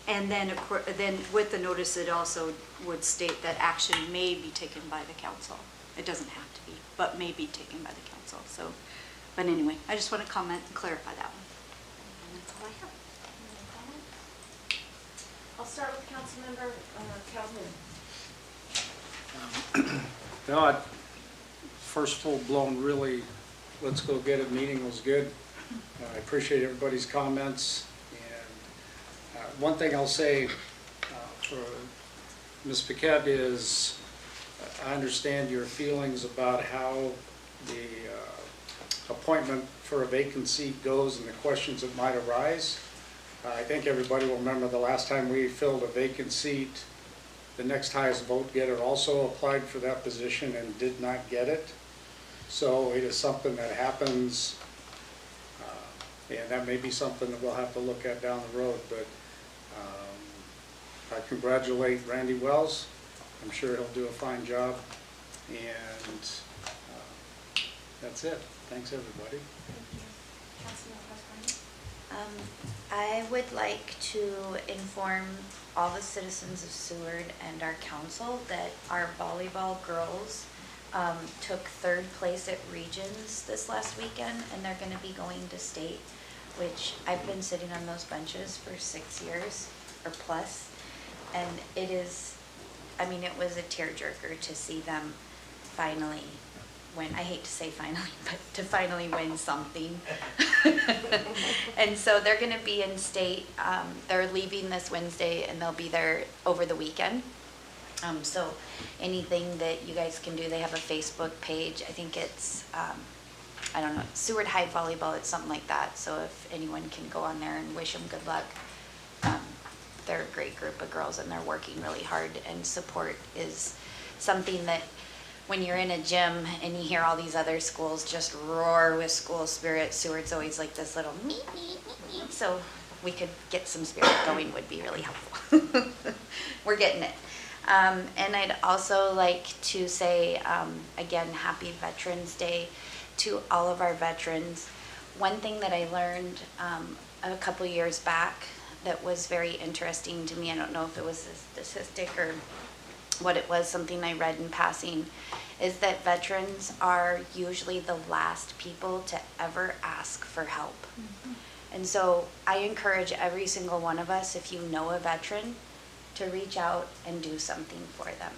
And then, of course, then with the notice, it also would state that action may be taken by the council. It doesn't have to be, but may be taken by the council. So, but anyway, I just want to comment and clarify that one. And that's all I have. I'll start with Councilmember Calhoun. No, first full-blown, really, let's go get it meeting was good. I appreciate everybody's comments. And one thing I'll say for Ms. Paquette is, I understand your feelings about how the appointment for a vacant seat goes and the questions that might arise. I think everybody will remember the last time we filled a vacant seat, the next highest vote getter also applied for that position and did not get it. So it is something that happens, and that may be something that we'll have to look at down the road. But I congratulate Randy Wells. I'm sure he'll do a fine job. And that's it. Thanks, everybody. I would like to inform all the citizens of Seward and our council that our volleyball girls took 3rd place at regions this last weekend, and they're going to be going to state, which I've been sitting on those benches for 6 years or plus, and it is, I mean, it was a tearjerker to see them finally win. I hate to say finally, but to finally win something. And so they're going to be in state. They're leaving this Wednesday, and they'll be there over the weekend. So anything that you guys can do, they have a Facebook page. I think it's, I don't know, Seward High Volleyball, it's something like that. So if anyone can go on there and wish them good luck. They're a great group of girls, and they're working really hard, and support is something that when you're in a gym and you hear all these other schools just roar with school spirit, Seward's always like this little meep, meep, meep, meep. So we could get some spirit going would be really helpful. We're getting it. And I'd also like to say, again, happy Veterans Day to all of our veterans. One thing that I learned a couple years back that was very interesting to me, I don't know if it was a statistic or what it was, something I read in passing, is that veterans are usually the last people to ever ask for help. Mm-hmm. And so I encourage every single one of us, if you know a veteran, to reach out and do something for them.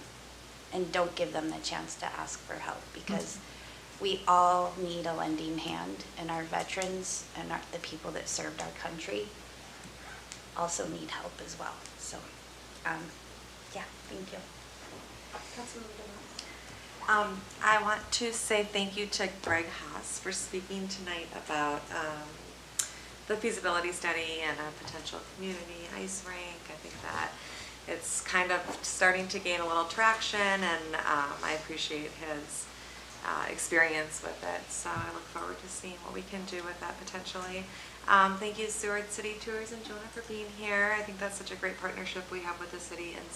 And don't give them the chance to ask for help, because we all need a lending hand, and our veterans and the people that served our country also need help as well. So, yeah, thank you. I want to say thank you to Greg Haas for speaking tonight about the feasibility study and a potential community ice rink. I think that it's kind of starting to gain a little traction, and I appreciate his experience with it. So I look forward to seeing what we can do with that potentially. Thank you, Seward City Tours and Jonah, for being here. I think that's such a great partnership we have with the city and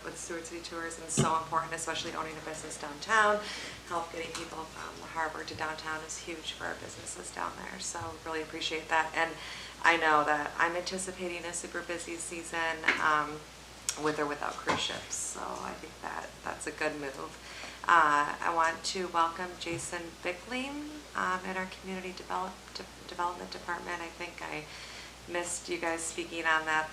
with Seward City Tours, and so important, especially owning a business downtown. Help getting people from the harbor to downtown is huge for our businesses down there. So really appreciate that. And I know that I'm anticipating a super busy season with or without cruise ships. So I think that that's a good move. I want to welcome Jason Bickling in our community development department. I think I missed you guys speaking on that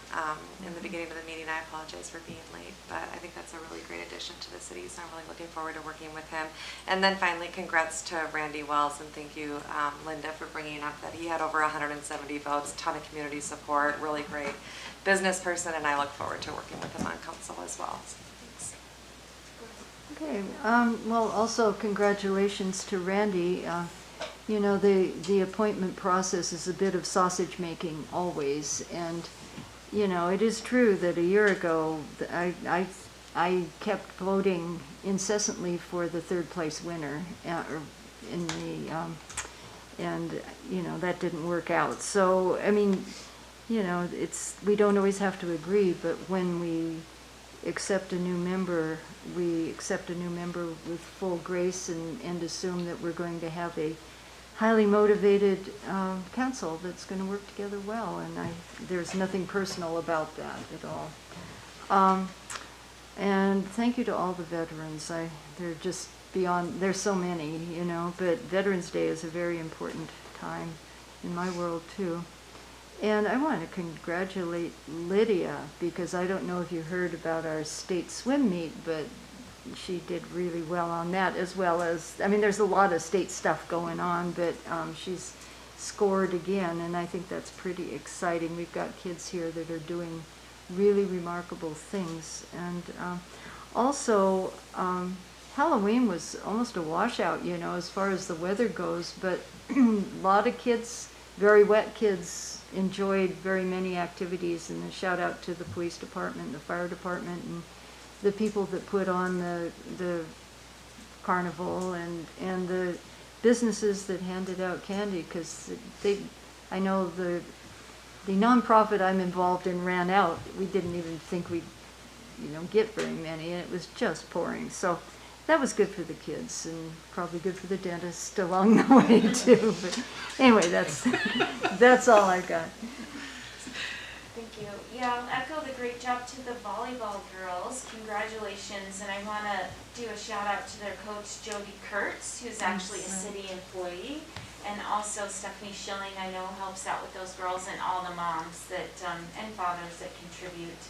in the beginning of the meeting. I apologize for being late, but I think that's a really great addition to the city, so I'm really looking forward to working with him. And then finally, congrats to Randy Wells, and thank you, Linda, for bringing up that he had over 170 votes, ton of community support, really great business person, and I look forward to working with him on council as well. So, thanks. Okay, well, also congratulations to Randy. You know, the appointment process is a bit of sausage making always, and you know, it is true that a year ago I kept voting incessantly for the third place winner in the and you know, that didn't work out. So I mean, you know, we don't always have to agree, but when we accept a new member, we accept a new member with full grace and assume that we're going to have a highly motivated council that's going to work together well, and there's nothing personal about that at all. And thank you to all the veterans. They're just beyond, there's so many, you know, but Veterans Day is a very important time in my world too. And I want to congratulate Lydia, because I don't know if you heard about our state swim meet, but she did really well on that, as well as, I mean, there's a lot of state stuff going on, but she's scored again, and I think that's pretty exciting. We've got kids here that are doing really remarkable things. And also, Halloween was almost a washout, you know, as far as the weather goes, but a lot of kids, very wet kids, enjoyed very many activities, and a shout out to the police department, the fire department, and the people that put on the carnival, and the businesses that handed out candy, because I know the nonprofit I'm involved in ran out. We didn't even think we'd, you know, get very many, and it was just pouring. So that was good for the kids, and probably good for the dentist along the way too. But anyway, that's all I got. Thank you. Yeah, I'll echo the great job to the volleyball girls. Congratulations. And I want to do a shout out to their coach, Jody Kurtz, who's actually a city employee. And also Stephanie Schilling, I know, helps out with those girls, and all the moms that and fathers that contribute.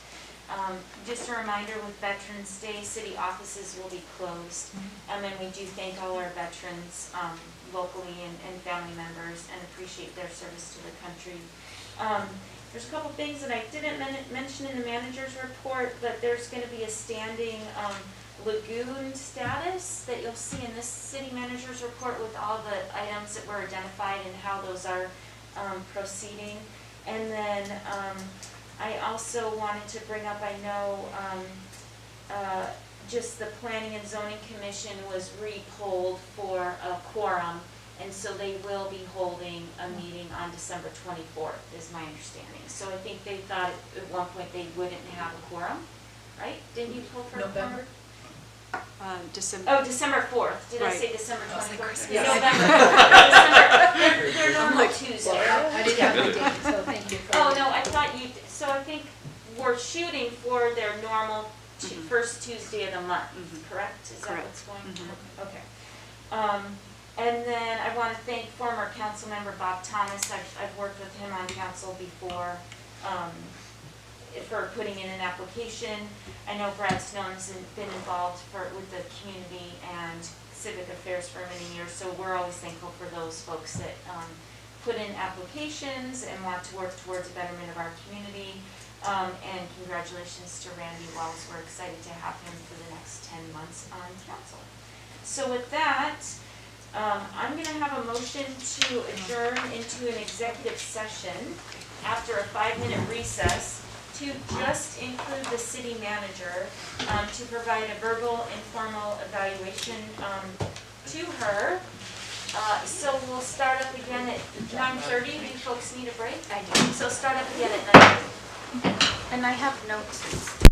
Just a reminder, with Veterans Day, city offices will be closed. And we do thank all our veterans locally and family members, and appreciate their service to the country. There's a couple things that I didn't mention in the manager's report, but there's going to be a standing lagoon status that you'll see in this city manager's report, with all the items that were identified and how those are proceeding. And then I also wanted to bring up, I know just the Planning and Zoning Commission was re-polled for a quorum, and so they will be holding a meeting on December 24th, is my understanding. So I think they thought at one point they wouldn't have a quorum, right? Didn't you poll for November? a quorum? December. Oh, December 4th. Did I Right. say December 24th? Yeah. November. They're normal Tuesday. I didn't have the date, so thank you for Oh, no, I thought you, so I think we're shooting for their normal first Tuesday of the month, correct? Is that what's going on? Okay. And then I want to thank former council member Bob Thomas. I've worked with him on council before for putting in an application. I know Brad Stone's been involved with the community and civic affairs for many years, so we're always thankful for those folks that put in applications and want to work towards the betterment of our community. And congratulations to Randy Wells. We're excited to have him for the next 10 months on council. So with that, I'm going to have a motion to adjourn into an executive session after a 5-minute recess to just include the city manager to provide a verbal informal evaluation to her. So we'll start up again at 9:30. Do you folks need a break? I do. So start up again at 9:30. And I have notes.